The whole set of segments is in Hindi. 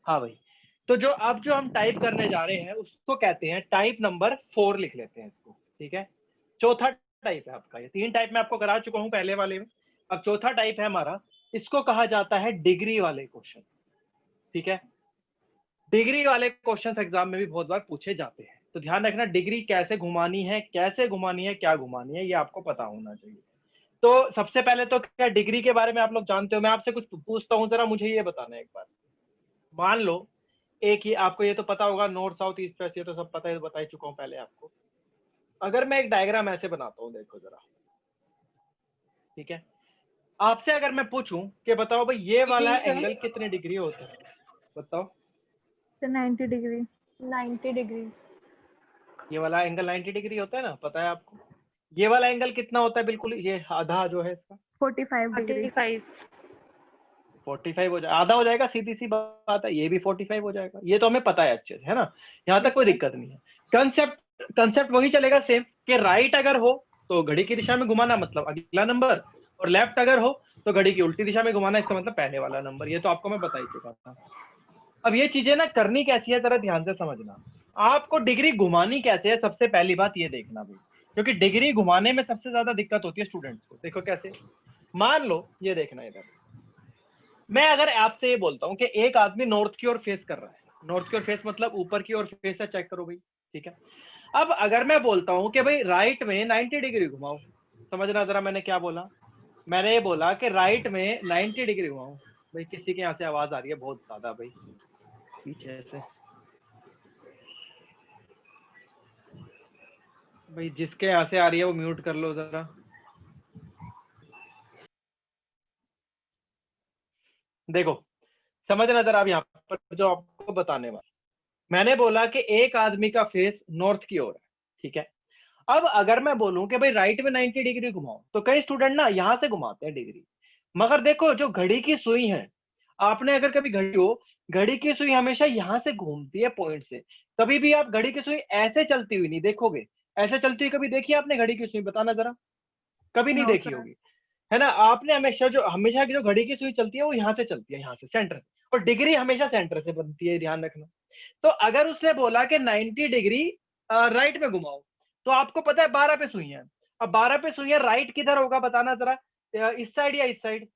हाँ भाई, तो जो अब जो हम टाइप करने जा रहे हैं उसको कहते हैं टाइप नंबर 4 लिख लेते हैं इसको, ठीक है। चौथा टाइप है आपका, ये 3 टाइप मैं आपको करा चुका हूँ पहले वाले में, अब चौथा टाइप है हमारा, इसको कहा जाता है डिग्री वाले क्वेश्चन, ठीक है। डिग्री वाले क्वेश्चन एग्जाम में भी बहुत बार पूछे जाते हैं, तो ध्यान रखना डिग्री कैसे घुमानी है, कैसे घुमानी है, क्या घुमानी है, ये आपको पता होना चाहिए। तो सबसे पहले तो क्या डिग्री के बारे में आप लोग जानते हो, मैं आपसे कुछ पूछता हूँ, जरा मुझे ये बताना है एक बार। मान लो एक ही, आपको ये तो पता होगा नॉर्थ साउथ ईस्ट वेस्ट, ये तो सब पता है, बता ही चुका हूँ पहले आपको। अगर मैं एक डायग्राम ऐसे बनाता हूँ, देखो जरा, ठीक है। आपसे अगर मैं पूछूं कि बताओ भाई ये वाला एंगल कितने डिग्री होता है, बताओ। 90 डिग्री। 90 डिग्री। ये वाला एंगल 90 डिग्री होता है ना, पता है आपको। ये वाला एंगल कितना होता है, बिल्कुल ये आधा जो है इसका 45 डिग्री। 45 हो जाए, आधा हो जाएगा, सीधी सी बात है, ये भी 45 हो जाएगा, ये तो हमें पता है अच्छे से, है ना, यहाँ तक कोई दिक्कत नहीं है। कंसेप्ट वही चलेगा सेम, कि राइट अगर हो तो घड़ी की दिशा में घुमाना, मतलब अगला नंबर, और लेफ्ट अगर हो तो घड़ी की उल्टी दिशा में घुमाना, इसका मतलब पहले वाला नंबर। ये तो आपको मैं बता ही चुका था। अब ये चीजें ना करनी कैसी है, जरा ध्यान से समझना। आपको डिग्री घुमानी कैसे है, सबसे पहली बात ये देखना भाई, क्योंकि डिग्री घुमाने में सबसे ज्यादा दिक्कत होती है स्टूडेंट्स को। देखो कैसे, मान लो ये देखना इधर, मैं अगर आपसे ये बोलता हूँ कि एक आदमी नॉर्थ की ओर फेस कर रहा है, नॉर्थ की ओर फेस मतलब ऊपर की ओर फेस है, चेक करो भाई, ठीक है। अब अगर मैं बोलता हूँ कि भाई राइट में 90 डिग्री घुमाओ, समझना जरा मैंने क्या बोला, मैंने ये बोला कि राइट में 90 डिग्री घुमाओ। भाई किसी के यहाँ से आवाज आ रही है बहुत ज्यादा भाई पीछे से, भाई जिसके यहाँ से आ रही है वो म्यूट कर लो जरा। देखो समझना जरा, अब यहाँ पर जो आपको बताने वाला, मैंने बोला कि एक आदमी का फेस नॉर्थ की ओर है, ठीक है। अब अगर मैं बोलूं कि भाई राइट में 90 डिग्री घुमाओ, तो कई स्टूडेंट ना यहां से घुमाते हैं डिग्री, मगर देखो जो घड़ी की सुई है, आपने अगर कभी घड़ी हो, घड़ी की सुई हमेशा यहां से घूमती है पॉइंट से, कभी भी आप घड़ी की सुई ऐसे चलती हुई नहीं देखोगे। ऐसे चलती हुई कभी देखी आपने घड़ी की सुई, बताना जरा, कभी नहीं नो देखी सर। होगी, है ना। आपने हमेशा की जो घड़ी की सुई चलती है वो यहाँ से चलती है, यहाँ से सेंटर, और डिग्री हमेशा सेंटर से बनती है, ध्यान रखना। तो अगर उसने बोला कि 90 डिग्री राइट में घुमाओ, तो आपको पता है 12 पे सुई है। अब 12 पे सुई है, राइट किधर होगा बताना जरा, इस साइड या इस साइड,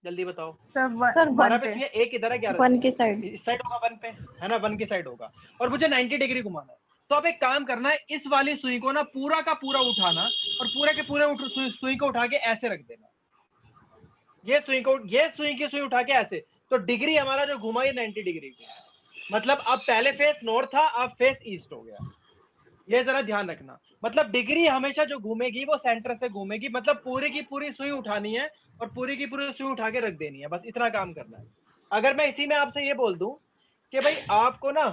जल्दी बताओ। सर 12 वन पे पे। सुई है, एक इधर है, 11 1 की साइड। इस साइड होगा, 1 पे, है ना, 1 की साइड होगा, और मुझे 90 डिग्री घुमाना है। तो अब एक काम करना है, इस वाली सुई को ना पूरा का पूरा उठाना और पूरे के पूरे सुई को उठा के ऐसे रख देना, ये सुई की सुई उठा के ऐसे, तो डिग्री हमारा जो घुमा ये 90 डिग्री की, मतलब अब पहले फेस नॉर्थ था, अब फेस ईस्ट हो गया। ये जरा ध्यान रखना, मतलब डिग्री हमेशा जो घूमेगी वो सेंटर से घूमेगी, मतलब पूरी की पूरी सुई उठानी है और पूरी की पूरी सुई उठा के रख देनी है, बस इतना काम करना है। अगर मैं इसी में आपसे ये बोल दूं कि भाई आपको ना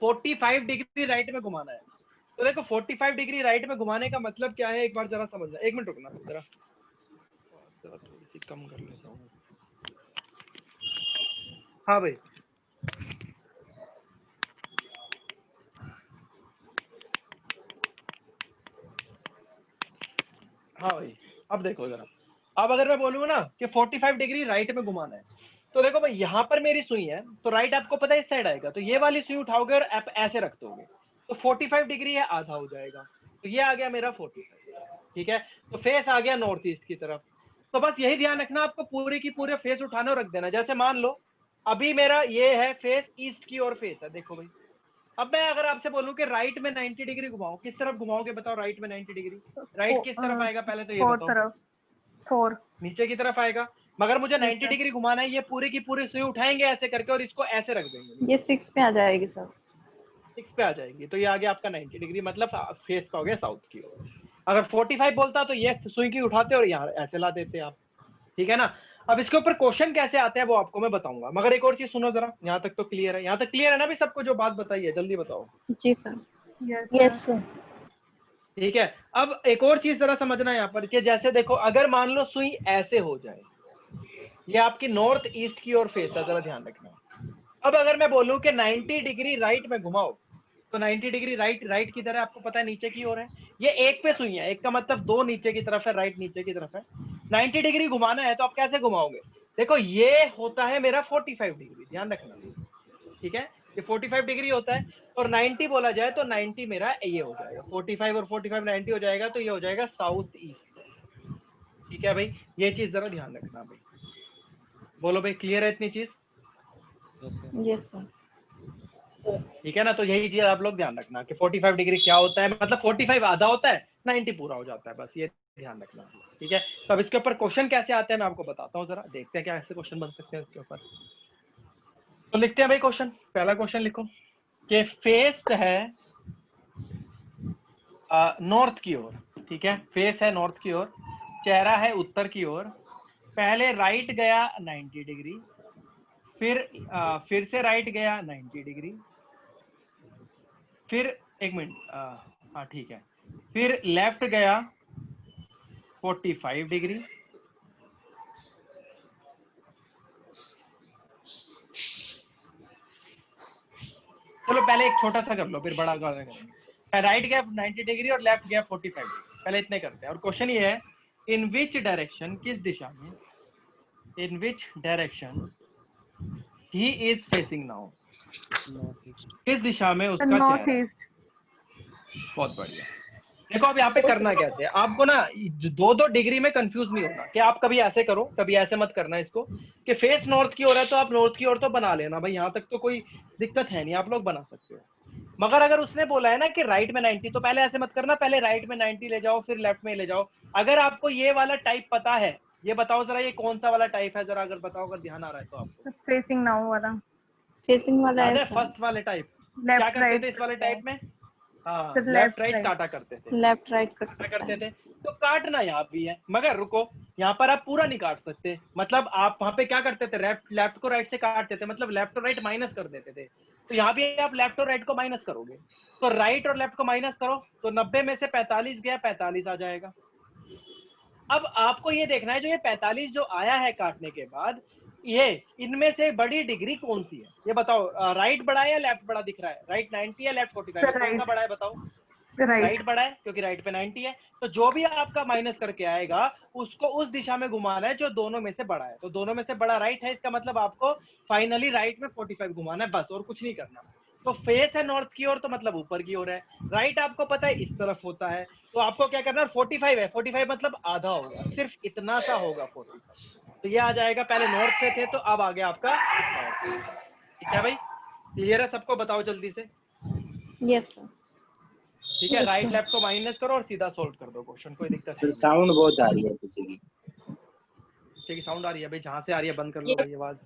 45 डिग्री राइट में घुमाना है, तो देखो 45 डिग्री राइट में घुमाने का मतलब क्या है, एक बार जरा समझना। एक मिनट रुकना, जरा थोड़ी सी कम कर लेता हूँ। हाँ भाई, हाँ भाई, अब देखो जरा, अब अगर मैं बोलूँ ना कि 45 डिग्री राइट में घुमाना है, तो देखो भाई यहाँ पर मेरी सुई है, तो राइट आपको पता है इस साइड आएगा, तो ये वाली सुई उठाओगे और आप ऐसे रख दोगे, तो 45 डिग्री है आधा हो जाएगा, तो ये आ गया मेरा 45, ठीक है। तो फेस आ गया नॉर्थ ईस्ट की तरफ। तो बस यही ध्यान रखना, आपको पूरे की पूरे फेस उठाना और रख देना। जैसे मान लो अभी मेरा ये है फेस ईस्ट की ओर फेस है, देखो भाई। अब मैं अगर आपसे बोलूं कि राइट में 90 डिग्री घुमाओ, किस तरफ घुमाओगे बताओ? राइट में 90 डिग्री राइट किस तरफ आएगा पहले तो ये फोर बताओ? तरफ, फोर नीचे की तरफ आएगा, मगर मुझे Yes, 90 sir. डिग्री घुमाना है, ये पूरी की पूरी सुई उठाएंगे ऐसे करके और इसको ऐसे रख देंगे, ये 6 पे आ जाएगी सर। 6 पे आ जाएगी, तो ये आ गया आपका 90 डिग्री, मतलब फेस का हो गया साउथ की ओर। अगर 45 बोलता तो ये सुई की उठाते और यहाँ ऐसे ला देते आप, ठीक है ना। अब इसके ऊपर क्वेश्चन कैसे आते हैं वो आपको मैं बताऊंगा, मगर एक और चीज सुनो जरा, यहाँ तक तो क्लियर है? यहाँ तक क्लियर है ना भी सबको? जो बात बताई है जल्दी बताओ। जी sir. Yes, yes sir. Sir. ठीक है, अब एक और चीज जरा समझना यहाँ पर कि जैसे देखो अगर मान लो सुई ऐसे हो जाए, ये आपकी नॉर्थ ईस्ट की ओर फेस है, जरा ध्यान रखना। अब अगर मैं बोलूं कि 90 डिग्री राइट में घुमाओ, तो 90 डिग्री राइट की तरह आपको पता है नीचे की ओर है, ये एक पे सुई है, एक का मतलब दो नीचे की तरफ है, राइट नीचे की तरफ है। 90 डिग्री घुमाना है तो आप कैसे घुमाओगे? देखो ये होता है मेरा 45 डिग्री, ध्यान रखना, ठीक है। ये 45 डिग्री होता है और 90 बोला जाए तो 90 मेरा ये हो जाएगा, 45 और 45 90 हो जाएगा, तो ये हो जाएगा साउथ ईस्ट, ठीक है भाई। ये चीज जरा ध्यान रखना भाई। बोलो भाई, क्लियर है इतनी चीज? Yes sir. ठीक है ना, तो यही चीज आप लोग ध्यान रखना कि 45 डिग्री क्या होता है, मतलब 45 आधा होता है, 90 पूरा हो जाता है, बस ये ध्यान रखना, ठीक है। तो अब इसके ऊपर क्वेश्चन कैसे आते हैं मैं आपको बताता हूँ, जरा देखते हैं क्या ऐसे क्वेश्चन बन सकते हैं इसके ऊपर। तो लिखते हैं भाई क्वेश्चन, पहला क्वेश्चन लिखो कि फेस है नॉर्थ की ओर, ठीक है, फेस है नॉर्थ की ओर, चेहरा है उत्तर की ओर, पहले राइट गया 90 डिग्री, फिर से राइट गया 90 डिग्री, फिर एक मिनट, हाँ ठीक है, फिर लेफ्ट गया 45 डिग्री, चलो पहले एक छोटा सा कर लो फिर बड़ा करेंगे। राइट गया 90 डिग्री और लेफ्ट गया 45 डिग्री, पहले इतने करते हैं। और क्वेश्चन ये है, इन विच डायरेक्शन, किस दिशा में, in which direction he is facing now, किस दिशा में उसका नॉर्थ चेहरा है। ईस्ट. बहुत बढ़िया। देखो अब यहाँ पे करना कैसे है, आपको ना दो दो डिग्री में कंफ्यूज नहीं होना कि आप कभी ऐसे करो कभी ऐसे मत करना इसको, कि फेस नॉर्थ की ओर है तो आप नॉर्थ की ओर तो बना लेना भाई, यहाँ तक तो कोई दिक्कत है नहीं, आप लोग बना सकते हो। मगर अगर उसने बोला है ना कि राइट में 90, तो पहले ऐसे मत करना, पहले राइट में 90 ले जाओ फिर लेफ्ट में ले जाओ। अगर आपको ये वाला टाइप पता है, ये बताओ जरा ये कौन सा वाला टाइप है, जरा अगर बताओ, अगर ध्यान आ रहा है तो आपको। फेसिंग नाउ वाला. फेसिंग वाला याद है है सर। फर्स्ट वाले टाइप? क्या लेफ्ट करते राइट. थे इस वाले टाइप में? हाँ, फिर लेफ्ट लेफ्ट राइट राइट. काटा करते थे, लेफ्ट राइट कर क्या सकता करते है। थे। तो काटना यहाँ भी है, मगर रुको, यहाँ पर आप पूरा नहीं काट सकते, मतलब आप वहां पे क्या करते थे, लेफ्ट को राइट से काटते थे, मतलब लेफ्ट और राइट माइनस कर देते थे। तो यहाँ भी आप लेफ्ट और राइट को माइनस करोगे, तो राइट और लेफ्ट को माइनस करो, तो 90 में से 45 गया, 45 आ जाएगा। अब आपको ये देखना है, जो ये 45 जो आया है काटने के बाद, ये इनमें से बड़ी डिग्री कौन सी है ये बताओ। राइट बड़ा है या लेफ्ट बड़ा दिख रहा है? राइट 90 है, लेफ्ट 45 है, कौन सा बड़ा है बताओ? राइट. राइट बड़ा है, क्योंकि राइट पे 90 है। तो जो भी आपका माइनस करके आएगा उसको उस दिशा में घुमाना है जो दोनों में से बड़ा है, तो दोनों में से बड़ा राइट है, इसका मतलब आपको फाइनली राइट में 45 घुमाना है, बस और कुछ नहीं करना। तो फेस है नॉर्थ की ओर, तो मतलब ऊपर की ओर है। राइट आपको पता है इस तरफ होता है, तो आपको क्या करना है, 45 है, 45 मतलब आधा होगा, सिर्फ इतना सा होगा 45, तो ये आ जाएगा। पहले नॉर्थ पे थे तो अब आ गया आपका साउथ। ठीक है भाई, क्लियर है सबको? बताओ जल्दी से। Yes sir. ठीक है, Yes, राइट sir. लेफ्ट को माइनस करो और सीधा सोल्व कर दो क्वेश्चन, कोई दिक्कत है फिर नहीं। साउंड बहुत आ रही है पीछे की। पीछे की साउंड आ रही है भाई, जहाँ से आ रही है बंद कर लो भाई आवाज।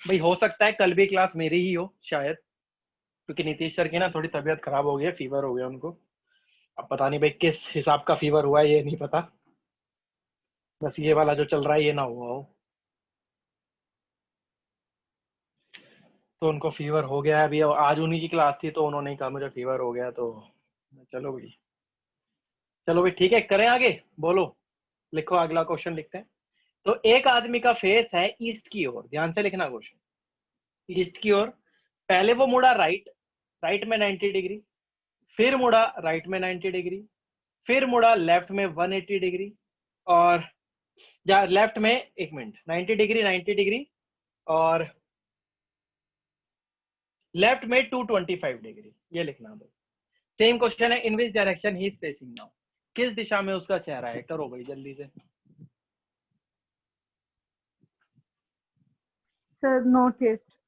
भाई हो सकता है कल भी क्लास मेरी ही हो शायद, क्योंकि नीतीश सर की ना थोड़ी तबीयत खराब हो गई है, फीवर हो गया उनको। अब पता नहीं भाई किस हिसाब का फीवर हुआ है ये नहीं पता, बस ये वाला जो चल रहा है ये ना हुआ हो। तो उनको फीवर हो गया है अभी, आज उन्हीं की क्लास थी तो उन्होंने कहा मुझे फीवर हो गया, तो चलो भाई, चलो भाई ठीक है, करें आगे, बोलो, लिखो अगला क्वेश्चन लिखते हैं। तो एक आदमी का फेस है ईस्ट की ओर, ध्यान से लिखना क्वेश्चन, ईस्ट की ओर। पहले वो मुड़ा राइट, राइट में 90 डिग्री, फिर मुड़ा राइट में 90 डिग्री, फिर मुड़ा लेफ्ट में 180 डिग्री, और या लेफ्ट में, एक मिनट, 90 डिग्री 90 डिग्री, और लेफ्ट में 225 डिग्री, ये लिखना भाई। सेम क्वेश्चन है, in which direction he is facing now, किस दिशा में उसका चेहरा है, करो भाई जल्दी से। Sir north east.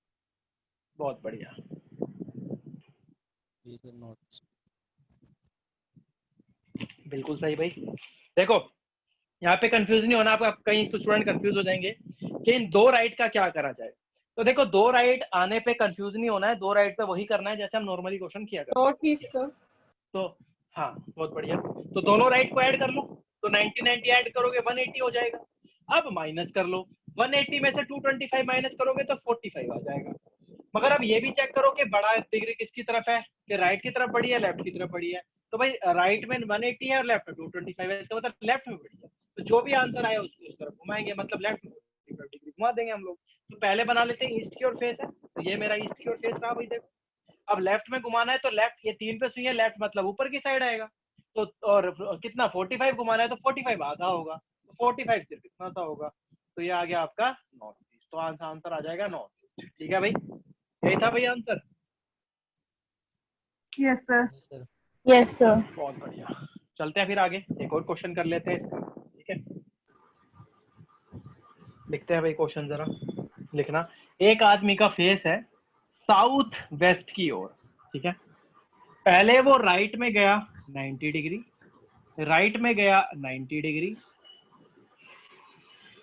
बहुत बढ़िया, बिल्कुल सही भाई। देखो यहाँ पे कंफ्यूज नहीं होना, आप कहीं तो स्टूडेंट कंफ्यूज हो जाएंगे कि इन दो राइट का क्या करा जाए। तो देखो दो राइट आने पे कंफ्यूज नहीं होना है, दो राइट पे वही करना है जैसे हम नॉर्मली क्वेश्चन किया करते नॉर्थ ईस्ट सर। तो हाँ बहुत बढ़िया, तो दोनों राइट को ऐड कर लो, तो 90 90 ऐड करोगे 180 हो जाएगा। अब माइनस कर लो, 180 में से 225 माइनस करोगे तो 45 आ जाएगा। मगर अब ये भी चेक करो कि बड़ा डिग्री किसकी तरफ है, कि राइट की तरफ बड़ी है लेफ्ट की तरफ बड़ी है। तो भाई राइट में 180 है और लेफ्ट में 225 है, तो मतलब लेफ्ट में बड़ी है, तो जो भी आंसर आया उसको उस तरफ घुमाएंगे, मतलब लेफ्ट में 45 डिग्री घुमा देंगे हम लोग। तो पहले बना लेते हैं ईस्ट की ओर फेस है, तो ये मेरा ईस्ट की ओर फेस रहा भाई। देखो अब लेफ्ट में घुमाना है तो लेफ्ट, ये 3 पे सुई है, लेफ्ट मतलब ऊपर की साइड आएगा, तो और कितना 45 घुमाना है तो 45 आधा होगा, तो 45 सिर्फ इतना सा होगा, तो ये आ गया आपका नॉर्थ ईस्ट, तो आंसर आ जाएगा नॉर्थ ईस्ट। ठीक है भाई, यही था भाई answer. Yes sir. Yes sir. बहुत बढ़िया, चलते हैं फिर आगे, एक और क्वेश्चन कर लेते हैं इसका। ठीक है, लिखते हैं भाई क्वेश्चन जरा, लिखना। एक आदमी का फेस है साउथ वेस्ट की ओर, ठीक है। पहले वो राइट में गया 90 डिग्री, राइट में गया 90 डिग्री,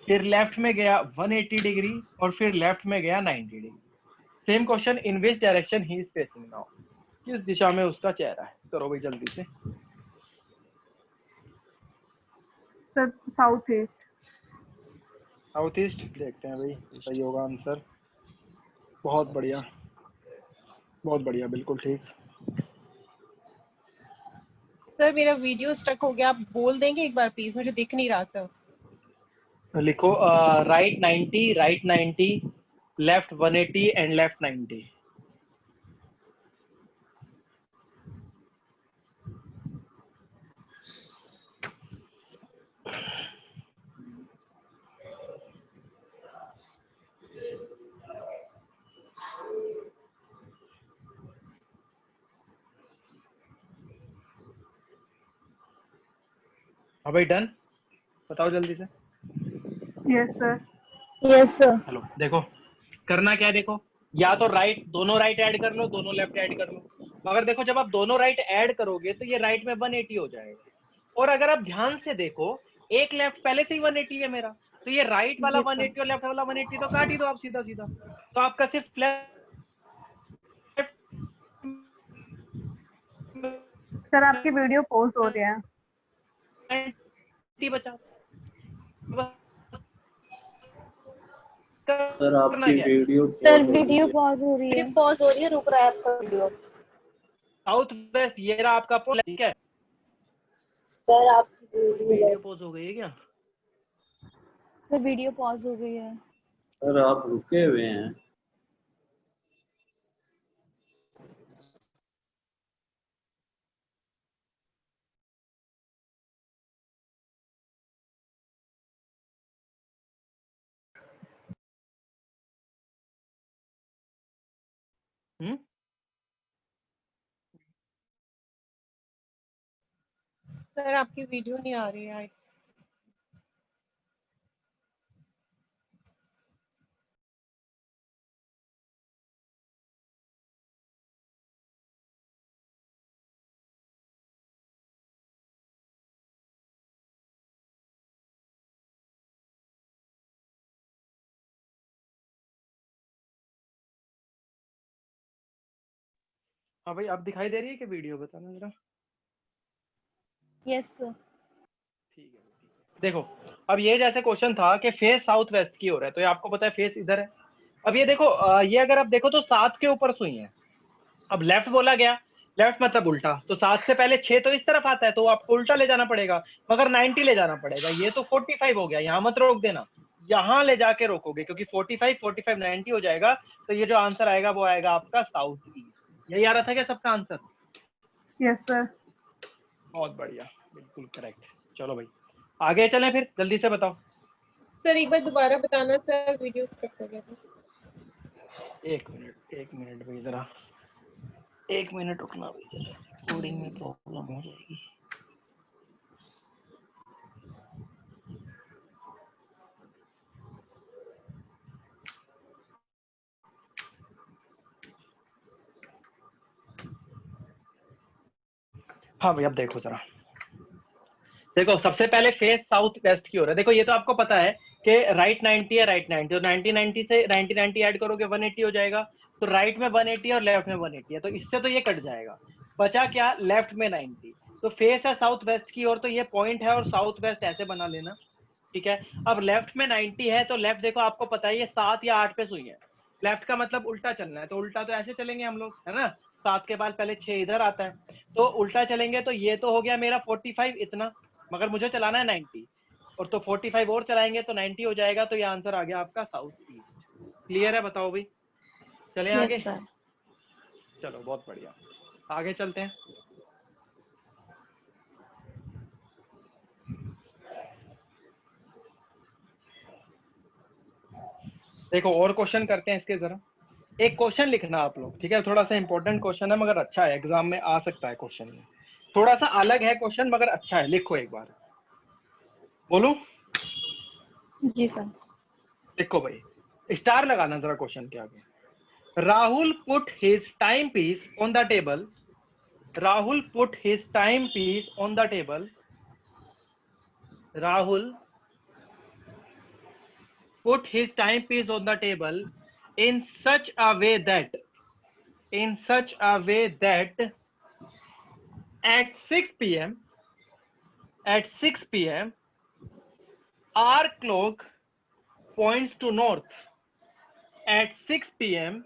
फिर लेफ्ट में गया 180 डिग्री, और फिर लेफ्ट में गया 90 degree. Same question, in which direction he is facing now, किस दिशा में उसका चेहरा है, करो भाई जल्दी से। Sir south east. South east, देखते हैं भाई सही होगा आंसर। बहुत बढ़िया, बहुत बढ़िया, बिल्कुल ठीक। सर मेरा वीडियो स्टक हो गया, आप बोल देंगे एक बार प्लीज, मुझे दिख नहीं रहा सर। लिखो right 90, right 90, left 180 and left 90। हाँ भाई डन, बताओ जल्दी से। Yes sir. Yes sir. Hello, देखो करना क्या है, देखो या तो राइट, दोनों राइट ऐड कर लो, दोनों लेफ्ट ऐड कर लो। मगर देखो जब आप दोनों राइट ऐड करोगे तो ये राइट में 180 हो जाएगा, और अगर आप ध्यान से देखो एक लेफ्ट पहले से ही 180 है मेरा, तो ये राइट वाला Yes, sir. 180 और लेफ्ट वाला 180 तो काट ही दो आप सीधा सीधा, तो आपका सिर्फ लेफ्ट सर आपकी वीडियो पॉज हो रही है। बचा। सर करना आपकी क्या है, वीडियो सर पॉज हो रही वीडियो है। पॉज हो रही है। पॉज हो रही है, रुक रहा है आपका वीडियो। साउथ वेस्ट ये रहा आपका पोल, ठीक है। सर आपकी वीडियो पॉज हो गई है क्या? सर वीडियो पॉज हो गई है। सर आप रुके हुए हैं। सर आपकी वीडियो नहीं आ रही है। हाँ भाई, अब दिखाई दे रही है कि वीडियो, बताना जरा। Yes sir. ठीक है, देखो अब ये जैसे क्वेश्चन था कि फेस साउथ वेस्ट की ओर है, तो ये आपको पता है फेस इधर है। अब ये देखो ये अगर आप देखो तो 7 के ऊपर सुई है। अब लेफ्ट बोला गया, लेफ्ट मतलब उल्टा, तो 7 से पहले 6 तो इस तरफ आता है, तो आपको उल्टा ले जाना पड़ेगा, मगर 90 ले जाना पड़ेगा। ये तो 45 हो गया, यहाँ मत रोक देना, यहाँ ले जाके रोकोगे, क्योंकि 45 45 90 हो जाएगा। तो ये जो आंसर आएगा वो आएगा आपका साउथ ईस्ट। यही आ रहा था क्या सबका आंसर? Yes sir. बहुत बढ़िया, बिल्कुल करेक्ट। चलो भाई आगे चलें फिर, जल्दी से बताओ। सर एक बार दोबारा बताना सर, वीडियो स्टक हो गया था। एक मिनट भाई, जरा 1 मिनट रुकना भाई, जरा कोडिंग में प्रॉब्लम हो जाएगी। हाँ भाई, अब देखो जरा, देखो सबसे पहले फेस साउथ वेस्ट की ओर है। देखो ये तो आपको पता है कि राइट 90 है, राइट 90, तो 90 90 से 90 90 ऐड करोगे 180 हो जाएगा। तो राइट में 180 और लेफ्ट में 180 है, तो इससे तो ये कट जाएगा। बचा क्या? लेफ्ट में 90। तो फेस है साउथ वेस्ट की ओर, तो ये पॉइंट है और साउथ वेस्ट ऐसे बना लेना, ठीक है। अब लेफ्ट में 90 है, तो लेफ्ट देखो आपको पता है ये 7 या 8 पे सुई है। लेफ्ट का मतलब उल्टा चलना है, तो उल्टा तो ऐसे चलेंगे हम लोग, है ना। 7 के बाद पहले 6 इधर आता है, तो उल्टा चलेंगे। तो ये तो हो गया मेरा 45 इतना, मगर मुझे चलाना है 90, और तो 45 और चलाएंगे तो 90 हो जाएगा। तो ये आंसर आ गया आपका साउथ ईस्ट। क्लियर है? बताओ भाई, चलें आगे? Yes sir. चलो बहुत बढ़िया, आगे चलते हैं। देखो और क्वेश्चन करते हैं इसके जरा। एक क्वेश्चन लिखना आप लोग, ठीक है। थोड़ा सा इंपॉर्टेंट क्वेश्चन है, मगर अच्छा है, एग्जाम में आ सकता है क्वेश्चन में। थोड़ा सा अलग है क्वेश्चन, मगर अच्छा है। लिखो एक बार, बोलूं? जी सर। लिखो भाई, स्टार लगाना जरा क्वेश्चन के आगे। Rahul put his timepiece on the table. Rahul put his timepiece on the table. Rahul put his timepiece on the table in such a way that at 6 p.m. our clock points to north. At 6 p.m.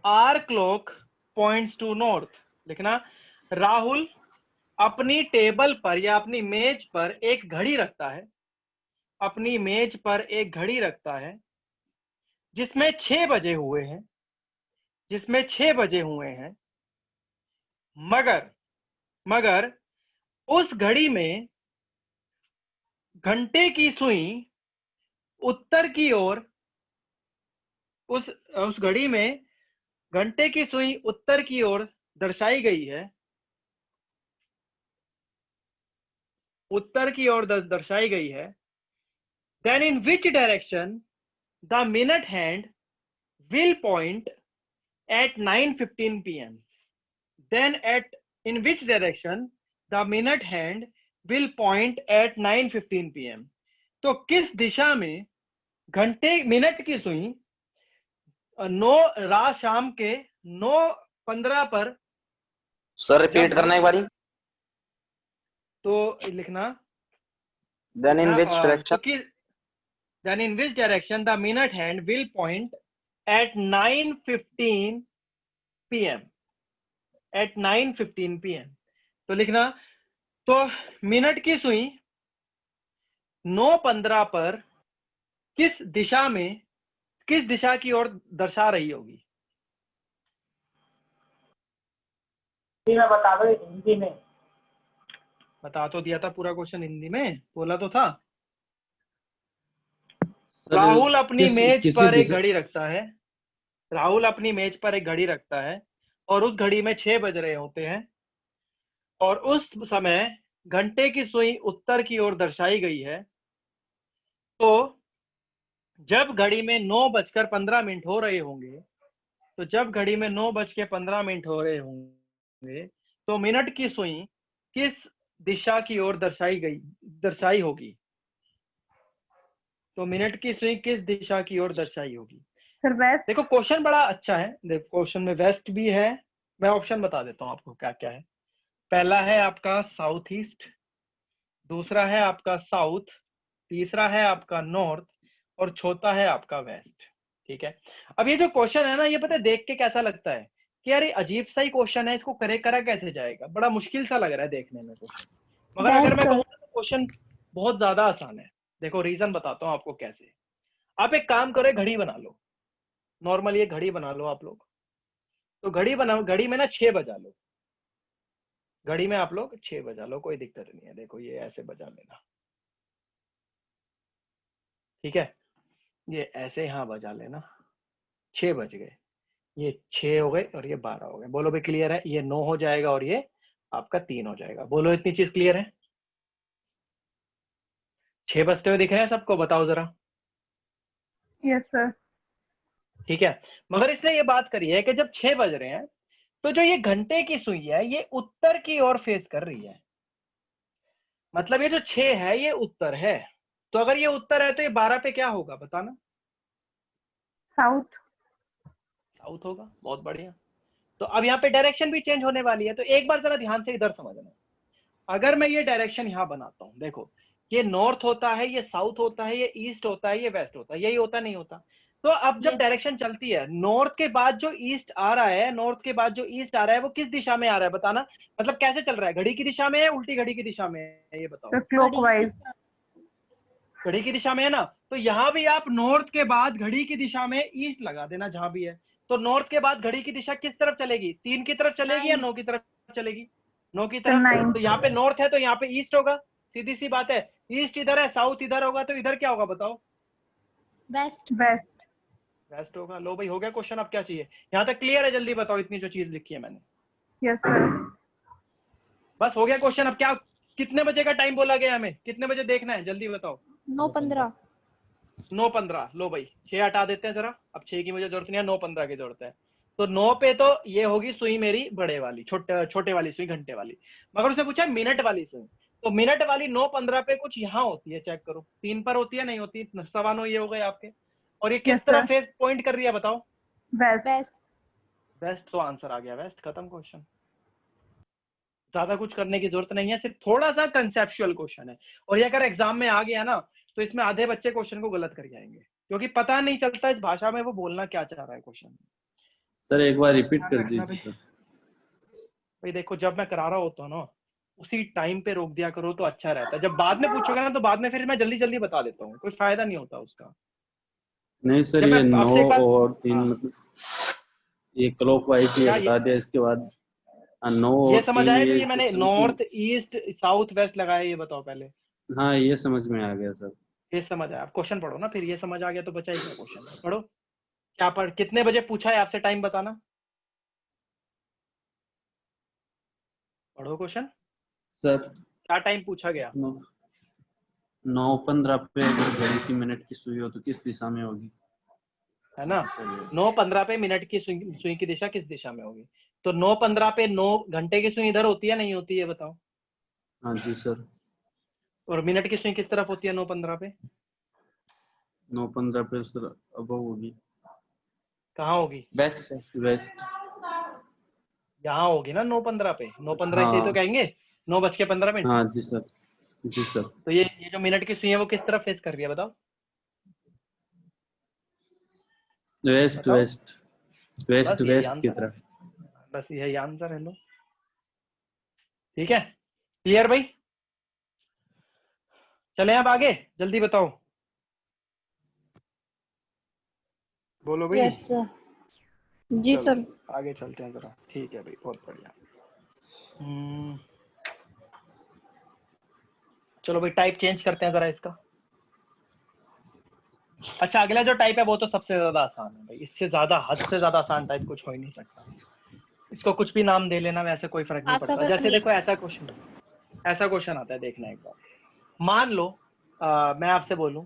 our clock points to north. लिखना, राहुल अपनी टेबल पर या अपनी मेज पर एक घड़ी रखता है, अपनी मेज पर एक घड़ी रखता है जिसमें 6 बजे हुए हैं, जिसमें 6 बजे हुए हैं, मगर उस घड़ी में घंटे की सुई उत्तर की ओर, उस घड़ी में घंटे की सुई उत्तर की ओर दर्शाई गई है, उत्तर की ओर दर्शाई गई है। Then in which direction the minute hand will point at 9:15 p.m. Then in which direction the minute hand will point at 9:15 p.m. तो किस दिशा में घंटे मिनट की सुई 9 रात शाम के 9:15 पर, सर रिपीट करना एक बारी। तो लिखना, देन इन विच तो direction, then in which direction the minute hand will point at 9:15 p.m. at 9:15 p.m. तो लिखना, तो मिनट की सुई 9:15 पर किस दिशा में, किस दिशा की ओर दर्शा रही होगी? मैं बता दो हिंदी में। बता तो दिया था पूरा क्वेश्चन, हिंदी में बोला तो था। राहुल अपनी मेज पर एक घड़ी रखता है, राहुल अपनी मेज पर एक घड़ी रखता है और उस घड़ी में 6 बज रहे होते हैं, और उस समय घंटे की सुई उत्तर की ओर दर्शाई गई है। तो जब घड़ी में 9:15 हो रहे होंगे, तो जब घड़ी में 9:15 हो रहे होंगे, तो मिनट की सुई किस दिशा की ओर दर्शाई होगी? तो मिनट की सुई किस दिशा की ओर दर्शाई होगी? Sir waste. देखो क्वेश्चन बड़ा अच्छा है, देखो क्वेश्चन में वेस्ट भी है मैं ऑप्शन बता देता हूँ आपको क्या क्या है। पहला है आपका साउथ ईस्ट, दूसरा है आपका साउथ, तीसरा है आपका नॉर्थ और चौथा है आपका वेस्ट। ठीक है, अब ये जो क्वेश्चन है ना, ये पता है देख के कैसा लगता है कि यार ये अजीब सा ही क्वेश्चन है, इसको करा कैसे जाएगा, बड़ा मुश्किल सा लग रहा है देखने में क्वेश्चन। मगर अगर मैं कहूँ तो क्वेश्चन बहुत ज्यादा आसान है। देखो रीजन बताता हूँ आपको कैसे। आप एक काम करो, घड़ी बना लो, नॉर्मल ये घड़ी बना लो आप लोग। तो घड़ी बनाओ, घड़ी में ना 6 बजा लो, घड़ी में आप लोग 6 बजा लो, कोई दिक्कत नहीं है। देखो ये ऐसे बजा लेना, ठीक है, ये ऐसे यहाँ बजा लेना, 6 बज गए, ये 6 हो गए और ये 12 हो गए। बोलो भाई क्लियर है? ये 9 हो जाएगा और ये आपका 3 हो जाएगा। बोलो इतनी चीज क्लियर है? 6 बजते हुए दिख रहे हैं सबको? बताओ जरा। Yes sir. ठीक है, मगर इसने ये बात करी है कि जब 6 बज रहे हैं तो जो ये घंटे की सुई है ये उत्तर की ओर फेस कर रही है, मतलब ये जो 6 है ये उत्तर है। तो अगर ये उत्तर है तो ये 12 पे क्या होगा बताना? साउथ। साउथ होगा। बहुत बढ़िया। तो अब यहाँ पे डायरेक्शन भी चेंज होने वाली है, तो एक बार जरा ध्यान से इधर समझना। अगर मैं ये डायरेक्शन यहाँ बनाता हूँ, देखो ये नॉर्थ होता है, ये साउथ होता है, ये ईस्ट होता है, ये वेस्ट होता है, यही होता नहीं होता? तो अब जब डायरेक्शन चलती है, नॉर्थ के बाद जो ईस्ट आ रहा है, नॉर्थ के बाद जो ईस्ट आ रहा है वो किस दिशा में आ रहा है बताना? मतलब कैसे चल रहा है, घड़ी की दिशा में है, उल्टी घड़ी की दिशा में है, ये बताओ। Sir clockwise. घड़ी की दिशा में है ना, तो यहाँ भी आप नॉर्थ के बाद घड़ी की दिशा में ईस्ट लगा देना जहां भी है। तो नॉर्थ के बाद घड़ी की दिशा किस तरफ चलेगी? 3 की तरफ चलेगी या 9 की तरफ चलेगी? 9 की तरफ। 9। तो यहाँ पे नॉर्थ है तो यहाँ पे ईस्ट होगा, सीधी सी बात है। ईस्ट इधर है, साउथ इधर होगा, तो इधर क्या होगा बताओ? वेस्ट। वेस्ट। वेस्ट होगा। लो भाई हो गया क्वेश्चन, अब क्या चाहिए? यहाँ तक क्लियर है? जल्दी बताओ, इतनी जो चीज लिखी है मैंने। Yes sir. बस हो गया क्वेश्चन। अब क्या, कितने बजे का टाइम बोला गया हमें, कितने बजे देखना है जल्दी बताओ? 9:15। 9:15। लो भाई 6 हटा देते हैं जरा, अब 6 की मुझे जरूरत नहीं है, 9:15 की जरूरत है। तो 9 पे तो ये होगी सुई मेरी बड़े वाली, छोटे वाली सुई, घंटे वाली। मगर उसने पूछा मिनट वाली सुई, तो मिनट वाली 9:15 पे कुछ यहाँ होती है, चेक करो 3 पर होती है, नहीं होती? 9:15 ये हो गए आपके। और ये किस Yes, तरफ sir. पॉइंट कर रही है बताओ? वेस्ट। वेस्ट। वेस्ट। तो आंसर आ गया वेस्ट, खत्म क्वेश्चन। ज्यादा कुछ करने की जरूरत नहीं है, सिर्फ थोड़ा सा कंसेप्चुअल क्वेश्चन है। और ये अगर एग्जाम में आ गया ना तो इसमें आधे बच्चे क्वेश्चन को गलत करके आएंगे, क्योंकि पता नहीं चलता इस भाषा में वो बोलना क्या चाह रहा है क्वेश्चन। सर एक बार रिपीट कर दीजिए सर। भाई देखो जब मैं करा रहा होता हूँ ना, उसी टाइम पे रोक दिया करो तो अच्छा रहता है। जब बाद में पूछोगे ना तो बाद में फिर मैं जल्दी जल्दी बता देता हूँ, कोई फायदा नहीं होता उसका। नहीं सर, जब ये मैं 9 आपसे एक बात- और 3 हाँ। मतलब ये क्लॉकवाइज ये क्या बता दिया, इसके बाद 9 ये और समझ 3 आया जो ये ये मैंने समझ में। नॉर्थ ईस्ट साउथ वेस्ट लगाया, ये बताओ पहले। हाँ ये समझ में आ गया सर। ये समझ आया? आप क्वेश्चन पढ़ो ना, फिर ये समझ आ गया तो बचा ही क्या क्वेश्चन? पढ़ो। क्या पढ़, कितने बजे पूछा है आपसे, टाइम बताना। पढ़ो क्वेश्चन। सर क्या टाइम पूछा गया? 9:15 पे अगर घड़ी की मिनट की सुई हो तो किस दिशा में होगी? है ना, 9:15 पे मिनट की सुई की दिशा किस दिशा में होगी? तो 9:15 पे 9 घंटे की सुई इधर होती है नहीं होती है बताओ? हाँ जी सर। और मिनट की सुई किस तरफ होती है 9:15 पे? 9:15 पे सर अब होगी कहाँ होगी? वेस्ट से वेस्ट। यहाँ होगी ना 9:15 पे। 9:15 हाँ। इसलिए तो कहेंगे 9:15 हाँ जी सर। जी सर। तो ये जो मिनट की सुई है वो किस तरफ फेस कर रही है बताओ? वेस्ट बताओ। वेस्ट वेस्ट बस यही वेस्ट की आंसर है, तरफ। बस यही आंसर है। लो ठीक है, क्लियर भाई? चले अब आगे, जल्दी बताओ। बोलो भाई। Yes sir. जी चलो, सर। आगे चलते हैं जरा। ठीक है भाई, बहुत बढ़िया। चलो भाई टाइप चेंज करते हैं जरा इसका। अच्छा अगला जो टाइप है वो तो सबसे ज्यादा आसान है भाई, इससे ज्यादा, हद से ज्यादा आसान टाइप कुछ हो ही नहीं सकता। इसको कुछ भी नाम दे लेना, वैसे कोई फर्क नहीं आशा पड़ता। जैसे करनी। देखो ऐसा क्वेश्चन आता है, देखना एक बार। मान लो मैं आपसे बोलूं,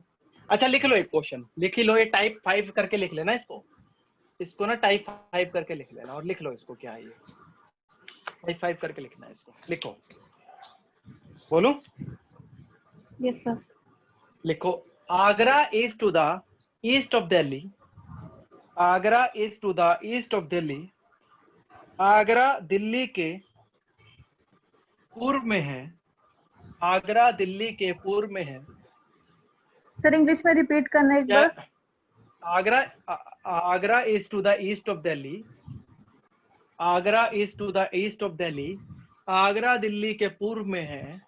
अच्छा लिख लो एक क्वेश्चन, लिख ही लो, ये टाइप 5 करके लिख लेना इसको ना टाइप 5 करके लिख लेना, और लिख लो इसको क्या है, ये टाइप 5 करके लिखना है इसको। लिखो, बोलूं? Yes sir. लिखो, Agra is to the east of Delhi, Agra is to the east of Delhi, Agra Delhi के पूर्व में है। आगरा दिल्ली के पूर्व में है। सर इंग्लिश में रिपीट करना एक बार। Agra is to the east of Delhi. Agra is to the east of Delhi. Agra Delhi के पूर्व में है।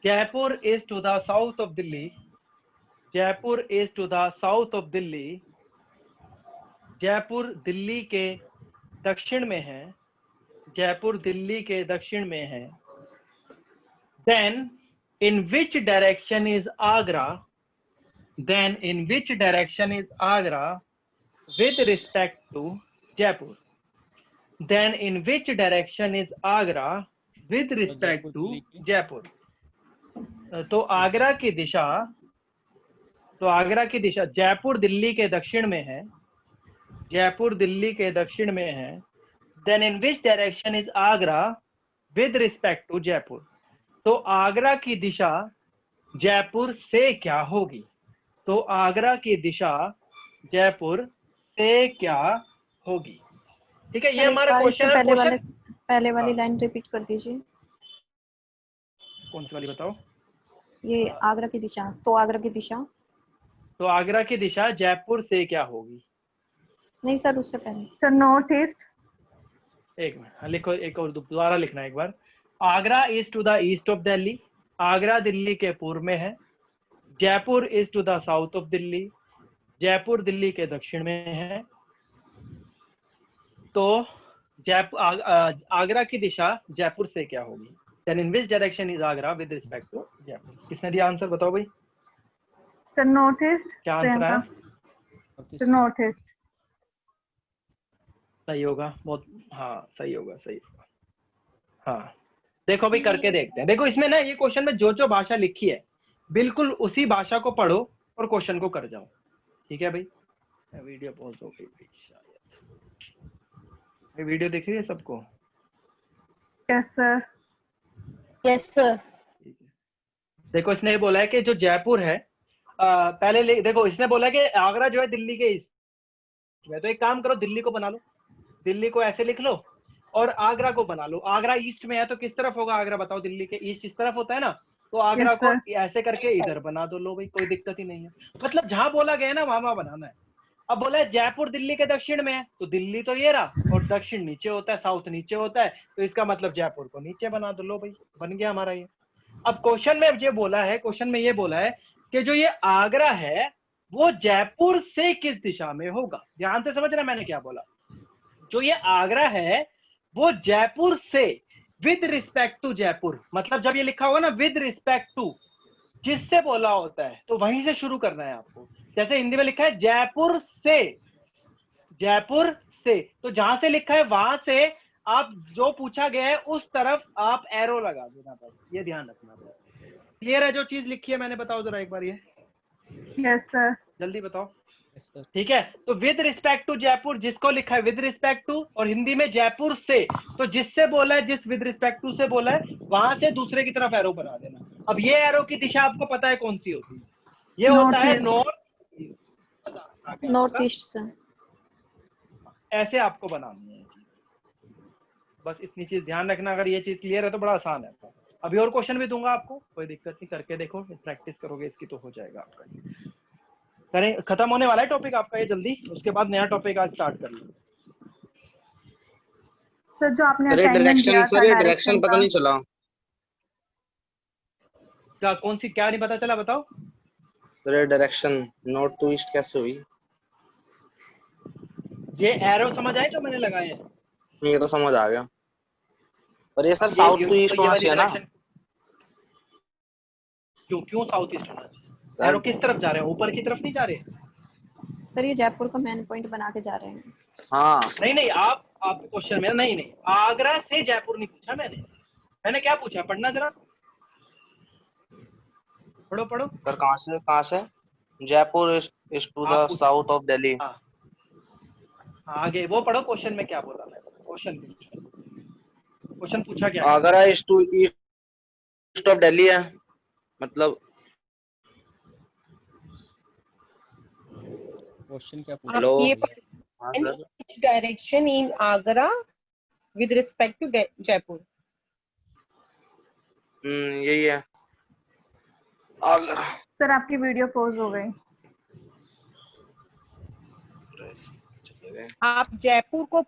Jaipur is to the south of Delhi. Jaipur is to the south of Delhi. Jaipur Delhi के दक्षिण में है। जयपुर दिल्ली के दक्षिण में है। Then in which direction is Agra? Then in which direction is Agra with respect to Jaipur? Then in which direction is Agra with respect to Jaipur? तो आगरा की दिशा जयपुर दिल्ली के दक्षिण में है। जयपुर दिल्ली के दक्षिण में है। Then in which direction is Agra with respect to Jaipur? तो आगरा की दिशा जयपुर से क्या होगी? तो आगरा की दिशा जयपुर से क्या होगी? ठीक है, ये हमारा क्वेश्चन है। पहले वाली लाइन रिपीट कर दीजिए। कौन सी वाली बताओ? ये आगरा की दिशा, तो आगरा की दिशा, तो आगरा की दिशा जयपुर से क्या होगी? नहीं सर, उससे पहले। Sir north east. एक मिनट लिखो, एक और दोबारा लिखना एक बार। Agra is to the east of Delhi. Agra Delhi के पूर्व में है। Jaipur is to the south of Delhi. Jaipur Delhi के दक्षिण में है। तो जयपुर आगरा की दिशा जयपुर से क्या होगी? Then in which direction is Agra with respect to Jaipur? किसने दिया आंसर? बताओ भाई। Sir north east. क्या आंसर है? Sir north east. सही होगा, बहुत, हाँ सही होगा, सही होगा। हाँ देखो भाई, करके देखते हैं। देखो इसमें ना, ये क्वेश्चन में जो जो भाषा लिखी है बिल्कुल उसी भाषा को पढ़ो और क्वेश्चन को कर जाओ। ठीक है भाई? वीडियो पॉज हो गई शायद। वीडियो दिख रही है सबको? Yes sir. Yes sir. ठीक है, देखो इसने ये बोला है कि जो जयपुर है, पहले देखो इसने बोला कि आगरा जो है दिल्ली के ईस्ट में। तो एक काम करो, दिल्ली को बना लो। दिल्ली को ऐसे लिख लो और आगरा को बना लो। आगरा ईस्ट में है तो किस तरफ होगा आगरा? बताओ। दिल्ली के ईस्ट इस तरफ होता है ना, तो आगरा Yes, को ऐसे करके इधर बना दो। लो भाई, कोई दिक्कत ही नहीं है। मतलब जहां बोला गया है ना वहां बनाना है। अब बोला है जयपुर दिल्ली के दक्षिण में है, तो दिल्ली तो ये रहा और दक्षिण नीचे होता है, साउथ नीचे होता है, तो इसका मतलब जयपुर को नीचे बना दो। लो भाई, बन गया हमारा ये। अब क्वेश्चन में ये बोला है, क्वेश्चन में ये बोला है कि जो ये आगरा है वो जयपुर से किस दिशा में होगा। ध्यान से समझना मैंने क्या बोला। जो ये आगरा है वो जयपुर से विद रिस्पेक्ट टू जयपुर, मतलब जब ये लिखा होगा ना विद रिस्पेक्ट टू, जिससे बोला होता है तो वहीं से शुरू करना है आपको। जैसे हिंदी में लिखा है जयपुर से, जयपुर से, तो जहां से लिखा है वहां से आप जो पूछा गया है उस तरफ आप एरो लगा देना। बस ये ध्यान रखना। क्लियर है जो चीज लिखी है मैंने? बताओ जरा एक बार ये। Yes sir. जल्दी बताओ। ठीक है, तो विद रिस्पेक्ट टू जयपुर, जिसको लिखा है विद रिस्पेक्ट टू, और हिंदी में जयपुर से, तो जिससे बोला है, जिस विद रिस्पेक्ट टू से बोला है वहां से दूसरे की तरफ एरो बना देना। अब ये एरो की दिशा आपको पता है कौन सी होती है? ये होता है नॉर्थ ईस्ट से। ऐसे आपको बनानी है। बस इतनी चीज ध्यान रखना। अगर ये चीज क्लियर है तो बड़ा आसान है। अभी और क्वेश्चन भी दूंगा आपको, कोई दिक्कत नहीं, करके देखो, प्रैक्टिस करोगे इसकी तो हो जाएगा आपका। करें, खत्म होने वाला है टॉपिक आपका ये जल्दी, उसके बाद नया टॉपिक आज स्टार्ट कर लो। सर जो आपने डायरेक्शन पता नहीं चला। क्या, कौन सी, क्या नहीं पता चला? बताओ। Sir direction north to east कैसे हुई? ये एरो समझ आए जो मैंने लगाए हैं? ये तो समझ आ गया, पर ये सर साउथ टू ईस्ट होना चाहिए ना? क्यों साउथ ईस्ट होना चाहिए? एरो किस तरफ जा रहे हैं? ऊपर की तरफ नहीं जा रहे? सर ये जयपुर का मेन पॉइंट बना के जा रहे हैं। हाँ नहीं, आप क्वेश्चन में नहीं, आगरा से जयपुर नहीं पूछा मैंने क्या पूछा? पढ़ना जरा, पढ़ो। सर कहाँ से? Jaipur is to the south of Delhi. आगे वो पढ़ो, क्वेश्चन में क्या बोला मैं? क्वेश्चन पूछा क्या? Agra is to east of Delhi है, मतलब क्वेश्चन क्या हेलो। ये direction in Agra with respect to Jaipur. यही है आगरा। सर आपकी वीडियो पॉज हो गई। आप जयपुर को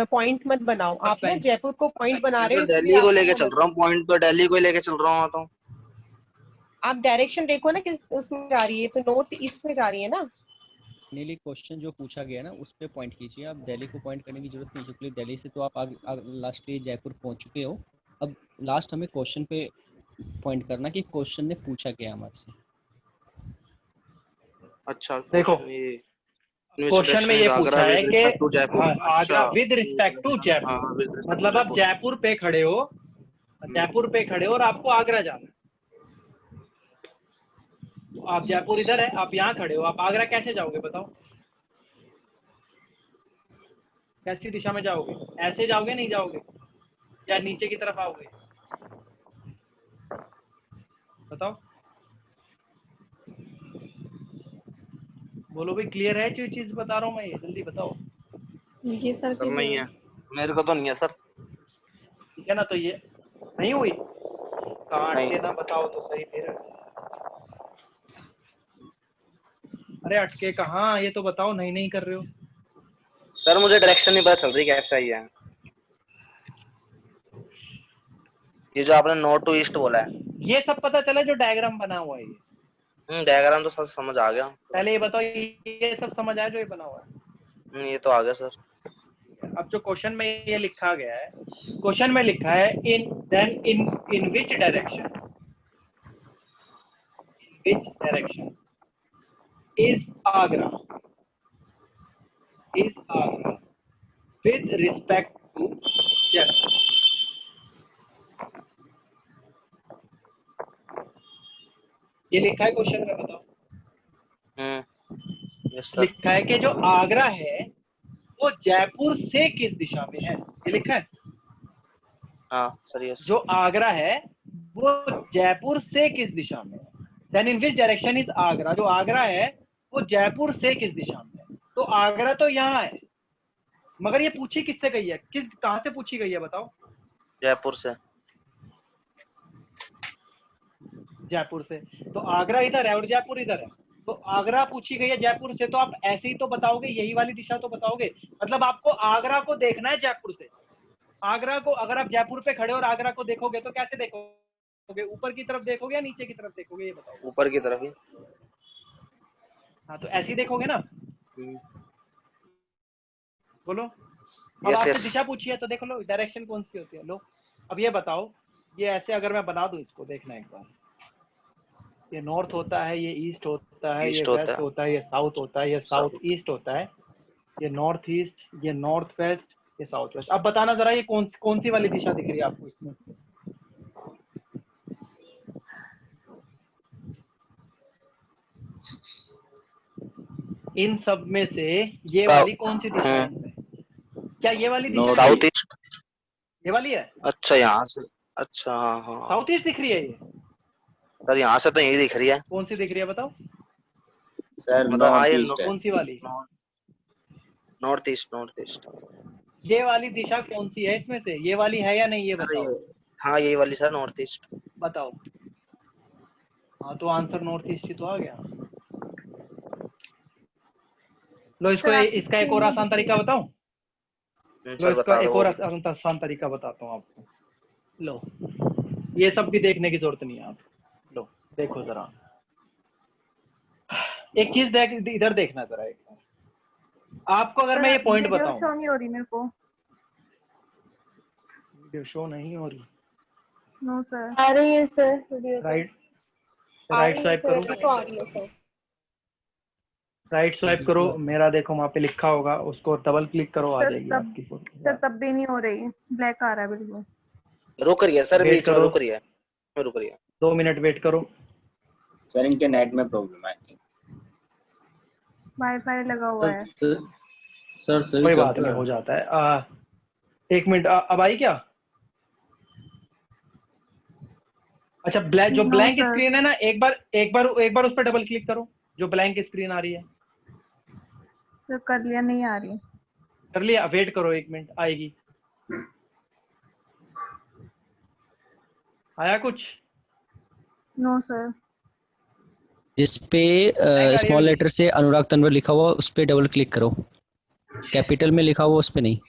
पॉइंट मत बनाओ, आप ना जयपुर को पॉइंट बना रहे हो, तो इसलिए दिल्ली को आपको लेके वो चल लग रहा हूँ, पॉइंट तो दिल्ली को लेके चल रहा हूँ तो। आप डायरेक्शन देखो ना किस उसमें जा रही है, तो नॉर्थ ईस्ट में जा रही है ना। नीली क्वेश्चन जो पूछा गया ना उस पे पॉइंट कीजिए, आप दिल्ली को पॉइंट करने की जरूरत नहीं, क्योंकि दिल्ली से तो आप लास्ट ईयर जयपुर पहुंच चुके हो। अब लास्ट हमें क्वेश्चन पे पॉइंट करना कि क्वेश्चन ने पूछा क्या हमारे से। अच्छा देखो क्वेश्चन में ये पूछा है कि Agra with respect to Jaipur, मतलब आप जयपुर पे खड़े हो, जयपुर पे खड़े हो और आपको आगरा जाना है। तो आप जयपुर इधर है, आप यहाँ खड़े हो, आप आगरा कैसे जाओगे बताओ? कैसी दिशा में जाओगे? ऐसे जाओगे, नहीं जाओगे, या नीचे की तरफ आओगे? बताओ, बोलो भाई, क्लियर है जो चीज बता रहा हूँ मैं? ये जल्दी बताओ। जी सर, सर नहीं है, मेरे को तो नहीं है सर। ठीक है ना, तो ये नहीं हुई, काट नहीं। के ना बताओ तो सही फिर। अरे अटके कहाँ, ये तो बताओ, नहीं नहीं कर रहे हो। सर मुझे डायरेक्शन नहीं पता चल रही कैसा ही है। ये जो आपने नॉर्थ टू ईस्ट बोला है, ये सब पता चला जो डायग्राम बना हुआ है ये। डायग्राम तो सब समझ आ गया। पहले ये बताओ, ये सब समझ आया जो ये बना हुआ है? ये तो आ गया सर। अब जो क्वेश्चन में ये लिखा गया है, क्वेश्चन में लिखा है in which direction is Agra with respect to Jaipur. ये लिखा है क्वेश्चन में, बताओ। Yes sir. लिखा है कि जो आगरा है वो जयपुर से किस दिशा में है, ये लिखा है। हाँ सर यस। जो आगरा है वो जयपुर से किस दिशा में है, then in which direction is Agra, जो आगरा है वो जयपुर से किस दिशा में है। तो आगरा तो यहाँ है, मगर ये पूछी किससे गई है, कहाँ से पूछी गई है बताओ? जयपुर से। जयपुर से। तो आगरा इधर है और जयपुर इधर है, तो आगरा पूछी गई है जयपुर से, तो आप ऐसे ही तो बताओगे, यही वाली दिशा तो बताओगे। मतलब आपको आगरा को देखना है जयपुर से। आगरा को, अगर आप जयपुर पे खड़े और आगरा को देखोगे तो कैसे देखोगे? ऊपर की तरफ देखोगे या नीचे की तरफ देखोगे, ये बताओ। ऊपर की तरफ ही। हाँ, तो ऐसे ही देखोगे ना। बोलो। अब यस आपसे यस। दिशा पूछी है तो देख लो डायरेक्शन कौन सी होती है। लो अब ये बताओ, ये ऐसे अगर मैं बना दूं, इसको देखना एक बार। ये नॉर्थ होता है, ये ईस्ट होता है, ये वेस्ट होता है, ये साउथ होता है, ये साउथ ईस्ट होता है, ये नॉर्थ ईस्ट, ये नॉर्थ वेस्ट, ये साउथ वेस्ट। अब बताना जरा, ये कौन सी वाली दिशा दिख रही है आपको इसमें? इन सब में से ये वाली कौन सी दिशा है इसमें? क्या ये वाली दिशा साउथ ईस्ट? ये वाली है। अच्छा यहाँ से, अच्छा हाँ हाँ साउथ ईस्ट दिख रही है ये सर, यहाँ से तो यही दिख रही है। कौन सी दिख रही है बताओ सर मतलब नॉर्थ ईस्ट है। कौन सी वाली? North east, north east. ये वाली दिशा कौन सी है इसमें से? ये वाली है या नहीं, ये बताओ। हाँ यही वाली सर, नॉर्थ ईस्ट। बताओ। हाँ, तो आंसर नॉर्थ ईस्ट ही तो आ गया। लो इसको, इसका एक और आसान तरीका बताऊं? लो इसका एक और आसान तरीका बताता हूँ आपको। लो, ये सब भी देखने की जरूरत नहीं है आप। लो देखो जरा, एक चीज देख, इधर देखना जरा एक बार। आपको अगर मैं ये पॉइंट बताऊं, शो नहीं हो रही मेरे को। वीडियो शो नहीं हो रही। No sir. आ रही है सर वीडियो। राइट स्वाइप करो, तो आ रही है सर। राइट स्वाइप करो, मेरा देखो वहाँ पे लिखा होगा, उसको डबल क्लिक करो, आ जाएगी आपकी फोटो। सर तब भी नहीं हो रही, ब्लैक आ रहा है बिल्कुल। रुक रही है सर, बीच में रुक रही है, 2 मिनट वेट करो। सर इनके नेट में प्रॉब्लम है। वाईफाई लगा हुआ है। सर सही कोई चल बात रहा नहीं, है। हो जाता है। 1 मिनट, अब आई क्या? अच्छा, जो ब्लैंक स्क्रीन है ना, एक बार उस पर डबल क्लिक करो, जो ब्लैंक स्क्रीन आ रही है। सर कर लिया, नहीं आ रही। कर लिया? वेट करो 1 मिनट, आएगी। आया कुछ? No sir. जिसपे आएगा स्मॉल ये लेटर से अनुराग तंवर लिखा हुआ उस पे डबल क्लिक करो, कैपिटल में लिखा हुआ उस पे नहीं।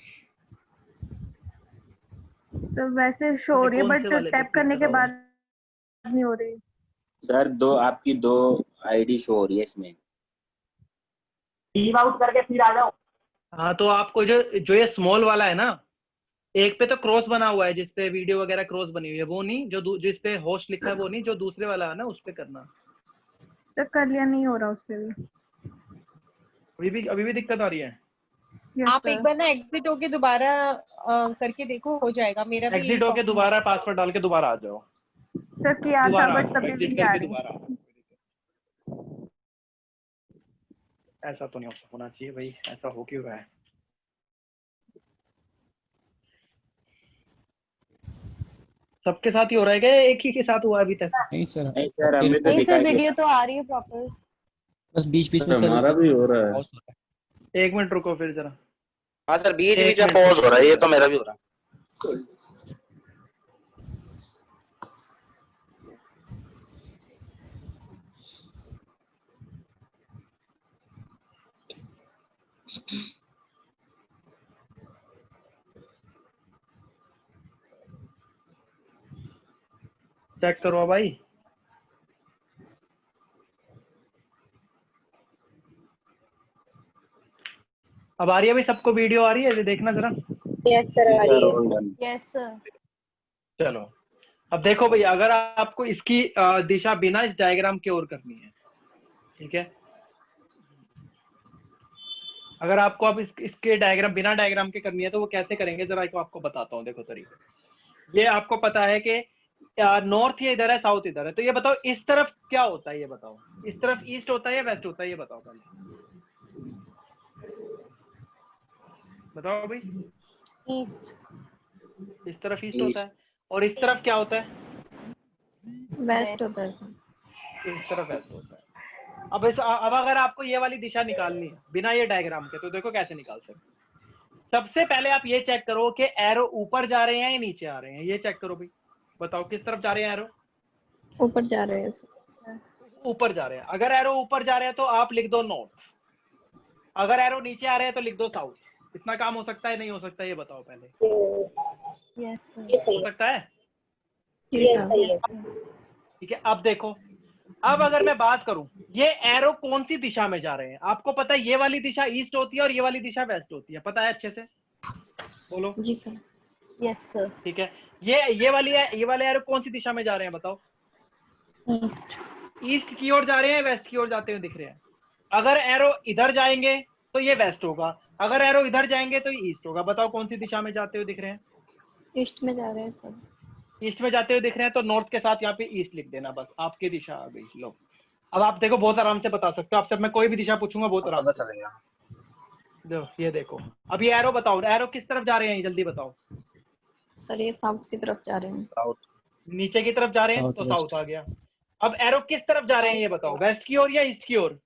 तो वैसे शो हो रही है कौन बट से वाले पे टैप click करने के करा हुआ है? बाद नहीं हो रही। सर आपकी दो आईडी शो हो रही है इसमें। लीव आउट करके फिर आ जाओ। हाँ तो आपको जो ये स्मॉल वाला है ना, एक पे तो क्रॉस बना हुआ है जिसपे वीडियो वगैरह क्रॉस बनी हुई है, वो नहीं, जिस पे होस्ट लिखा है वो नहीं, जो दूसरे वाला है ना उस पे करना। तो कर लिया, नहीं हो रहा उस पे भी। अभी भी दिक्कत आ रही है? यस आप सर। एक बार ना एग्जिट होके दोबारा करके देखो, हो जाएगा। मेरा भी एग्जिट होके दोबारा पासवर्ड डाल के दोबारा आ जाओ। सर किया था दोबारा बट तभी भी एग्जिट नहीं आ करके रही। दोबारा आओ। ऐसा तो नहीं होना चाहिए भाई, ऐसा हो क्यों रहा है? सबके साथ ही हो रहा है क्या, एक ही के साथ हुआ अभी तक? नहीं सर, नहीं सर हमें तो नहीं सर, दिखाई दे वीडियो तो आ रही है प्रॉपर। बस बीच बीच में सर सर हमारा भी हो रहा है। pause हो रहा है। 1 मिनट रुको फिर जरा। हाँ सर, बीच एक बीच में मिनट पॉज रुको। हो रहा है, ये तो मेरा भी हो रहा है। चेक करो भाई। अब आ रही है भाई सबको, वीडियो आ रही है, ये देखना जरा। यस सर, आ सर रही है। All done. Yes sir. चलो अब देखो भाई, अगर आपको इसकी दिशा बिना इस डायग्राम की ओर करनी है, ठीक है, अगर आपको अब इसके डायग्राम बिना डायग्राम के करनी है तो वो कैसे करेंगे, जरा एक आपको बताता हूँ। देखो तरीका, ये आपको पता है कि नॉर्थ ये इधर है, साउथ इधर है, तो ये बताओ इस तरफ क्या होता है, ये बताओ इस तरफ ईस्ट होता है या वेस्ट होता है, ये बताओ पहले, बताओ भाई। ईस्ट। इस तरफ ईस्ट होता है, और इस तरफ क्या होता है? वेस्ट होता है सर। इस तरफ वेस्ट होता है। अब अगर आपको ये वाली दिशा निकालनी है बिना ये डायग्राम के, तो देखो कैसे निकाल सकते। सबसे पहले आप ये चेक करो कि एरो ऊपर जा रहे हैं या नीचे आ रहे हैं, ये चेक करो भाई। बताओ किस तरफ जा रहे हैं एरो? ऊपर जा रहे हैं सर। ऊपर जा रहे हैं। अगर एरो ऊपर जा रहे हैं तो आप लिख दो नॉर्थ, अगर एरो नीचे आ रहे हैं तो लिख दो साउथ। इतना काम हो सकता है नहीं हो सकता, ये बताओ पहले। Yes sir. हो सकता है? Yes sir. ठीक है, अब देखो, अब अगर मैं बात करूं, ये एरो कौन सी दिशा में जा रहे हैं, आपको पता है ये वाली दिशा ईस्ट होती है और ये वाली दिशा वेस्ट होती है, पता है अच्छे से? बोलो। जी सर। Yes sir. ठीक है, ये वाले एरो कौन सी दिशा में जा रहे हैं बताओ? ईस्ट। ईस्ट की ओर जा रहे हैं, वेस्ट की ओर जाते हुए दिख रहे हैं? अगर एरो इधर जाएंगे तो ये वेस्ट होगा, अगर एरो इधर जाएंगे तो ये ईस्ट होगा। बताओ कौन सी दिशा में जाते हुए दिख रहे हैं? ईस्ट में जा रहे हैं सर। ईस्ट में जाते हुए दिख रहे हैं, तो नॉर्थ के साथ यहाँ पे ईस्ट लिख देना, बस आपकी दिशा आ गई। लो, अब आप देखो बहुत आराम से बता सकते हो, आपसे मैं कोई भी दिशा पूछूंगा बहुत आराम से चलेगा। ये देखो। अब ये एरो बताओ, एरो किस तरफ जा रहे हैं, जल्दी बताओ। सर ये साउथ की तरफ जा रहे हैं। साउथ। नीचे की तरफ जा रहे हैं South तो west। साउथ आ गया। अब एरो किस तरफ जा रहे हैं ये बताओ, वेस्ट की ओर या ईस्ट की ओर?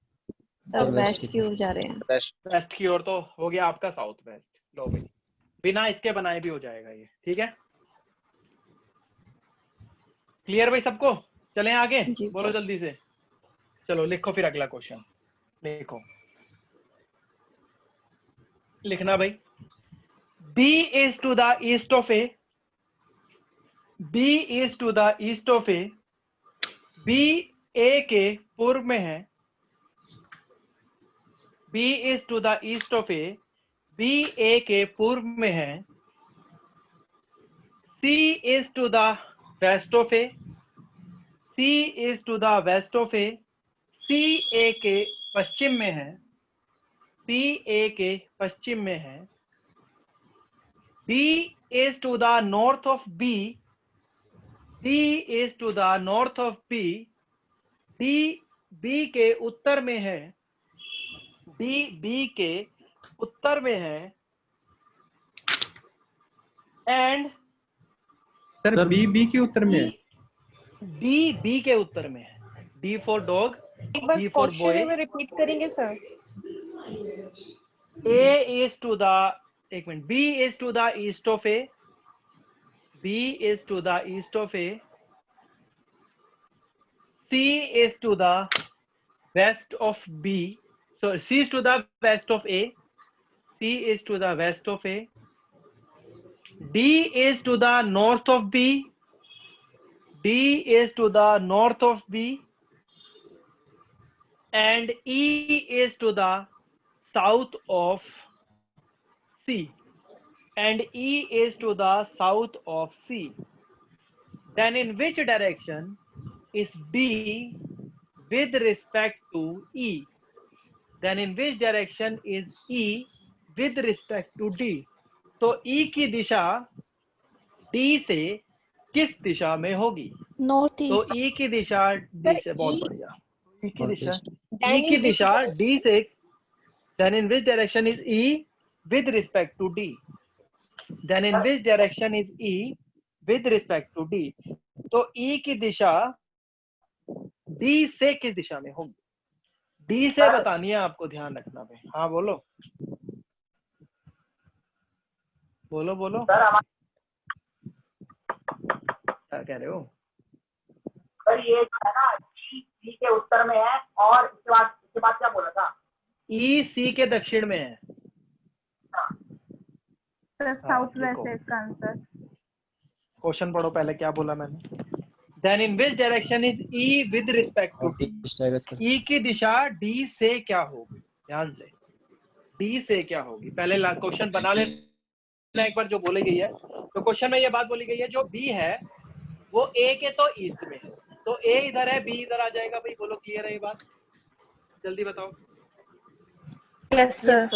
सर west वेस्ट की ओर जा रहे हैं। वेस्ट। वेस्ट की ओर, तो हो गया आपका साउथ वेस्ट। लो भाई, बिना इसके बनाए भी हो जाएगा ये, ठीक है? क्लियर भाई सबको? चलें आगे, जी बोलो सर। जल्दी से। चलो लिखो फिर अगला क्वेश्चन, लिखो, लिखना भाई। B is to the east of A, B is to the east of A, B A के पूर्व में है, B is to the east of A, B A के पूर्व में है, C is to the west of A, C is to the west of A, C A के पश्चिम में है, C A के पश्चिम में है, D is to the north of B, D is to the north of B, D B के उत्तर में है, D B के उत्तर में है, एंड सर बी के उत्तर में है। D B के उत्तर में है। D for dog, एक बार B for boy, क्वेश्चन में रिपीट करेंगे sir? A is to the, एक minute, B is to the east of A, B is to the east of A, C is to the west of B. So C is to the west of A. C is to the west of A. D is to the north of B. D is to the north of B. And E is to the south of C. And E is to the south of C. Then in which direction is D with respect to E? Then in which direction is E with respect to D? तो E की दिशा D से किस दिशा में होगी? नॉर्थ तो ईस्ट। E की दिशा D से, बहुत बढ़िया, E की दिशा, Then E की in which दिशा D से, then in which direction is E with respect to D? Then in which direction is E with respect to D? तो E की दिशा D से किस दिशा में होगी? D से बतानी है आपको, ध्यान रखना भाई। हाँ बोलो बोलो बोलो, सर क्या कह रहे हो? सर ये जो है ना सी के उत्तर में है, और इसके बाद क्या बोला था? E C के दक्षिण में है। सर साउथ वेस्ट है इसका आंसर। क्वेश्चन पढ़ो पहले, क्या बोला मैंने? Then in which direction is E with respect to D? North east आएगा सर। E की दिशा D से क्या होगी? ध्यान से, D से क्या होगी? पहले क्वेश्चन बना लेना एक बार जो बोली गई है। तो क्वेश्चन में ये बात बोली गई है, जो B है वो A के तो ईस्ट में है, तो A इधर है, B इधर आ जाएगा भाई। बोलो क्लियर है ये बात? जल्दी बताओ। Yes sir.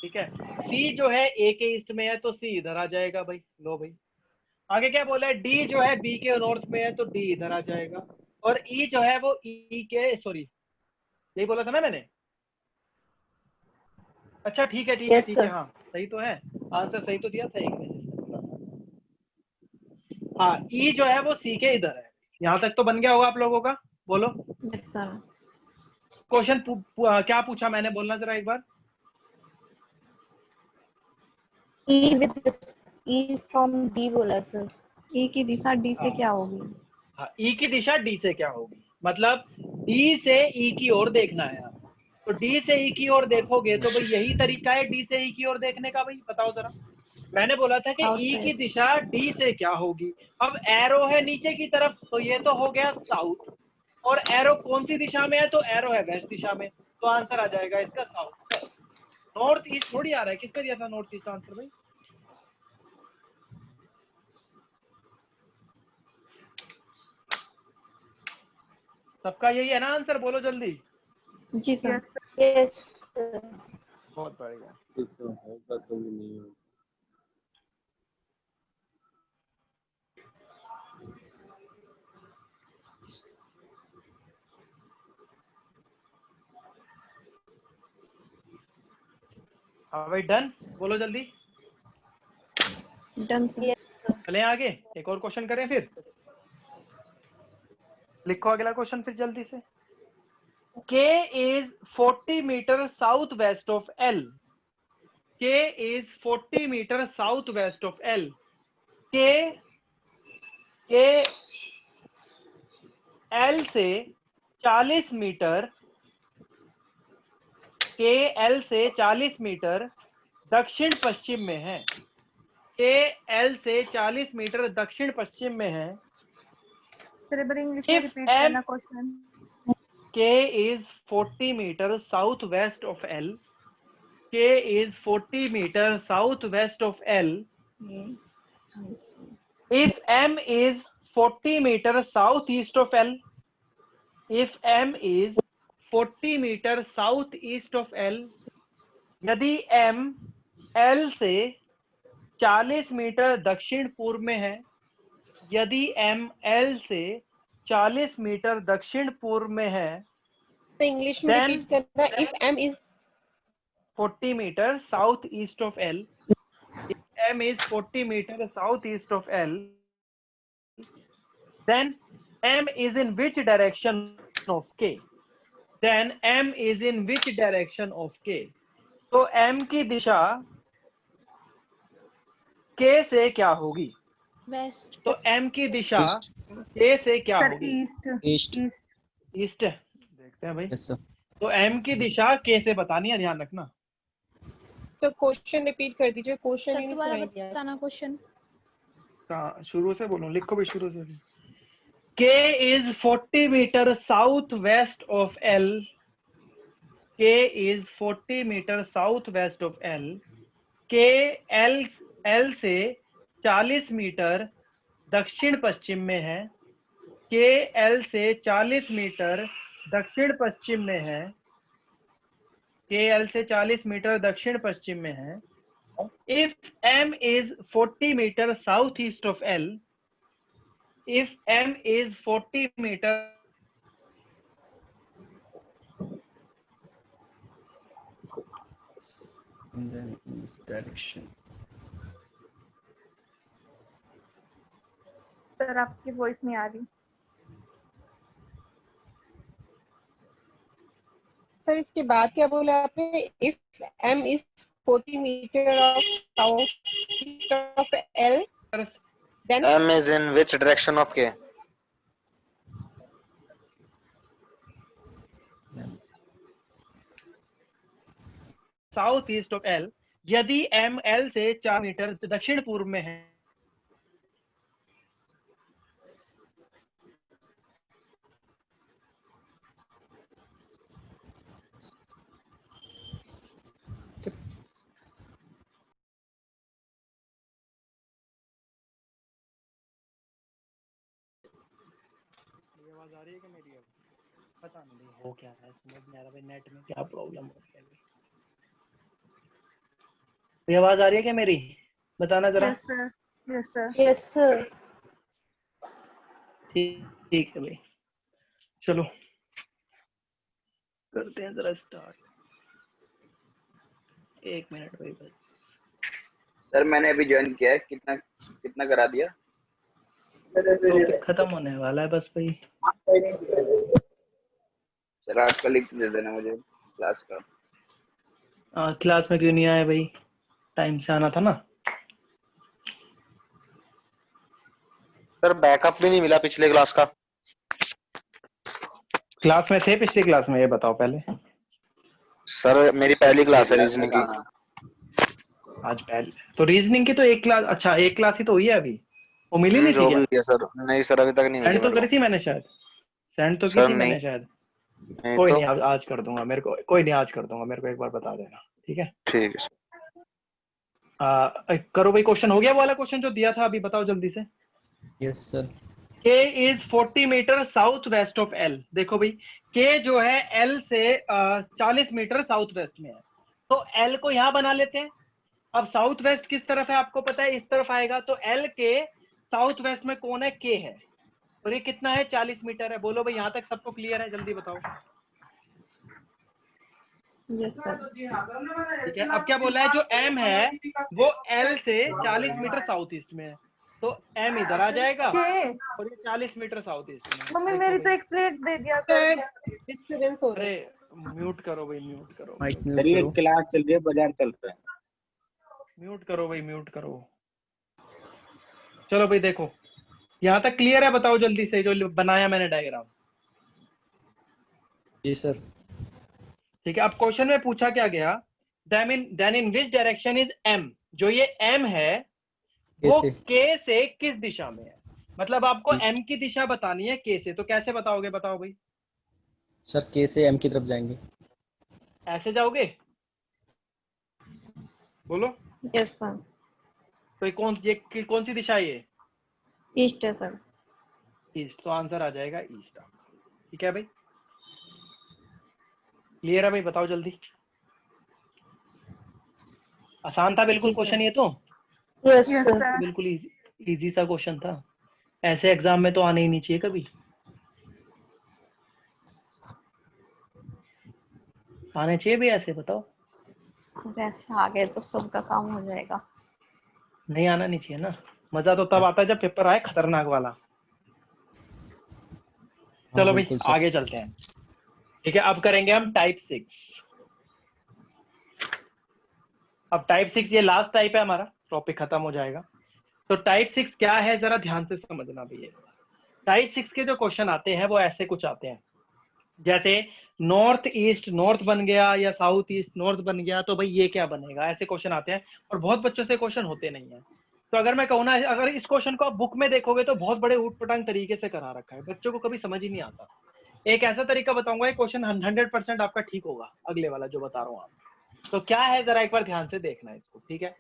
ठीक है, C जो है A के ईस्ट में है, तो C इधर आ जाएगा भाई। लो भाई, आगे क्या बोला है? D जो है B के नॉर्थ में है, तो D इधर आ जाएगा। और E जो है वो E के, सॉरी यही बोला था ना मैंने? अच्छा ठीक है ठीक है Yes, ठीक है, sir. हाँ सही तो है, आंसर सही तो दिया था एक मैंने। हाँ, E जो है वो C के इधर है। यहाँ तक तो बन गया होगा आप लोगों का? बोलो। Yes sir. क्वेश्चन क्या पूछा मैंने, बोलना जरा एक बार। ई विद ई फ्रॉम डी बोला सर। ई की दिशा डी से क्या होगी? हाँ, E की दिशा D से क्या होगी, मतलब D से E की ओर देखना है आप। तो D से E की ओर देखोगे तो भाई यही तरीका है D से E की ओर देखने का। भाई बताओ जरा, मैंने बोला था कि E की दिशा D से क्या होगी। अब एरो है नीचे की तरफ, तो ये तो हो गया साउथ, और एरो कौन सी दिशा में है? तो एरो है वेस्ट दिशा में, तो आंसर आ जाएगा इसका साउथ। नॉर्थ ईस्ट थोड़ी आ रहा है, किसने दिया था नॉर्थ ईस्ट आंसर भाई? सबका यही है ना आंसर? बोलो जल्दी। जी सर। Yes sir. बहुत बढ़िया। तो होगा तो भी नहीं होगा। हाँ भाई डन, बोलो जल्दी। Done sir. चलें आगे, एक और क्वेश्चन करें फिर। लिखो अगला क्वेश्चन फिर जल्दी से। K is 40 meter southwest of L. K is 40 meter southwest of L. K L से 40 मीटर, K L से 40 मीटर दक्षिण पश्चिम में है। K L से 40 मीटर दक्षिण पश्चिम में है। सर एक बार इंग्लिश में If रिपीट M- करना question. K is 40 meter southwest of L. K is 40 meter southwest of L. If M is 40 meter southeast of L. If M is 40 meter southeast of L. यदि M L से 40 मीटर दक्षिण पूर्व में है, यदि M L से 40 मीटर दक्षिण पूर्व में है, तो इंग्लिश में Then- रिपीट करना। If M is 40 meter southeast of L. If M is 40 meter southeast of L, then M is in which direction of K? Then M is in which direction of K? तो M की दिशा K से क्या होगी? वेस्ट। तो एम की दिशा ईस्ट। के से क्या सर होगी? East east. East east. देखते हैं भाई। Yes sir. तो एम की दिशा के से बतानी है, ध्यान रखना। सर क्वेश्चन रिपीट कर दीजिए, क्वेश्चन ही नहीं दोबारा सुनाई दिया। बताना क्वेश्चन। कहाँ शुरू से बोलूं? लिखो भी शुरू से। K is 40 meter southwest of L. K is 40 meter southwest of L. K L से 40 मीटर दक्षिण पश्चिम में है। K L से 40 मीटर दक्षिण पश्चिम में है। K L से 40 मीटर दक्षिण पश्चिम में है। If M is 40 meter southeast of L, if M is 40 meter And then in this direction. Sir आपकी वॉइस नहीं आ रही। सर इसके बाद क्या बोला आपने? If M is 40 meter of south east of L, then M is in which direction of K? South east of L, यदि एम एल से 4 मीटर दक्षिण पूर्व में है। आवाज आ रही है कि मेरी? पता नहीं हो क्या है, समझ नहीं आ रहा भाई, नेट में क्या प्रॉब्लम हो रही है। ये आवाज आ रही है क्या मेरी? बताना जरा। Yes sir yes sir yes sir. ठीक है भाई, चलो करते हैं जरा स्टार्ट। 1 मिनट भाई बस। सर मैंने अभी ज्वाइन किया है, कितना कितना करा दिया? टॉपिक खत्म होने वाला है बस भाई। सर आज का लिंक दे देना मुझे क्लास का। क्लास में क्यों नहीं आया भाई? टाइम से आना था ना। सर बैकअप भी नहीं मिला पिछले क्लास का। क्लास में थे पिछली क्लास में? ये बताओ पहले। सर मेरी पहली क्लास है रीजनिंग की। आज पहले तो रीजनिंग की तो एक क्लास, अच्छा एक क्लास ही तो हुई है अभी। वो मिली नहीं थी जो क्या? भी है सर, नहीं सर अभी तक नहीं मिली सेंड तो मेरे करी को। थी मैंने शायद, सेंड तो की सर थी नहीं, मैंने शायद। नहीं कोई तो नहीं, आज कर दूंगा। मेरे को कोई नहीं, आज कर दूंगा। मेरे को एक बार बता देना, ठीक है? ठीक है सर। करो भाई। क्वेश्चन हो गया वो वाला क्वेश्चन जो दिया था अभी? बताओ जल्दी से। Yes sir. K is 40 meter south west of L। देखो भाई, K जो है L से 40 मीटर साउथ वेस्ट में है, तो L को यहाँ बना लेते हैं। अब साउथ वेस्ट किस तरफ है आपको पता है? इस तरफ आएगा। तो L के साउथ वेस्ट में कौन है? K है। और ये कितना है? 40 मीटर है। बोलो भाई, यहाँ तक सबको क्लियर है? जल्दी बताओ। यस सर ठीक है, अब क्या बोला है? जो M है वो L से 40 मीटर साउथ ईस्ट में है, तो M इधर आ जाएगा और ये 40 मीटर साउथ ईस्ट में है। मम्मी देखो मेरी तो भाई। एक प्लेट दे दिया सर कर। डिस्टर्बेंस हो रहा है। अरे म्यूट करो भाई, म्यूट करो, माइक सर म्यूट ये करो। क्लास चल रही है, बाजार चल रहा है। म्यूट करो भाई, म्यूट करो। चलो भाई देखो, यहाँ तक क्लियर है? बताओ जल्दी से, जो बनाया मैंने डायग्राम। जी सर। ठीक है, अब क्वेश्चन में पूछा क्या गया? Then in which direction is M? जो ये M है वो K से किस दिशा में है? मतलब आपको M की दिशा बतानी है K से, तो कैसे बताओगे? बताओ भाई। सर K से M की तरफ जाएंगे। ऐसे जाओगे? बोलो। यस सर तो ये कौन सी दिशा है? ये ईस्ट है सर। ईस्ट, तो आंसर आ जाएगा ईस्ट। ठीक है भाई, क्लियर है भाई? बताओ जल्दी। आसान था बिल्कुल क्वेश्चन ये तो। Yes yes sir. सर बिल्कुल इजी सा क्वेश्चन था। ऐसे एग्जाम में तो आने ही नहीं चाहिए कभी। आने चाहिए भी ऐसे? बताओ। वैसे आ गए तो सबका काम हो जाएगा। नहीं आना नहीं चाहिए ना। मजा तो तब आता है जब पेपर आए खतरनाक वाला। चलो भाई आगे चलते हैं। ठीक है, अब करेंगे हम टाइप 6। अब टाइप 6 ये लास्ट टाइप है हमारा, टॉपिक खत्म हो जाएगा। तो टाइप 6 क्या है जरा ध्यान से समझना भैया। टाइप 6 के जो क्वेश्चन आते हैं वो ऐसे कुछ आते हैं, जैसे नॉर्थ ईस्ट नॉर्थ बन गया या साउथ ईस्ट नॉर्थ बन गया, तो भाई ये क्या बनेगा, ऐसे क्वेश्चन आते हैं और बहुत बच्चों से क्वेश्चन होते नहीं है। तो अगर मैं कहूँ ना, अगर इस क्वेश्चन को आप बुक में देखोगे तो बहुत बड़े ऊट पटांग तरीके से करा रखा है, बच्चों को कभी समझ ही नहीं आता। एक ऐसा तरीका बताऊंगा, ये क्वेश्चन 100% आपका ठीक होगा, अगले वाला जो बता रहा हूँ आप। तो क्या है जरा एक बार ध्यान से देखना है इसको, ठीक है।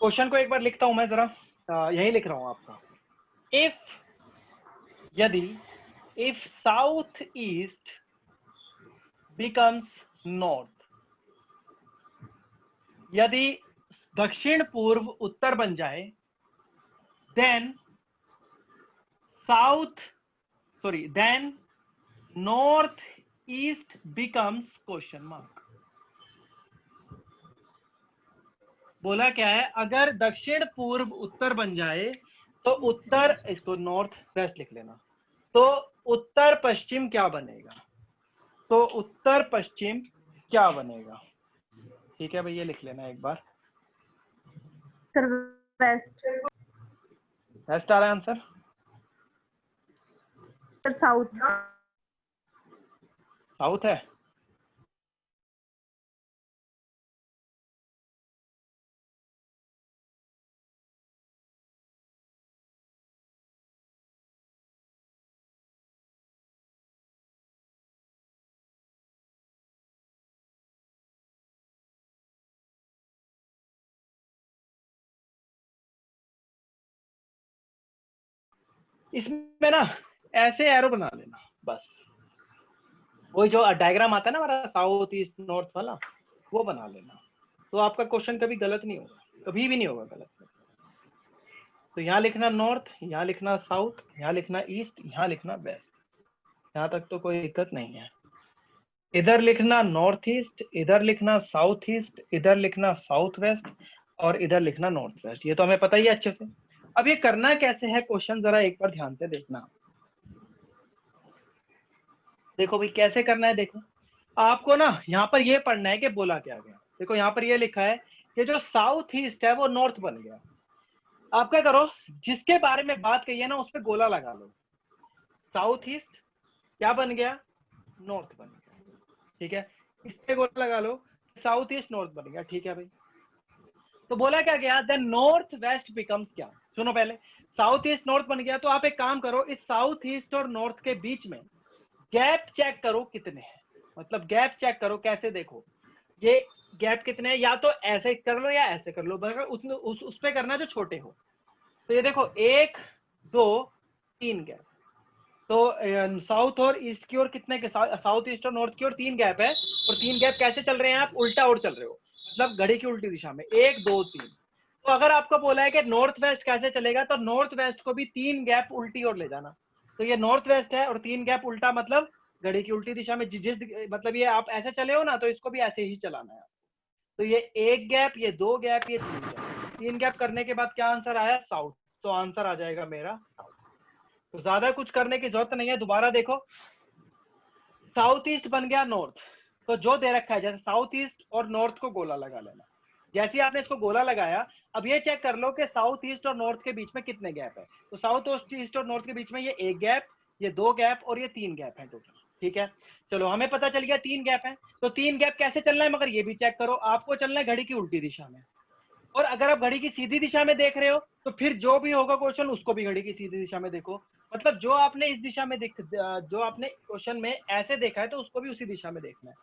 क्वेश्चन को एक बार लिखता हूं मैं जरा, यही लिख रहा हूं आपका। If south east becomes north, यदि दक्षिण पूर्व उत्तर बन जाए, then north east becomes question mark. बोला क्या है, अगर दक्षिण पूर्व उत्तर बन जाए तो उत्तर, इसको नॉर्थ वेस्ट लिख लेना, तो उत्तर पश्चिम क्या बनेगा, तो उत्तर पश्चिम क्या बनेगा, ठीक है भाई, ये लिख लेना एक बार। Sir west. वेस्ट आ रहा है आंसर, सर साउथ। साउथ है। इसमें ना ऐसे एरो बना लेना बस, वही जो डायग्राम आता है ना हमारा साउथ ईस्ट नॉर्थ वाला, वो बना लेना, तो आपका क्वेश्चन कभी गलत नहीं होगा, कभी भी नहीं होगा गलत। तो यहाँ लिखना नॉर्थ, यहाँ लिखना साउथ, यहाँ लिखना ईस्ट, यहाँ लिखना वेस्ट, यहाँ तक तो कोई दिक्कत नहीं है। इधर लिखना नॉर्थ ईस्ट, इधर लिखना साउथ ईस्ट, इधर लिखना साउथ वेस्ट और इधर लिखना नॉर्थ वेस्ट, ये तो हमें पता ही है अच्छे से। अब ये करना कैसे है क्वेश्चन, जरा एक बार ध्यान से देखना। देखो भाई कैसे करना है, देखो आपको ना यहाँ पर ये पढ़ना है कि बोला क्या गया। देखो यहाँ पर ये लिखा है कि जो साउथ ईस्ट है वो नॉर्थ बन गया। आप क्या करो, जिसके बारे में बात कही है ना उस पर गोला लगा लो। साउथ ईस्ट क्या बन गया, नॉर्थ बन गया, ठीक है। इस पे गोला लगा लो, साउथ ईस्ट नॉर्थ बन गया, ठीक है भाई। तो बोला क्या गया, देन नॉर्थ वेस्ट बिकम्स क्या। सुनो पहले, साउथ ईस्ट नॉर्थ बन गया, तो आप एक काम करो, इस साउथ ईस्ट और नॉर्थ के बीच में गैप चेक करो कितने हैं, मतलब गैप चेक करो, कैसे देखो ये गैप कितने हैं, या तो ऐसे कर लो या ऐसे कर लो, बस उस पे करना जो छोटे हो। तो ये देखो 1 2 3 गैप, तो साउथ और ईस्ट की ओर कितने के, साउथ ईस्ट और नॉर्थ की ओर 3 गैप है, और 3 गैप कैसे चल रहे हैं, आप उल्टा और चल रहे हो, मतलब घड़ी की उल्टी दिशा में, 1 2 3। तो अगर आपको बोला है कि नॉर्थ वेस्ट कैसे चलेगा, तो नॉर्थ वेस्ट को भी 3 गैप उल्टी ओर ले जाना। तो ये नॉर्थ वेस्ट है और 3 गैप उल्टा, मतलब घड़ी की उल्टी दिशा में, जिस मतलब ये आप ऐसे चले हो ना, तो इसको भी ऐसे ही चलाना है। तो ये 1 गैप, ये 2 गैप, ये 3 गैप, 3 गैप करने के बाद क्या आंसर आया, साउथ। तो आंसर आ जाएगा मेरा साउथ। तो ज्यादा कुछ करने की जरूरत नहीं है। दोबारा देखो, साउथ ईस्ट बन गया नॉर्थ, तो जो दे रखा है जैसे साउथ ईस्ट और नॉर्थ को गोला लगा लेना। जैसे आपने इसको गोला लगाया, अब ये चेक कर लो कि साउथ ईस्ट और नॉर्थ के बीच में कितने गैप है। तो साउथ ईस्ट और नॉर्थ के बीच में ये 1 गैप, ये 2 गैप और ये 3 गैप है टोटल, ठीक है। चलो हमें पता चल गया 3 गैप है। तो 3 गैप कैसे चलना है, मगर ये भी चेक करो, आपको चलना है घड़ी की उल्टी दिशा में। और अगर आप घड़ी की सीधी दिशा में देख रहे हो, तो फिर जो भी होगा क्वेश्चन उसको भी घड़ी की सीधी दिशा में देखो। मतलब जो आपने इस दिशा में जो आपने क्वेश्चन में ऐसे देखा है, तो उसको भी उसी दिशा में देखना है।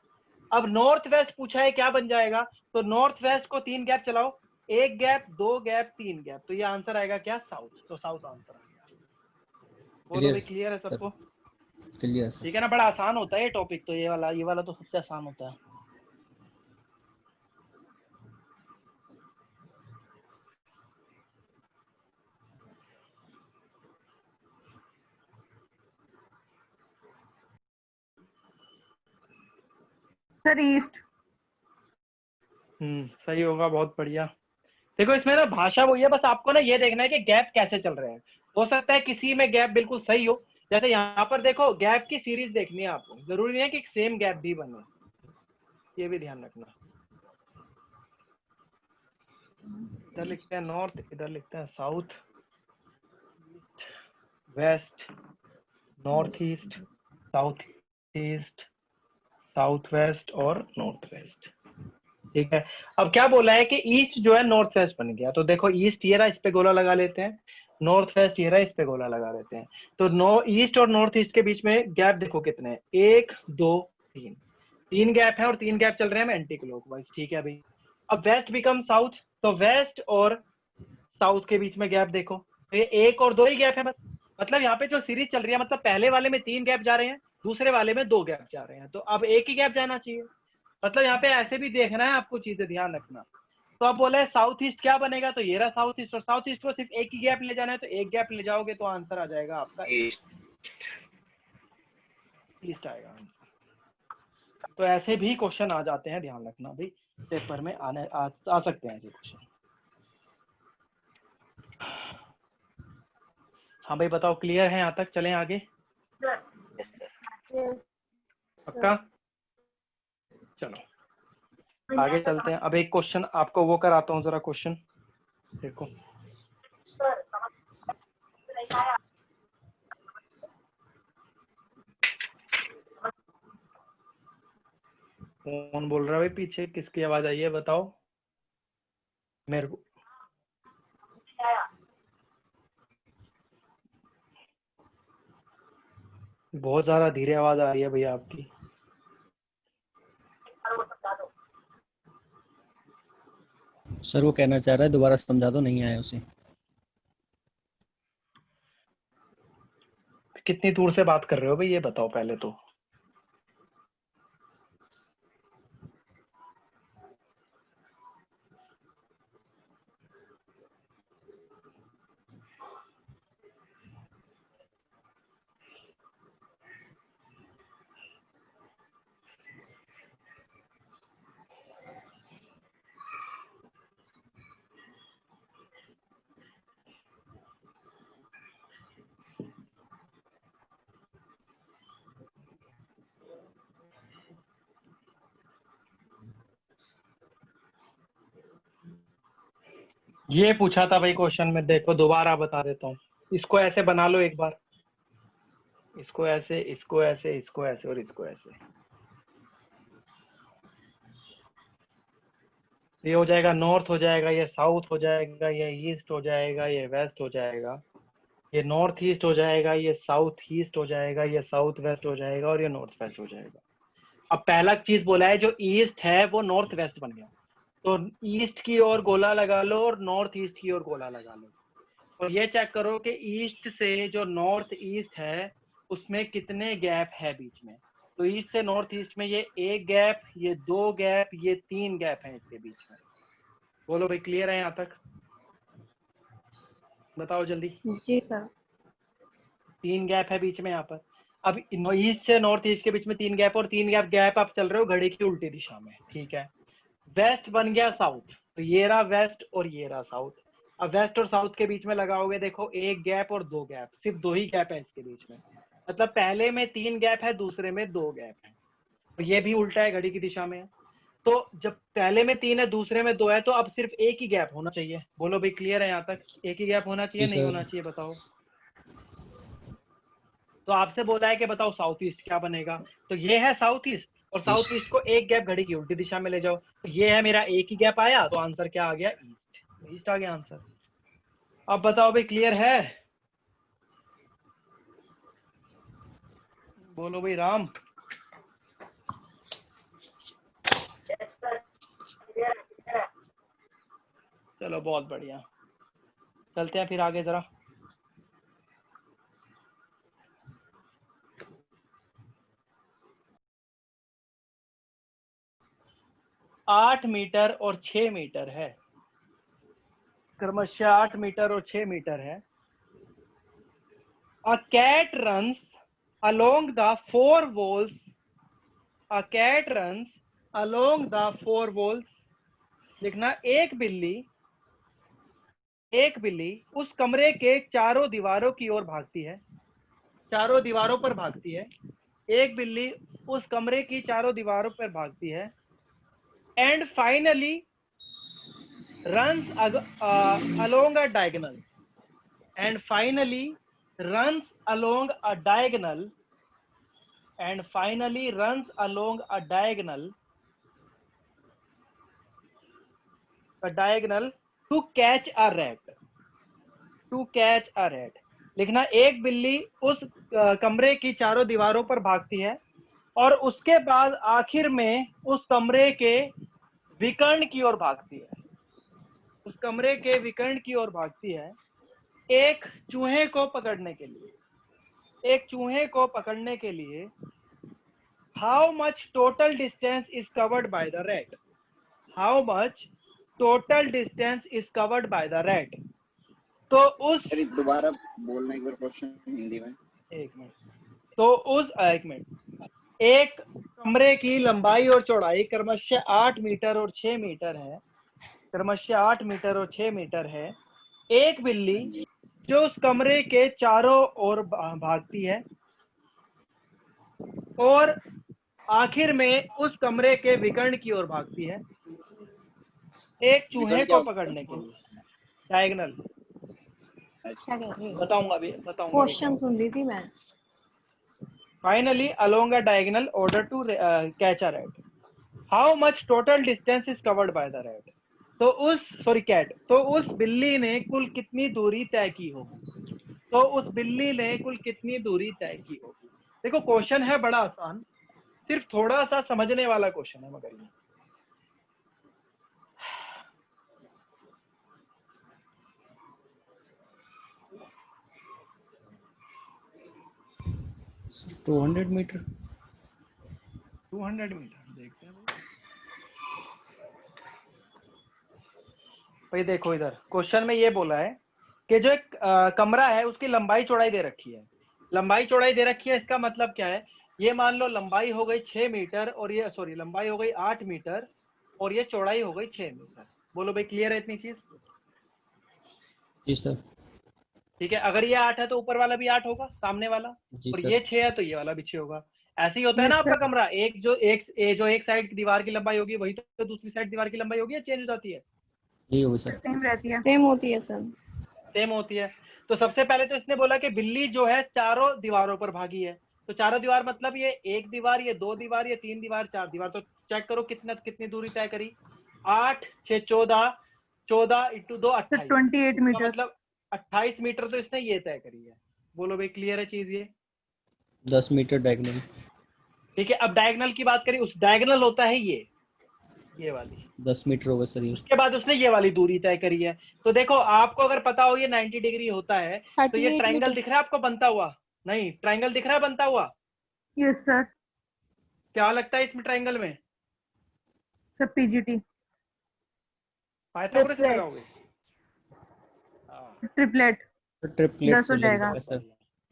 अब नॉर्थ वेस्ट पूछा है, क्या बन जाएगा, तो नॉर्थ वेस्ट को 3 गैप चलाओ, 1 गैप 2 गैप 3 गैप, तो ये आंसर आएगा क्या, साउथ। तो साउथ आंसर आ गया। बोलो भाई, क्लियर है सबको? क्लियर ठीक है ना, बड़ा आसान होता है ये टॉपिक, तो ये वाला तो सबसे आसान होता है। Sir east. सही होगा, बहुत बढ़िया। देखो इसमें ना भाषा वही है, बस आपको ना ये देखना है कि गैप कैसे चल रहे हैं। हो सकता है किसी में गैप बिल्कुल सही हो, जैसे यहाँ पर देखो गैप की सीरीज देखनी है आपको, जरूरी नहीं है कि सेम गैप भी बने, ये भी ध्यान रखना। इधर लिखते हैं नॉर्थ, इधर लिखते हैं south, west, north east, south east, south west और नॉर्थ वेस्ट। ठीक है, अब क्या बोला है कि ईस्ट जो है नॉर्थ वेस्ट बन गया, तो देखो ईस्ट ये रहा, इस पे गोला लगा लेते हैं, नॉर्थ वेस्ट ये रहा, इस पे गोला लगा लेते हैं। तो ईस्ट और नॉर्थ ईस्ट के बीच में गैप देखो कितने हैं, 1 2 3, 3 गैप है और 3 गैप चल रहे हैं एंटी क्लॉकवाइज। ठीक है भाई, अब वेस्ट बिकम साउथ, तो वेस्ट और साउथ के बीच में गैप देखो, तो ये 1 और 2 ही गैप है बस। मतलब यहाँ पे जो सीरीज चल रही है, मतलब पहले वाले में 3 गैप जा रहे हैं, दूसरे वाले में 2 गैप जा रहे हैं, तो अब एक ही गैप जाना चाहिए। मतलब यहाँ पे ऐसे भी देखना है आपको, चीजें ध्यान रखना। तो अब बोला है साउथ ईस्ट क्या बनेगा, तो ये रहा साउथ ईस्ट, और साउथ ईस्ट को सिर्फ एक ही गैप ले जाना है, तो एक गैप ले जाओगे तो आंसर आ जाएगा आपका ईस्ट आएगा आंसर। तो ऐसे भी क्वेश्चन आ जाते हैं, ध्यान रखना भाई, पेपर में आ सकते हैं ये क्वेश्चन। हाँ भाई बताओ, क्लियर है यहाँ तक, चलें आगे? पक्का? चलो आगे चलते हैं। अब एक क्वेश्चन आपको वो कराता हूँ, जरा क्वेश्चन देखो। कौन बोल रहा है भाई पीछे, किसकी आवाज आई है बताओ मेरे को। बहुत ज्यादा धीरे आवाज आ रही है भैया आपकी। सर वो कहना चाह रहा है दोबारा समझा दो, नहीं आया उसे। कितनी दूर से बात कर रहे हो भाई ये बताओ पहले तो। ये पूछा था भाई क्वेश्चन में, देखो दोबारा बता देता हूँ। इसको ऐसे बना लो एक बार, इसको ऐसे, इसको ऐसे, इसको ऐसे और इसको ऐसे। ये हो जाएगा नॉर्थ हो जाएगा, ये साउथ हो जाएगा, ये ईस्ट हो जाएगा, ये वेस्ट हो जाएगा, ये नॉर्थ ईस्ट हो जाएगा, ये साउथ ईस्ट हो जाएगा, ये साउथ वेस्ट हो जाएगा और ये नॉर्थ वेस्ट हो जाएगा। अब पहला चीज बोला है जो ईस्ट है वो नॉर्थ वेस्ट बन गया, तो ईस्ट की ओर गोला लगा लो और नॉर्थ ईस्ट की ओर गोला लगा लो, और ये चेक करो कि ईस्ट से जो नॉर्थ ईस्ट है उसमें कितने गैप है बीच में। तो ईस्ट से नॉर्थ ईस्ट में ये 1 गैप, ये 2 गैप, ये 3 गैप है इसके बीच में। बोलो भाई क्लियर है यहाँ तक? बताओ जल्दी। जी सर। 3 गैप है बीच में यहाँ पर। अब ईस्ट से नॉर्थ ईस्ट के बीच में 3 गैप, और 3 गैप आप चल रहे हो घड़ी की उल्टी दिशा में। ठीक है, वेस्ट बन गया साउथ, तो ये रहा वेस्ट और ये रहा साउथ। अब वेस्ट और साउथ के बीच में लगाओगे, देखो 1 गैप और 2 गैप, सिर्फ 2 ही गैप है इसके बीच में। मतलब पहले में 3 गैप है, दूसरे में 2 गैप है, तो ये भी उल्टा है, घड़ी की दिशा में है। तो जब पहले में 3 है, दूसरे में 2 है, तो अब सिर्फ एक ही गैप होना चाहिए। बोलो भाई क्लियर है यहाँ तक? एक ही गैप होना चाहिए, नहीं होना चाहिए बताओ? तो आपसे बोला है कि बताओ साउथ ईस्ट क्या बनेगा, तो ये है साउथ ईस्ट, और साउथ ईस्ट को 1 गैप घड़ी की उल्टी दिशा में ले जाओ, तो ये है मेरा एक ही गैप आया, तो आंसर क्या आ गया? ईस्ट। ईस्ट आ गया आंसर। अब बताओ भाई क्लियर है? बोलो भाई राम। चलो बहुत बढ़िया, चलते हैं फिर आगे जरा। आठ मीटर और 6 मीटर है, क्रमशः 8 मीटर और 6 मीटर है। A cat runs along the 4 walls. A cat runs along the 4 walls. लिखना, एक बिल्ली उस कमरे के चारों दीवारों की ओर भागती है, चारों दीवारों पर भागती है। एक बिल्ली उस कमरे की चारों दीवारों पर भागती है, and finally runs along a diagonal, and finally runs along a diagonal and finally runs along a diagonal to catch a rat. To catch a rat. लिखना एक बिल्ली उस कमरे की चारों दीवारों पर भागती है और उसके बाद आखिर में उस कमरे के विकर्ण की ओर भागती है। उस कमरे के विकर्ण की ओर भागती है एक चूहे को पकड़ने के लिए। एक चूहे को पकड़ने के लिए how much total distance is covered by the rat. How much total distance is covered by the rat. तो उस दोबारा बोलना एक बार क्वेश्चन हिंदी में। एक मिनट। तो उस एक मिनट। एक कमरे की लंबाई और चौड़ाई क्रमशः 8 मीटर और 6 मीटर है। क्रमशः 8 मीटर और 6 मीटर है। एक बिल्ली जो उस कमरे के चारों ओर भागती है और आखिर में उस कमरे के विकर्ण की ओर भागती है एक चूहे को पकड़ने के लिए। डायगोनल क्या कह रही है? बताऊंगा अभी, बताऊंगा। क्वेश्चन सुन रही थी मैं। Finally, along a diagonal order to catch a rat. How much total distance is covered by the rat? तो उस बिल्ली ने कुल कितनी दूरी तय की होगी। तो उस बिल्ली ने कुल कितनी दूरी तय की होगी। देखो क्वेश्चन है बड़ा आसान, सिर्फ थोड़ा सा समझने वाला क्वेश्चन है मगर ये। To 200 metre. 200 मीटर देखते हैं भाई। देखो इधर क्वेश्चन में ये बोला है कि जो एक कमरा है उसकी लंबाई चौड़ाई दे रखी है। लंबाई चौड़ाई दे रखी है, इसका मतलब क्या है। ये मान लो लंबाई हो गई 6 मीटर और ये लंबाई हो गई 8 मीटर और ये चौड़ाई हो गई 6 मीटर। बोलो भाई क्लियर है इतनी चीज? जी सर। ठीक है, अगर ये 8 है तो ऊपर वाला भी 8 होगा सामने वाला, और ये 6 है तो ये वाला भी 6 होगा। ऐसे ही होता है ना आपका कमरा। एक साइड की दीवार की लंबाई होगी वही तो दूसरी साइड दीवार की लंबाई होगी या चेंज हो जाती है? जी होगी सर। सेम रहती है। सेम होती है सर। सेम होती है। तो सबसे पहले तो इसने बोला कि बिल्ली जो है चारों दीवारों पर भागी है। तो चारों दीवार मतलब ये एक दीवार, ये 2 दीवार, ये 3 दीवार, 4 दीवार। तो चेक करो कितनी दूरी तय करी। 8 6 14 14 × 2 28 28 मीटर। मतलब 28 मीटर तो इसने ये तय करी है। बोलो भाई क्लियर है चीज ये? 10 मीटर डायगोनल। ठीक है, अब डायगोनल की बात करें। उस डायगोनल होता है ये वाली 10 मीटर होगा सर ये। उसके बाद उसने ये वाली दूरी तय करी है। तो देखो आपको अगर पता हो ये 90 डिग्री होता है तो ये ट्रायंगल दिख रहा है आपको बनता हुआ? नहीं, ट्रायंगल दिख रहा है बनता हुआ? Yes sir. क्या लगता है इसमें ट्रायंगल में? Sir PGT. पाइथागोरस लगाओगे? ट्रिपलेट। ट्रिपलेट 10 हो जाएगा सर।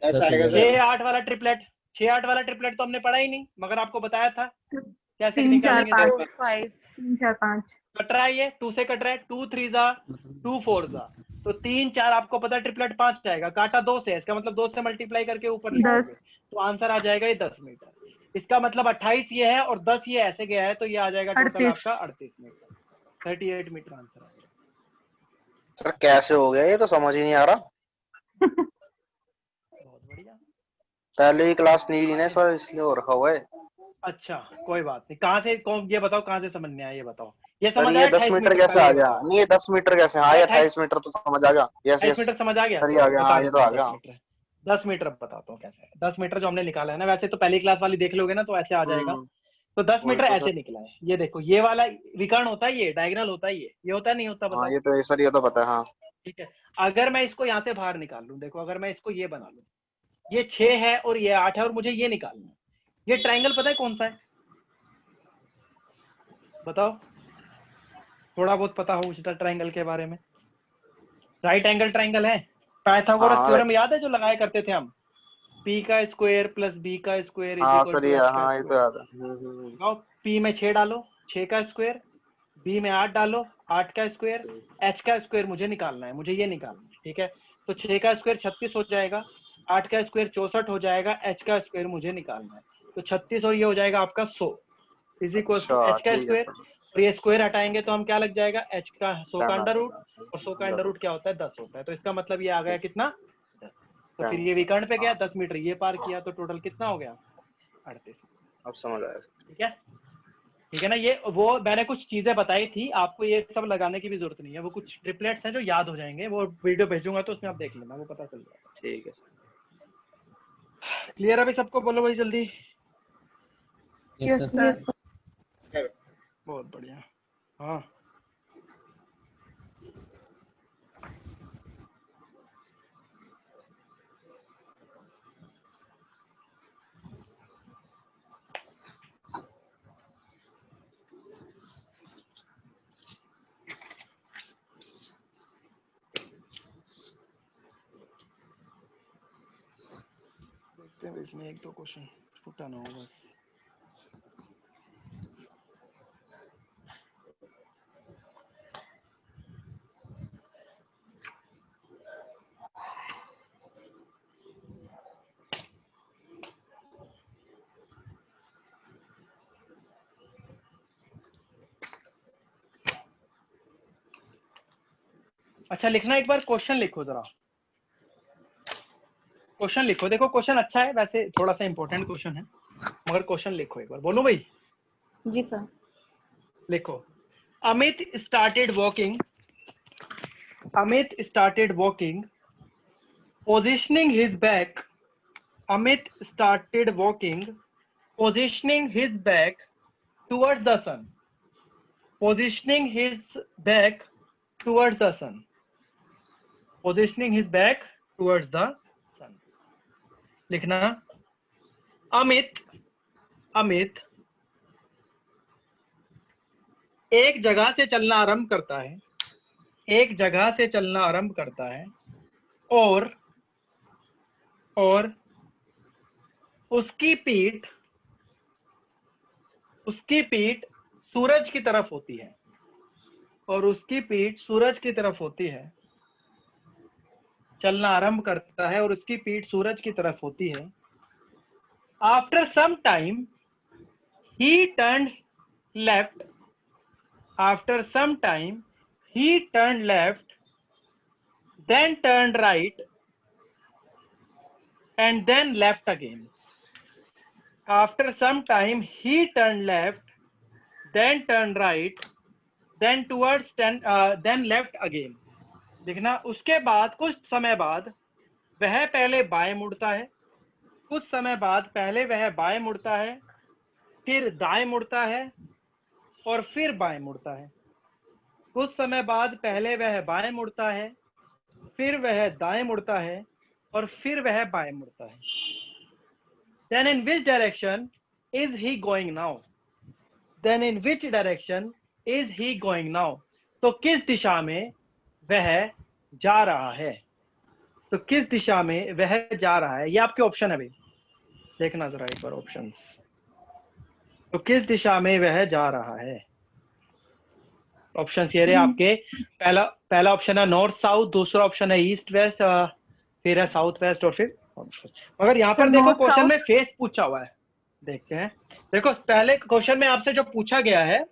10 आएगा सर। 6-8 वाला ट्रिपलेट। 6-8 वाला ट्रिपलेट तो हमने पढ़ा ही नहीं, मगर आपको बताया था कैसे 3 4 निकालेंगे। 5 3 4 5 कट रहा है ये 2 से कट रहा है। 2 3 जा 2 4 जा तो 3 4 आपको पता है ट्रिपलेट 5 जाएगा। काटा 2 से, इसका मतलब 2 से मल्टीप्लाई करके ऊपर लिखोगे 10। तो आंसर आ जाएगा ये 10 मीटर। इसका मतलब 28 ये है और 10 ये ऐसे गया है तो ये आ जाएगा टोटल 38। आपका 38 मीटर। 38 मीटर आंसर आ जाएगा। सर कैसे हो गया ये तो समझ ही नहीं आ रहा। बहुत बढ़िया। पहले ही क्लास नहीं ली ना सर, इसलिए हो रखा हुआ है। अच्छा कोई बात नहीं। कहाँ से ये बताओ कहाँ से समझ में आया, ये बताओ। ये सर समझ ये आया 10 मीटर कैसे आ गया? नहीं ये 10 मीटर कैसे? हाँ ये 28 मीटर तो समझ आ गया। यस 28 यस मीटर समझ आ गया? सर ये आ गया। हाँ ये तो आ गया। 10 मीटर बताता हूँ कैसे है। 10 मीटर जो हमने निकाला है ना, वैसे तो पहली क्लास वाली देख लोगे ना तो ऐसे आ जाएगा। तो 10 वही मीटर तो ऐसे सर। निकला है। ये देखो ये वाला विकर्ण होता है, ये डायगोनल होता है, ये होता है नहीं होता हाँ बताओ? ये तो सर ये तो पता है। हाँ ठीक है, अगर मैं इसको यहाँ से बाहर निकाल लूँ, देखो अगर मैं इसको ये बना लूँ, ये 6 है और ये 8 है और मुझे ये निकालना है। ये ट्रायंगल पता है कौन सा है? बताओ, थोड़ा बहुत पता हो उस ट्रायंगल के बारे में। राइट एंगल ट्रायंगल है। पाइथागोरस थ्योरम याद है जो लगाया करते थे हम? p का स्क्वायर प्लस b का स्क्वायर हाँ इक्वल सर टू ये h का हाँ ये तो स्क्वायर। याद है। लगाओ, p में 6 डालो, 6 का स्क्वायर, b में 8 डालो, 8 का स्क्वायर, h का स्क्वायर मुझे निकालना है, मुझे ये निकालना है। ठीक है, तो 6 का स्क्वायर 36 हो जाएगा, 8 का स्क्वायर 64 हो जाएगा, h का स्क्वायर मुझे निकालना है। तो 36 और ये हो जाएगा आपका 100 इज इक्वल टू h का स्क्वायर। और ये स्क्वायर हटाएंगे तो हम क्या लग जाएगा? h का 100 का अंडर रूट, और 100 का अंडर रूट क्या होता है? 10 होता है। तो इसका मतलब ये आ गया कितना? 10। तो फिर ये विकर्ण पे गया, 10 मीटर ये पार किया, तो टोटल कितना हो गया? 38। अब समझ आया। ठीक है, ठीक है ना। ये वो मैंने कुछ चीजें बताई थी, आपको ये सब लगाने की भी जरूरत नहीं है, वो कुछ ट्रिपलेट्स हैं जो याद हो जाएंगे, वो वीडियो भेजूंगा तो उसमें आप देख लेना, वो पता चल जाएगा। ठीक है सर। क्लियर अभी सबको? बोलो भाई जल्दी। Yes sir. Yes sir. बहुत बढ़िया। हाँ, देखते हैं इसमें 1-2 क्वेश्चन छूटा ना हो बस। अच्छा, लिखना एक बार, क्वेश्चन लिखो जरा, क्वेश्चन लिखो। देखो क्वेश्चन अच्छा है वैसे, थोड़ा सा इंपॉर्टेंट क्वेश्चन है, मगर क्वेश्चन लिखो एक बार। बोलो भाई। जी सर। लिखो, Amit started walking, Amit started walking, positioning his back, Amit started walking, positioning his back towards the sun, positioning his back towards the sun, positioning his back towards the sun. लिखना, अमित, अमित एक जगह से चलना आरंभ करता है, एक जगह से चलना आरंभ करता है, और उसकी पीठ सूरज की तरफ होती है, और उसकी पीठ सूरज की तरफ होती है। चलना आरंभ करता है और उसकी पीठ सूरज की तरफ होती है। After some time he turned left, after some time he turned left, then turned right, and then left again. After some time he turned left, then turned right, then then left again. देखना, उसके बाद कुछ समय बाद वह पहले बाएं मुड़ता है, कुछ समय बाद पहले वह बाएं मुड़ता है, फिर दाएं मुड़ता है, और फिर बाएं मुड़ता है। कुछ समय बाद पहले वह बाएं मुड़ता है, फिर वह दाएं मुड़ता है, और फिर वह बाएं मुड़ता है। Then in which direction is he going now? Then in which direction is he going now? तो किस दिशा में वह जा रहा है? तो किस दिशा में वह जा रहा है? ये आपके ऑप्शन है भाई, देखना जरा एक बार ऑप्शंस। तो किस दिशा में वह जा रहा है? ऑप्शन ये रहे आपके। पहला ऑप्शन है नॉर्थ साउथ, दूसरा ऑप्शन है ईस्ट वेस्ट, फिर है साउथ वेस्ट, और फिर मगर यहाँ पर देखो क्वेश्चन में फेस पूछा हुआ है, देखते हैं। देखो पहले क्वेश्चन में आपसे जो पूछा गया है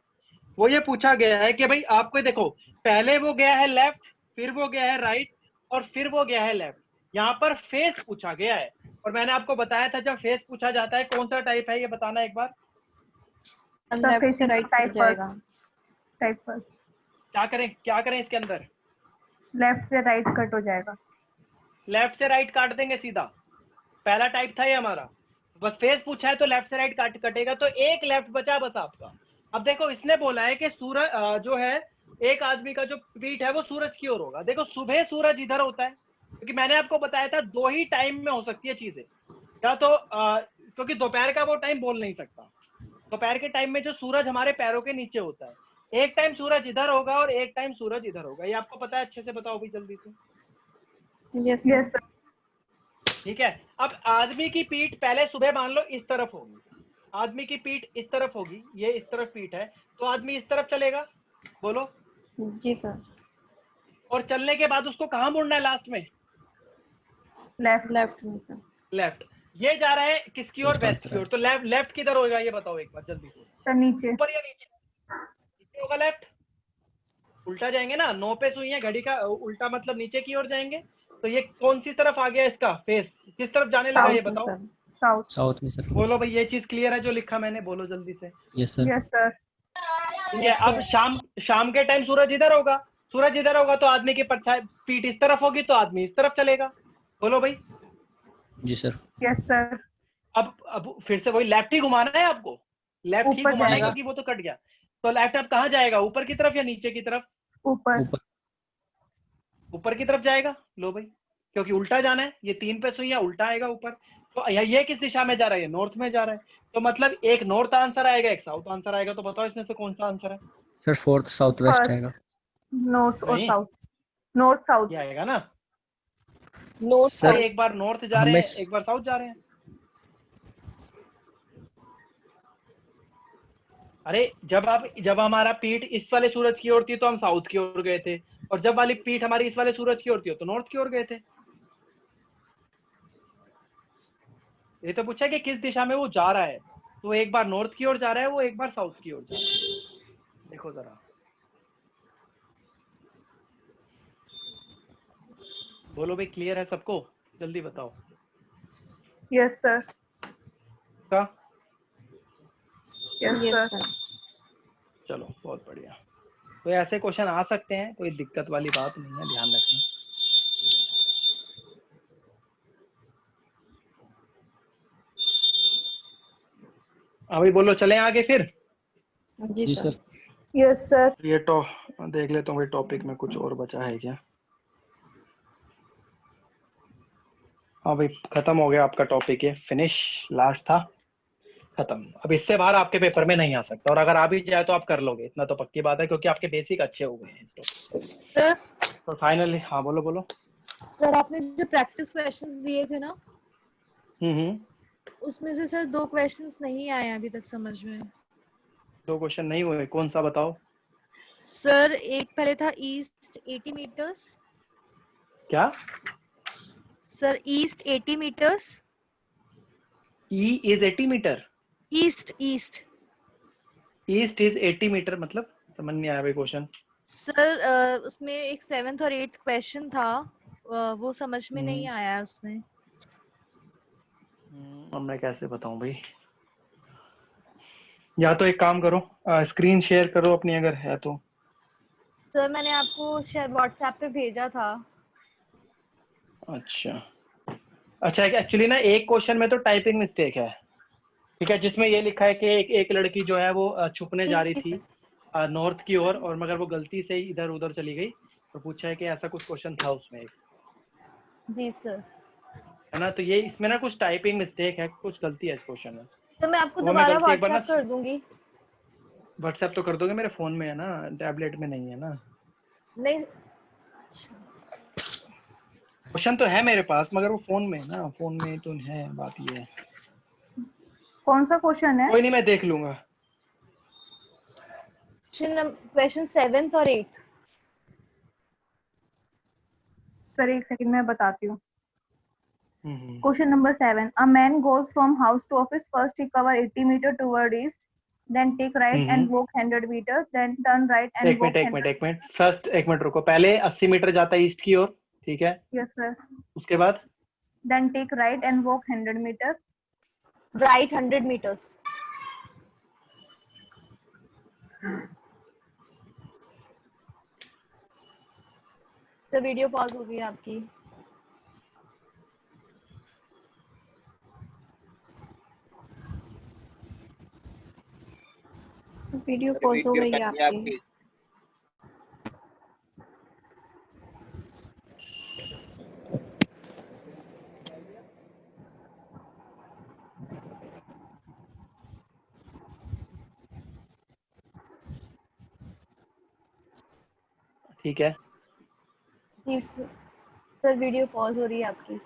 वो ये पूछा गया है कि भाई आपको देखो, पहले वो गया है लेफ्ट, फिर वो गया है राइट, और फिर वो गया है लेफ्ट। यहाँ पर फेस पूछा गया है, और मैंने आपको बताया था जब फेस पूछा जाता है कौन सा टाइप है, ये बताना एक बार। लेफ्ट से राइट कट जाएगा। टाइप फर्स्ट, क्या करें इसके अंदर? लेफ्ट से राइट कट हो जाएगा। लेफ्ट से राइट काट देंगे सीधा, पहला टाइप था ये हमारा। बस फेस पूछा है तो लेफ्ट से राइट कटेगा, तो एक लेफ्ट बचा बस आपका। अब देखो इसने बोला है कि सूरज जो है, एक आदमी का जो पीठ है वो सूरज की ओर होगा। देखो सुबह सूरज इधर होता है, क्योंकि मैंने आपको बताया था 2 ही टाइम में हो सकती है चीजें, या तो क्योंकि दोपहर का वो टाइम बोल नहीं सकता। दोपहर के टाइम में जो सूरज हमारे पैरों के नीचे होता है, एक टाइम सूरज इधर होगा और एक टाइम सूरज इधर होगा। ये आपको पता है, अच्छे से बताओ भी जल्दी से। Yes yes sir. ठीक है। अब आदमी की पीठ पहले सुबह मान लो इस तरफ होगी, आदमी की पीठ इस तरफ होगी, ये इस तरफ पीठ है, तो आदमी इस तरफ चलेगा, बोलो। जी सर। और चलने के बाद उसको कहाँ मुड़ना है लास्ट में? लेफ्ट। लेफ्ट में सर। लेफ्ट। ये जा रहा है किसकी ओर? वेस्ट की ओर। तो लेफ्ट किधर होगा ये बताओ एक बार जल्दी से। सर नीचे। ऊपर या नीचे? नीचे होगा लेफ्ट। उल्टा जाएंगे ना, 9 पे सुई है घड़ी का, उल्टा मतलब नीचे की ओर जाएंगे। तो ये कौन सी तरफ आ गया इसका फेस, किस तरफ जाने लगा ये बताओ। साउथ। साउथ में सर। बोलो भाई, ये चीज क्लियर है जो लिखा मैंने, बोलो जल्दी से। Yes sir. Yes sir. ठीक है, अब शाम के टाइम सूरज इधर होगा, सूरज इधर होगा तो आदमी की परछाई पीठ इस तरफ होगी तो आदमी इस तरफ चलेगा। बोलो भाई। जी सर। Yes sir. अब फिर से वही लेफ्ट ही घुमाना है आपको, लेफ्ट ही ऊपर घुमाना है जाएगा। क्योंकि वो तो कट गया। तो लेफ्ट अब कहाँ जाएगा, ऊपर की तरफ या नीचे की तरफ? ऊपर। ऊपर। ऊपर की तरफ जाएगा। लो भाई, क्योंकि उल्टा जाना है, ये 3 पे सुई है, उल्टा आएगा ऊपर। तो ये किस दिशा में जा रहा है, नॉर्थ में जा रहा है। तो मतलब एक नॉर्थ आंसर आएगा, एक साउथ आंसर आएगा। तो बताओ इसमें से कौन सा आंसर है? सर फोर्थ साउथ वेस्ट आएगा। नॉर्थ और नहीं। साउथ। North south. ये आएगा ना। नॉर्थ सर अरे एक बार नॉर्थ जा रहे हमें हैं, एक बार साउथ जा रहे हैं। अरे जब हमारा पीठ इस वाले सूरज की ओर थी तो हम साउथ की ओर गए थे, और जब वाली पीठ हमारी इस वाले सूरज की ओर थी तो नॉर्थ की ओर गए थे। ये तो पूछा कि किस दिशा में वो जा रहा है, तो एक बार नॉर्थ की ओर जा रहा है वो, एक बार साउथ की ओर जा रहा है। देखो जरा, बोलो भाई, क्लियर है सबको? जल्दी बताओ। Yes sir. का यस सर। चलो बहुत बढ़िया। तो ऐसे क्वेश्चन आ सकते हैं, कोई दिक्कत वाली बात नहीं है, ध्यान रखना। अभी बोलो, चलें आगे फिर। जी जी सर। सर। Yes sir. ये देख लेता हूँ भाई, टॉपिक में कुछ और बचा है क्या। हाँ भाई, खत्म हो गया आपका टॉपिक, ये फिनिश, लास्ट था, खत्म। अब इससे बाहर आपके पेपर में नहीं आ सकता, और अगर आ भी जाए तो आप कर लोगे, इतना तो पक्की बात है, क्योंकि आपके बेसिक अच्छे हो गए हैं। सर तो फाइनली, हाँ बोलो बोलो। सर आपने जो प्रैक्टिस क्वेश्चंस दिए थे ना, हम्म। उसमें से सर 2 क्वेश्चंस नहीं आए अभी तक समझ में। 2 क्वेश्चन नहीं हुए, कौन सा बताओ। सर एक पहले था ईस्ट 80 मीटर्स। क्या? Sir east 80 meters. E is 80 meter. East east east is 80 meter, मतलब समझ नहीं आया भाई क्वेश्चन। सर उसमें एक 7th और 8th क्वेश्चन था, वो समझ में नहीं आया उसमें। अब मैं कैसे बताऊं भाई। या तो एक काम करो, स्क्रीन शेयर करो अपनी अगर है तो। सर मैंने आपको शायद व्हाट्सएप पे भेजा था। अच्छा एक्चुअली ना एक क्वेश्चन में तो टाइपिंग मिस्टेक है, ठीक है, जिसमें ये लिखा है कि एक लड़की जो है वो छुपने जा रही थी नॉर्थ की ओर, और मगर वो गलती से ही इधर उधर चली गई। तो पूछा है कि ऐसा कुछ क्वेश्चन था उसमें एक, जी सर। है ना। तो ये इसमें ना कुछ टाइपिंग मिस्टेक है, कुछ गलती है इस क्वेश्चन में। सर मैं आपको वो मैं दोबारा गलती एक बार ना, व्हाट्सएप कर दूंगी। व्हाट्सएप तो कर दोगे, मेरे फोन में है ना, टैबलेट में नहीं है ना। नहीं क्वेश्चन तो है मेरे पास, मगर वो फोन में है ना, फोन में तो है, बात ये है। कौन सा क्वेश्चन है? कोई नहीं, मैं देख लूंगा। क्वेश्चन 7th और 8th। सर एक सेकंड में बताती हूँ। Question number 7. A man goes from house to office. First he cover 80 meter toward east, then take right and walk 100 meter, then turn right and एक walk मिनट 100. फर्स्ट, एक मिनट रुको, पहले 80 मीटर जाता है ईस्ट की ओर, ठीक है। Yes sir. उसके बाद Then take right and walk 100 meter. Right 100 meters. तो वीडियो पॉज हो गई आपकी। वीडियो पॉज हो गई है आपकी। ठीक है। जी सर वीडियो पॉज हो रही है आपकी।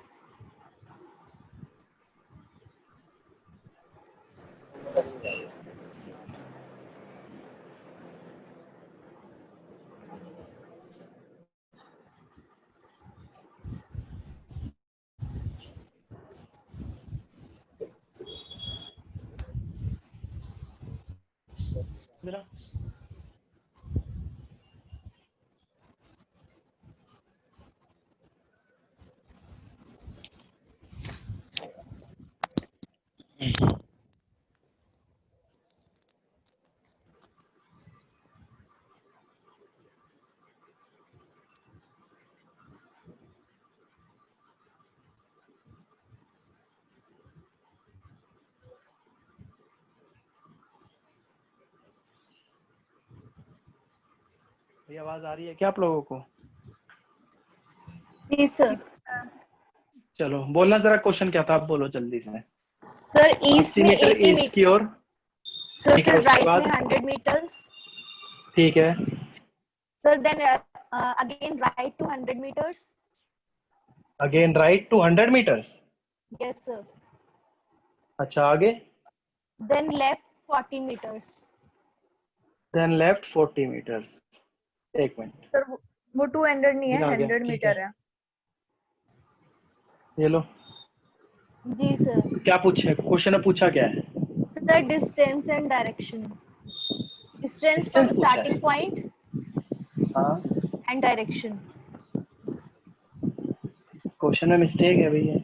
जरा ये आवाज आ रही है क्या आप लोगों को? जी सर। चलो बोलना जरा, क्वेश्चन क्या था आप बोलो जल्दी से। सर ईस्ट 80 में मीटर 80 ईस्ट की ओर, सर ठीक है, फिर उसके राइट बाद? में 100 meters ठीक है, sir, then again right to 100 meters। Again right to 100 meters. Yes sir. अच्छा आगे? Then left 40 meters। Then left 40 meters. एक मिनट, सर वो 200 नहीं है, आ गया, 100 ठीक मीटर है। ये लो। जी सर। क्या पूछे क्वेश्चन में, पूछा क्या है? Sir distance and direction, distance from distance पूछा है। स्टार्टिंग पॉइंट हाँ, एंड डायरेक्शन। क्वेश्चन में मिस्टेक है भैया।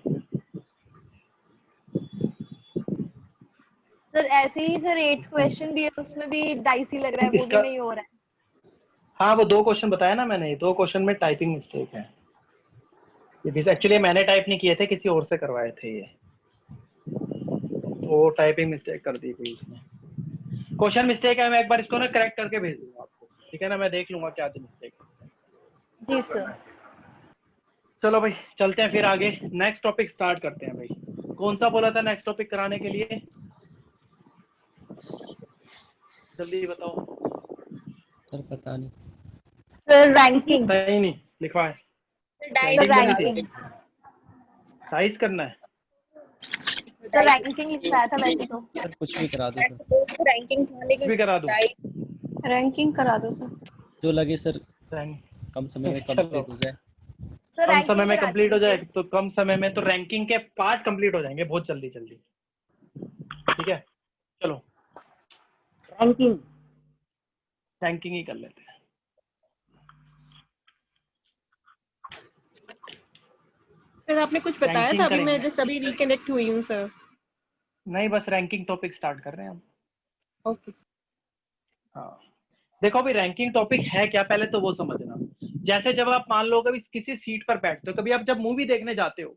सर ऐसे ही सर 8 क्वेश्चन भी है, उसमें भी डाइसी लग रहा है, वो भी इसका, नहीं हो रहा है। हाँ वो 2 क्वेश्चन बताया ना मैंने, 2 क्वेश्चन में टाइपिंग मिस्टेक है। ये एक्चुअली मैंने टाइप नहीं किए थे, किसी और से करवाए थे ये, तो टाइपिंग मिस्टेक कर दी थी इसमें। क्वेश्चन मिस्टेक है, मैं एक बार इसको ना करेक्ट करके भेज दूंगा आपको, ठीक है ना? मैं देख लूंगा क्या थी मिस्टेक। जी सर। चलो भाई चलते हैं फिर आगे, नेक्स्ट टॉपिक स्टार्ट करते हैं भाई। कौन सा बोला था नेक्स्ट टॉपिक कराने के लिए, जल्दी बताओ। सर पता नहीं। Sir ranking. सही नहीं लिखवा है, रैंकिंग साइज करना है। सर रैंकिंग लिखवाया था वैसे तो। सर कुछ भी करा दो सर, रैंकिंग था लेकिन भी करा दूं? रैंकिंग करा दो सर। जो लगे सर, रैंक कम समय में चलो, कंप्लीट हो जाए। सर कम समय रैंकिंग में करा कंप्लीट हो दीजिए। जाए तो कम समय में तो रैंकिंग के पार्ट कंप्लीट हो जाएंगे बहुत जल्दी जल्दी, ठीक है? चलो रैंकिंग रैंकिंग ही कर लेते हैं। सर आपने कुछ बताया रैंकिंग था, अभी मैं करेंगे। जस्ट अभी रिकनेक्ट हुई हूँ सर। नहीं बस रैंकिंग टॉपिक स्टार्ट कर रहे हैं हम। ओके। हाँ देखो अभी रैंकिंग टॉपिक है क्या, पहले तो वो समझना। जैसे जब आप मान लो कभी किसी सीट पर बैठते हो, कभी आप जब मूवी देखने जाते हो,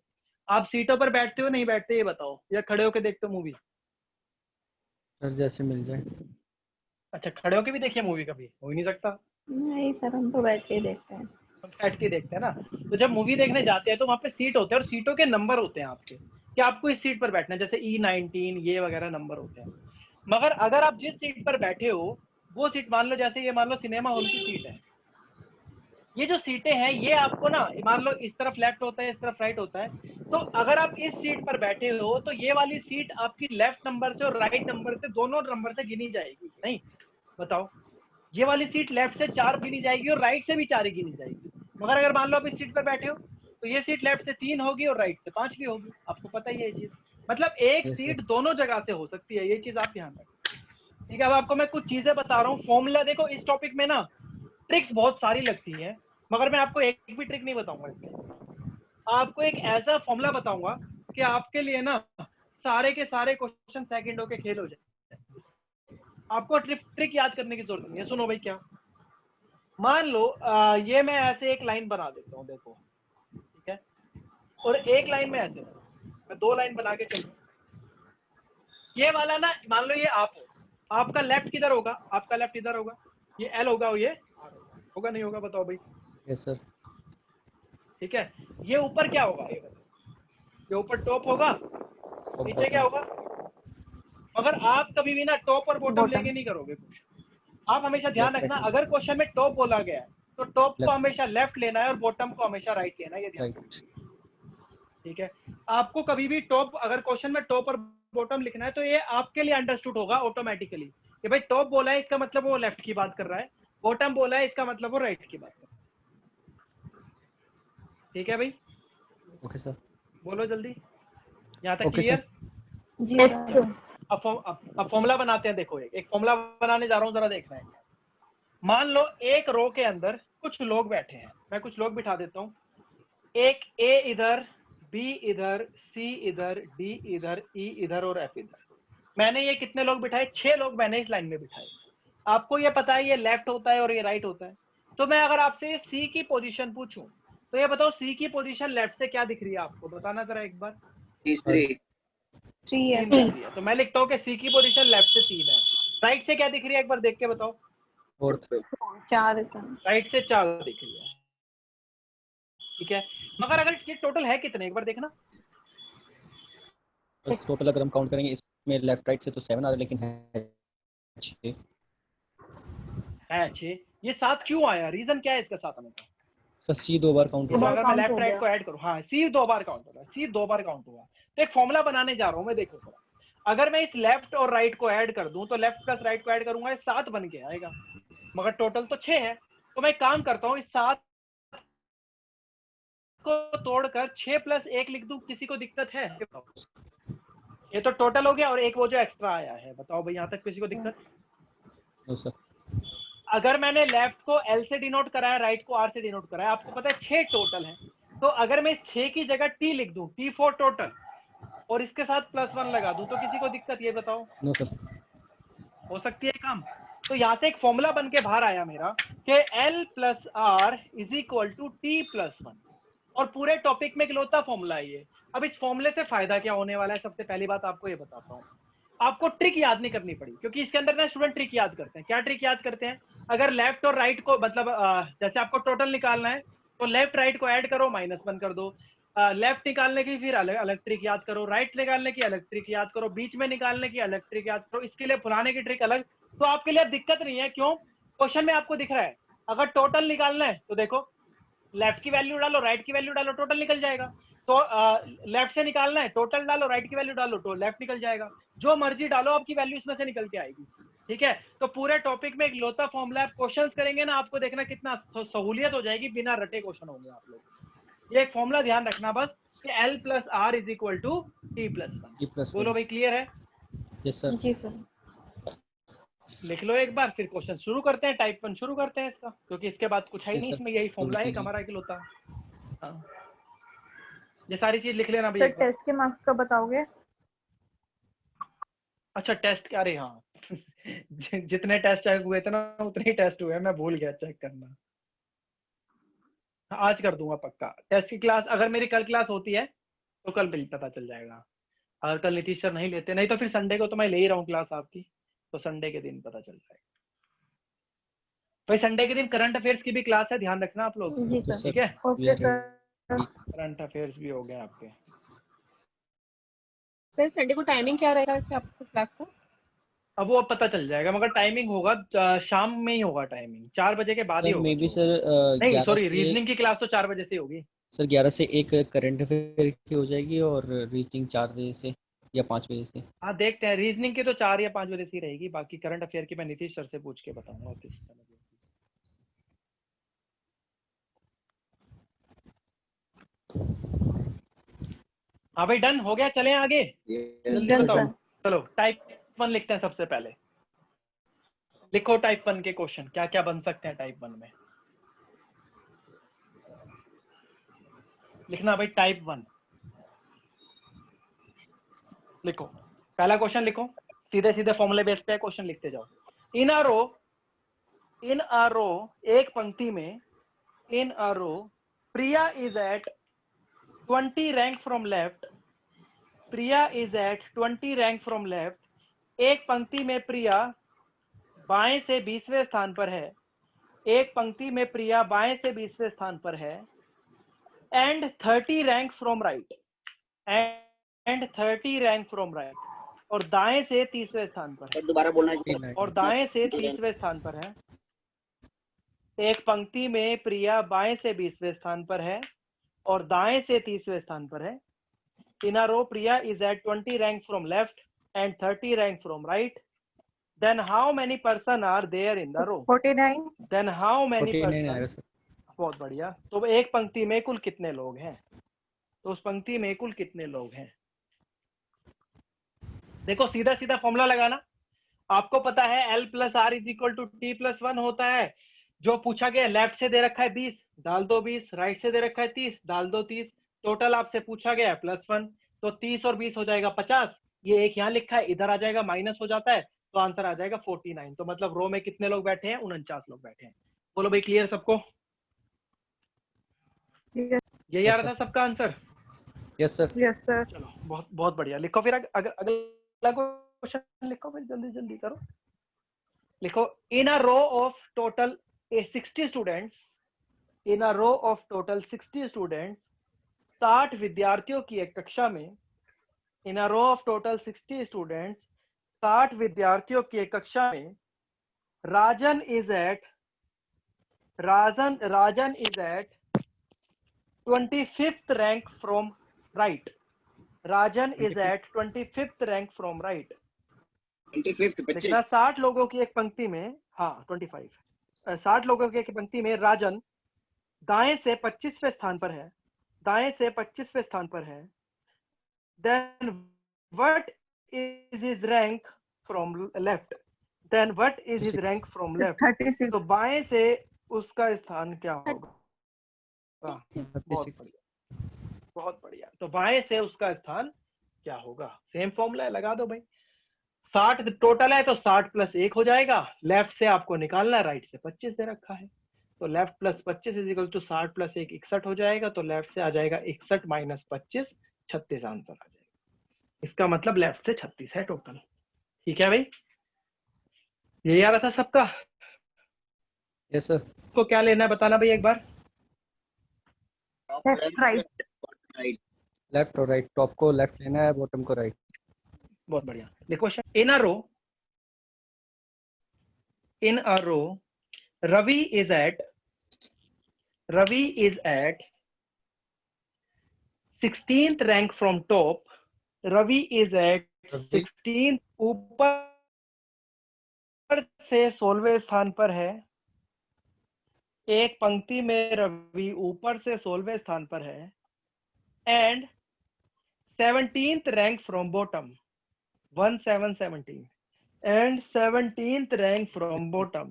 आप सीटों पर बैठते हो नहीं बैठते ये बताओ, या खड़े होके देखते हो मूवी? सर जैसे मिल जाए। अच्छा खड़े होके भी देखिए मूवी, कभी हो ही नहीं सकता। नहीं सर, हम तो बैठ के ही देखते हैं। हम बैठ के देखते हैं ना। तो जब मूवी देखने जाते हैं तो वहाँ पे सीट होते हैं और सीटों के नंबर होते हैं आपके, कि आपको इस सीट पर बैठना है, जैसे E19 ये वगैरह नंबर होते हैं। मगर अगर आप जिस सीट पर बैठे हो वो सीट, मान लो जैसे ये मान लो सिनेमा हॉल की सीट है, ये जो सीटें हैं ये आपको ना, मान लो इस तरफ लेफ्ट होता है इस तरफ राइट होता है, तो अगर आप इस सीट पर बैठे हो तो ये वाली सीट आपकी लेफ्ट नंबर से और राइट नंबर से, दोनों नंबर से गिनी जाएगी। नहीं बताओ, ये वाली सीट लेफ्ट से 4 गिनी जाएगी और राइट से भी 4 गिनी जाएगी। मगर अगर मान लो आप इस सीट पर बैठे हो तो ये सीट लेफ्ट से 3 होगी और राइट से 5 भी होगी, आपको पता ही है ये चीज। मतलब एक Yes, सीट sir. दोनों जगह से हो सकती है, ये चीज आप ध्यान रखें, ठीक है? अब आपको मैं कुछ चीजें बता रहा हूँ, फॉर्मूला देखो इस टॉपिक में ना ट्रिक्स बहुत सारी लगती है, मगर मैं आपको एक भी ट्रिक नहीं बताऊंगा इसमें। आपको एक ऐसा फॉर्मूला बताऊंगा कि आपके लिए ना सारे के सारे क्वेश्चन सेकंडों के खेल हो जाए। आपको ट्रिक याद करने की जरूरत नहीं है। सुनो भाई, क्या मान लो ये मैं ऐसे एक लाइन बना देता हूँ, देखो ठीक है, और एक लाइन में ऐसे मैं 2 लाइन बना के चलूँ। ये वाला ना मान लो ये आप हो, आपका लेफ्ट किधर होगा? आपका लेफ्ट इधर होगा, ये L होगा और ये R होगा, नहीं होगा? बताओ भाई। Yes sir. ठीक है, ये ऊपर क्या होगा? ये ऊपर टॉप होगा, नीचे क्या होगा? मगर आप कभी भी ना टॉप और बॉटम लेके नहीं करोगे कुछ। आप हमेशा ध्यान रखना, अगर क्वेश्चन में टॉप बोला गया है तो टॉप को हमेशा लेफ्ट लेना है और बॉटम को हमेशा राइट लेना है, ये ध्यान रखना, ठीक है? आपको कभी भी टॉप, अगर क्वेश्चन में टॉप और बॉटम लिखना है तो ये आपके लिए अंडरस्टूड होगा ऑटोमेटिकली कि भाई टॉप बोला है इसका मतलब वो लेफ्ट की बात कर रहा है, बॉटम बोला है इसका मतलब वो राइट की बात कर रहा है, ठीक है भाई? Okay sir. बोलो जल्दी, यहाँ तक ओके क्लियर? Yes sir. अब फॉर्मूला बनाते हैं। देखो एक फॉर्मूला बनाने जा रहा हूँ, जरा देखना है। मान लो एक रो के अंदर कुछ लोग बैठे हैं, मैं कुछ लोग बिठा देता हूँ, एक A इधर, बी इधर, सी इधर, डी इधर, ई इधर और एफ इधर। मैंने ये कितने लोग बिठाए? 6 लोग मैंने इस लाइन में बिठाए। आपको ये पता है ये लेफ्ट होता है और ये राइट होता है। तो मैं अगर आपसे सी की पोजीशन पूछूं तो ये बताओ सी की पोजीशन लेफ्ट से क्या दिख रही है आपको? बताना जरा एक बार। 3 है दिख रही है। तो मैं लिखता हूँ कि सी की पोजीशन लेफ्ट से 3 है। राइट से क्या दिख रही है एक बार देख के बताओ। 4 है सर। राइट से 4 दिख रही है, ठीक है। मगर अगर ये टोटल है कितने एक बार देखना। टोटल अगर हम काउंट करेंगे इसमें लेफ्ट राइट से तो 7 आ रहा है, लेकिन है 6। ये 7 क्यों आया? रीजन क्या है इसका 7 आने का? सर सी 2 बार काउंट तो हुआ। अगर मैं लेफ्ट राइट को ऐड करूं, हाँ सी 2 बार काउंट होगा, सी 2 बार काउंट हुआ। तो एक फॉर्मूला बनाने जा रहा हूं मैं, देखो थोड़ा। अगर मैं इस लेफ्ट और राइट को ऐड कर दूं तो लेफ्ट प्लस राइट को ऐड करूंगा 7 बन के आएगा, मगर टोटल तो 6 है। तो मैं एक काम करता हूं, इस 7 को तोड़कर 6 + 1 लिख दूं। किसी को दिक्कत है? ये तो टोटल हो गया और एक वो जो एक्स्ट्रा आया है। बताओ भाई यहाँ तक किसी को दिक्कत? No sir. अगर मैंने लेफ्ट को L से डिनोट कराया, राइट को R से डिनोट कराया, आपको पता है 6 टोटल है। तो अगर मैं इस 6 की जगह T लिख दूं, T फॉर टोटल, और इसके साथ +1 लगा दूं, तो किसी को दिक्कत? ये बताओ। No sir. हो सकती है काम। तो यहाँ से एक फॉर्मूला बन के बाहर आया मेरा कि L + R = T + 1, और पूरे टॉपिक में इकलौता फॉर्मूला है ये। अब इस फॉर्मूले से फायदा क्या होने वाला है? सबसे पहली बात आपको ये बताता हूँ, आपको ट्रिक याद नहीं करनी पड़ी, क्योंकि इसके अंदर ना स्टूडेंट ट्रिक याद करते हैं। क्या ट्रिक याद करते हैं? अगर लेफ्ट और राइट को, मतलब जैसे आपको टोटल निकालना है तो लेफ्ट राइट को ऐड करो, -1 कर दो। लेफ्ट निकालने की फिर अलग अलग ट्रिक याद करो, राइट निकालने की अलग ट्रिक याद करो, बीच में निकालने की अलग ट्रिक याद करो, इसके लिए फुलाने की ट्रिक अलग। तो आपके लिए दिक्कत नहीं है। क्यों? क्वेश्चन में आपको दिख रहा है, अगर टोटल निकालना है तो देखो लेफ्ट की वैल्यू डालो, राइट की वैल्यू डालो, टोटल निकल जाएगा। तो लेफ्ट से निकालना है, टोटल डालो, राइट की वैल्यू डालो तो लेफ्ट निकल जाएगा। जो मर्जी डालो, आपकी वैल्यू इसमें से निकल के आएगी, ठीक है। तो पूरे टॉपिक में एक इकलौता फॉर्मूला है। क्वेश्चंस करेंगे ना, आपको देखना कितना सहूलियत हो जाएगी, बिना रटे क्वेश्चन होंगे आप लोग। ये एक फॉर्मूला ध्यान रखना बस कि L + R = T + 1। बोलो भाई, क्लियर है? Yes sir. जी सर। लिख लो एक बार, फिर क्वेश्चन शुरू करते हैं। टाइप 1 शुरू करते हैं इसका, क्योंकि इसके बाद कुछ है ही नहीं, इसमें यही फॉर्मूला है हमारा इकलौता। हाँ, ये सारी चीज लिख लेना भैया। सर टेस्ट के मार्क्स कब बताओगे? अच्छा टेस्ट, अरे हाँ जितने टेस्ट चेक हुए थे ना उतने ही टेस्ट हुए, मैं भूल गया चेक करना। आज कर दूंगा पक्का टेस्ट की क्लास। अगर मेरी कल क्लास होती है तो कल बिल पता चल जाएगा। अगर कल नीतीश सर नहीं लेते, नहीं तो फिर संडे को तो मैं ले ही रहा हूँ क्लास आपकी, तो संडे के दिन पता चल जाएगा। भाई संडे के दिन करंट अफेयर्स की भी क्लास है, ध्यान रखना आप लोग। जी सर। ठीक है, ओके सर। करंट अफेयर्स भी हो गए आपके। सर संडे को टाइमिंग क्या रहेगा वैसे आपको क्लास का? अब वो पता चल जाएगा, मगर टाइमिंग होगा शाम में ही होगा। टाइमिंग 4 बजे के बाद ही होगा। मे बी सर नहीं सॉरी, रीजनिंग की क्लास तो 4 बजे से होगी सर। 11 से 1 करंट अफेयर की हो जाएगी और रीजनिंग 4 बजे से या 5 बजे से। हाँ देखते हैं, रीजनिंग की तो 4 या 5 बजे से ही रहेगी। बाकी करंट अफेयर की मैं नीतीश सर से पूछ के बताऊंगा किस समय। हाँ भाई डन हो गया, चलें आगे। जल्दी बताओ। चलो टाइप 1 लिखते हैं सबसे पहले। लिखो टाइप 1 के क्वेश्चन क्या क्या बन सकते हैं टाइप 1 में। लिखना भाई टाइप 1 लिखो। पहला क्वेश्चन लिखो, सीधे सीधे फॉर्मूले बेस पे क्वेश्चन लिखते जाओ। इन अ रो, एक पंक्ति में, in a row Priya is at 20 rank from left. Priya is at 20 rank from left. एक पंक्ति में प्रिया बाएं से 20वें स्थान पर है। एक पंक्ति में प्रिया बाएं से 20वें स्थान पर है। And 30 rank from right. And 30 rank from right, और दाएं से 30वें स्थान पर है। दोबारा बोलना है। और दाएं से 30वें स्थान पर है। एक पंक्ति में प्रिया बाएं से 20वें स्थान पर है और दाएं से 30वें स्थान पर है। In a row Priya is at 20 rank from left and 30 rank from right. Then how many person are there in the row? 49। Then how many 49 आएगा पर्सन? सर। बहुत बढ़िया। तो एक पंक्ति में कुल कितने लोग हैं? तो उस पंक्ति में कुल कितने लोग हैं? देखो सीधा सीधा फॉर्मूला लगाना। आपको पता है L + R = T + 1 होता है। जो पूछा गया लेफ्ट से दे रखा है 20, डाल दो 20, राइट से दे रखा है 30, डाल दो 30, टोटल आपसे पूछा गया है +1, तो 30 और 20 हो जाएगा 50, ये एक यहाँ लिखा है, इधर आ जाएगा माइनस हो जाता है, तो आंसर आ जाएगा 49। तो मतलब रो में कितने लोग बैठे हैं? 49 लोग बैठे हैं। बोलो भाई, क्लियर सबको? यही आ रहा था सबका answer? Yes sir. Yes sir. चलो बहुत बहुत बढ़िया। लिखो फिर अगला क्वेश्चन लिखो भाई, जल्दी जल्दी करो। लिखो, in a row of total 60 students, in a row of total 60 students, 60 विद्यार्थियों की एक कक्षा में, in a row of total 60 students, 60 विद्यार्थियों की एक कक्षा में, Rajan is at 25th rank from right. Rajan is at 25th rank from right. 25 60 लोगों की एक पंक्ति में, हाँ 25 60 लोगों की एक पंक्ति में राजन दाएं से 25वें स्थान पर है, दाएं से 25वें स्थान पर है। Then what is his rank from left? Then what is his rank from left? 36। तो बाएं से उसका स्थान क्या होगा? बहुत बढ़िया। तो बाएं से उसका स्थान क्या होगा? सेम फॉर्मूला है, लगा दो भाई। 60 टोटल है तो 60 + 1 हो जाएगा। लेफ्ट से आपको निकालना है, राइट से 25 दे रखा है, तो लेफ्ट + 25 = 60 + 1 61 हो जाएगा। तो लेफ्ट से आ जाएगा 61 - 25 36 आंसर आ जाएगा। इसका मतलब लेफ्ट से 36 है टोटल। ठीक है भाई, यही आ रहा था सबका? Yes sir. को क्या लेना है बताना भाई एक बार। राइट, लेफ्ट और राइट। टॉप को लेफ्ट लेना है, बॉटम को राइट। बहुत बढ़िया। देखो question, in a row Ravi is at 16th rank from top. Ravi is at 16th, ऊपर से 16वें स्थान पर है। एक पंक्ति में रवि ऊपर से 16वें स्थान पर है। And 17th rank from bottom, 17 and 17th rank from bottom,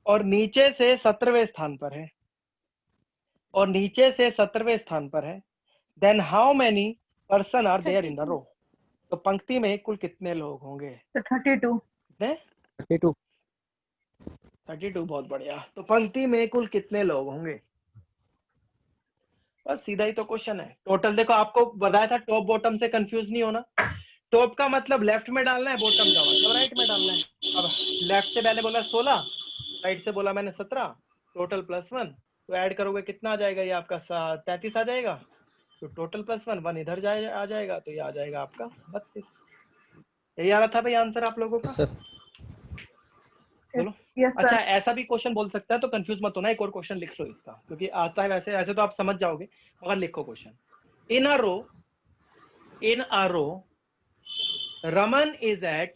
और नीचे से 17वें स्थान पर है, और नीचे से 17वें स्थान पर है। Then how many person are there in the row? तो पंक्ति में कुल कितने लोग होंगे? 32। 32, बहुत बढ़िया। तो पंक्ति में कुल कितने लोग होंगे? बस सीधा ही तो क्वेश्चन है। टोटल देखो, आपको बताया था टॉप बॉटम से कंफ्यूज नहीं होना। टॉप का मतलब लेफ्ट में डालना है, बॉटम का मतलब राइट में डालना है। अब लेफ्ट से मैंने बोला 16, राइट से बोला मैंने 17, टोटल +1, तो ऐड करोगे कितना आ जाएगा? ये आपका 33 आ जाएगा। तो टोटल +1 1 इधर आ जाएगा, तो ये आ जाएगा आपका 32। यही आ रहा था भाई आंसर आप लोगों का? बोलो। अच्छा, ऐसा भी क्वेश्चन बोल सकता है, तो कंफ्यूज मत होना। एक और क्वेश्चन लिख लो इसका, क्योंकि आता है वैसे ऐसे तो आप समझ जाओगे, मगर लिखो question. In a row Raman is at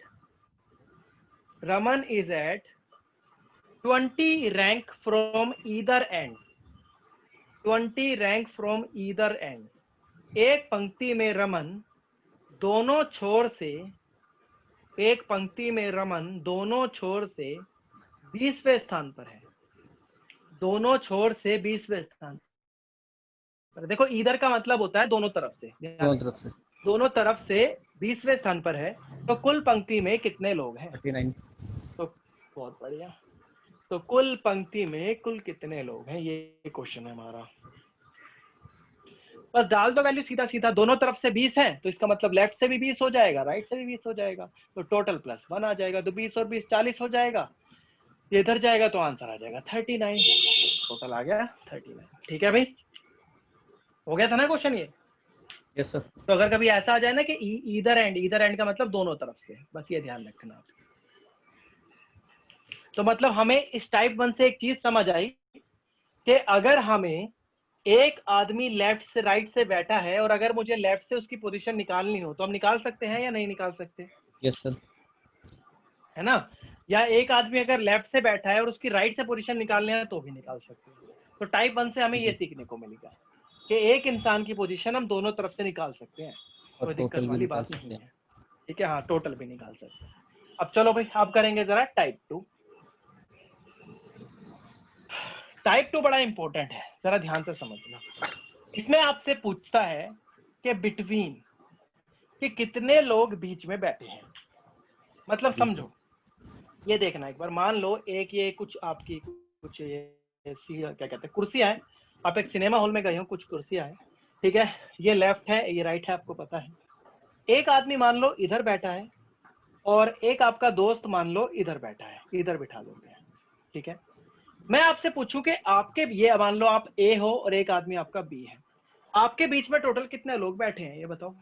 20 rank from either end, 20 rank from either end। एक पंक्ति में रमन दोनों छोर से, एक पंक्ति में रमन दोनों छोर से 20वें स्थान पर है, दोनों छोर से 20वें स्थान पर। देखो, इधर का मतलब होता है दोनों तरफ से, दोनों तरफ से 20वें स्थान पर है। तो कुल पंक्ति में कितने लोग हैं? 39। तो बहुत बढ़िया। तो कुल पंक्ति में कुल कितने लोग हैं, ये क्वेश्चन है हमारा। बस डाल दो वैल्यू सीधा सीधा। दोनों तरफ से 20 है, तो इसका मतलब लेफ्ट से भी 20 हो जाएगा, राइट से भी 20 हो जाएगा, तो टोटल +1 आ जाएगा। तो 20 और 20 40 हो जाएगा। ये इधर जाएगा तो आंसर आ जाएगा 39। टोटल आ गया 39। ठीक है भाई, हो गया था ना क्वेश्चन ये? Yes sir. तो अगर कभी ऐसा आ जाए ना कि इधर एंड का मतलब दोनों तरफ से, बस ये ध्यान रखना आप। तो मतलब हमें इस टाइप 1 से एक चीज समझ आई कि अगर हमें एक आदमी लेफ्ट से राइट से बैठा है, और अगर मुझे लेफ्ट से उसकी पोजीशन निकालनी हो, तो हम निकाल सकते हैं या नहीं निकाल सकते? Yes sir. है ना? या एक आदमी अगर लेफ्ट से बैठा है और उसकी राइट से पोजीशन निकालनी है, तो भी निकाल सकते हैं। तो टाइप 1 से हमें ये सीखने को मिलेगा कि एक इंसान की पोजीशन हम दोनों तरफ से निकाल सकते हैं, कोई दिक्कत वाली बात नहीं है। ठीक है, हाँ, टोटल भी निकाल सकते हैं। अब चलो भाई, आप करेंगे जरा टाइप 2। टाइप 2 बड़ा इंपॉर्टेंट है, जरा ध्यान से समझना। इसमें आपसे पूछता है कि बिटवीन कि कितने लोग बीच में बैठे हैं। मतलब समझो, ये देखना एक बार, मान लो एक ये कुछ आपकी कुछ ये क्या कहते हैं कुर्सियां हैं, आप एक सिनेमा हॉल में गए हो, कुछ कुर्सियां हैं, ठीक है, ये लेफ्ट है ये राइट है, आपको पता है। एक आदमी मान लो इधर बैठा है और एक आपका दोस्त मान लो इधर बैठा है, इधर बिठा लोगे, ठीक है। मैं आपसे पूछूं कि आपके, ये मान लो आप ए हो और एक आदमी आपका बी है, आपके बीच में टोटल कितने लोग बैठे हैं ये बताओ।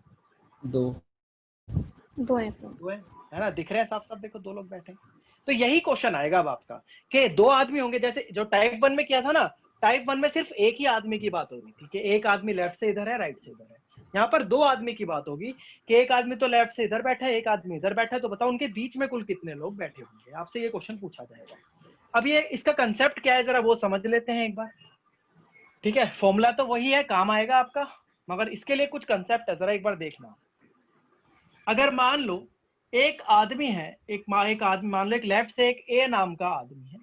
2 है सर। 2 है ना, दिख रहे हैं साफ साफ, देखो 2 लोग बैठे हैं। तो यही क्वेश्चन आएगा अब आपका कि 2 आदमी होंगे, जैसे जो टाइप 1 में किया था ना, टाइप 1 में सिर्फ एक ही आदमी की बात होगी, ठीक है, एक आदमी लेफ्ट से इधर है राइट से इधर है। यहाँ पर 2 आदमी की बात होगी कि एक आदमी तो लेफ्ट से इधर बैठा है, एक आदमी इधर बैठा है, तो बताओ उनके बीच में कुल कितने लोग बैठे होंगे, आपसे ये क्वेश्चन पूछा जाएगा। अब ये इसका कंसेप्ट क्या है जरा वो समझ लेते हैं एक बार, ठीक है। फॉर्मूला तो वही है, काम आएगा आपका, मगर इसके लिए कुछ कंसेप्ट है, जरा एक बार देखना। अगर मान लो एक आदमी है, एक आदमी मान लो, एक लेफ्ट से एक ए नाम का आदमी है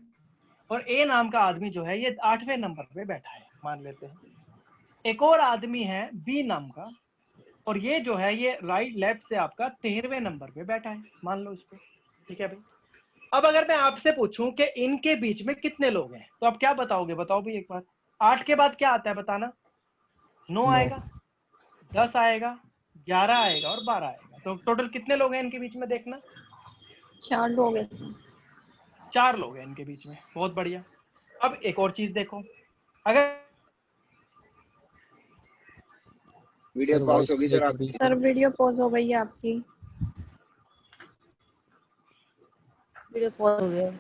और ए नाम का आदमी जो है ये 8वें नंबर पे बैठा है मान लेते हैं। एक और आदमी है बी नाम का और ये जो है ये राइट लेफ्ट से आपका 13वें नंबर पे बैठा है, मान लो इसको, ठीक है भाई। अब अगर मैं आपसे पूछूं कि इनके बीच में कितने लोग हैं, तो आप क्या बताओगे, बताओ भाई एक बार। 8 के बाद क्या आता है बताना। 9 आएगा, 10 आएगा, 11 आएगा और 12 आएगा। तो टोटल कितने लोग हैं इनके बीच में देखना। 4 लोग हैं सर। 4 लोग हैं इनके बीच में, बहुत बढ़िया। अब एक और चीज देखो, अगर वीडियो पॉज होगी सर आपकी। सर वीडियो पॉज हो गई है आपकी। वीडियो पॉज हो गया।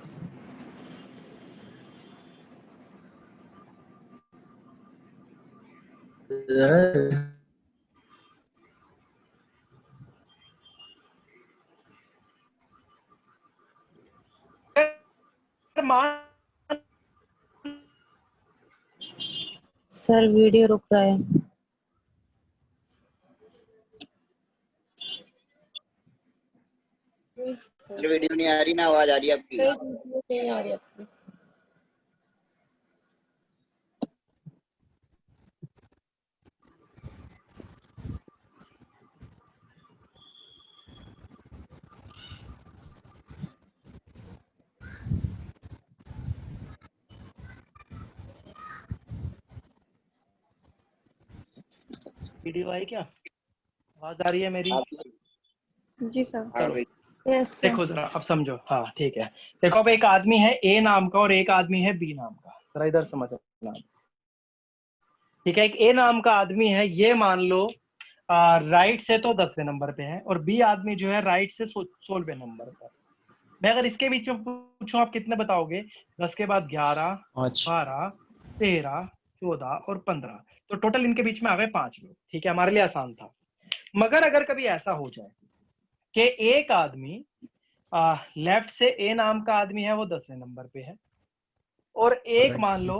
सर वीडियो रुक रहा है। वीडियो नहीं आ रही ना, आवाज आ रही है आपकी। नहीं आ रही आपकी। वीडियो आई क्या, आवाज आ रही है मेरी। जी सर। चलो यस देखो जरा अब समझो, हाँ ठीक है। देखो अब एक आदमी है ए नाम का और एक आदमी है बी नाम का, जरा इधर समझना, ठीक है। एक ए नाम का आदमी है, ये मान लो राइट से तो 10वें नंबर पे है और बी आदमी जो है राइट से 16वें नंबर पर। मैं अगर इसके बीच में पूछूं आप कितने बताओगे। 10 के बाद 11, 12, 13, 14 और 15, तो टोटल इनके बीच में आ गए 5 लोग, ठीक है, हमारे लिए आसान था। मगर अगर कभी ऐसा हो जाए कि एक आदमी लेफ्ट से ए नाम का आदमी है वो 10वें नंबर पे है और एक मान लो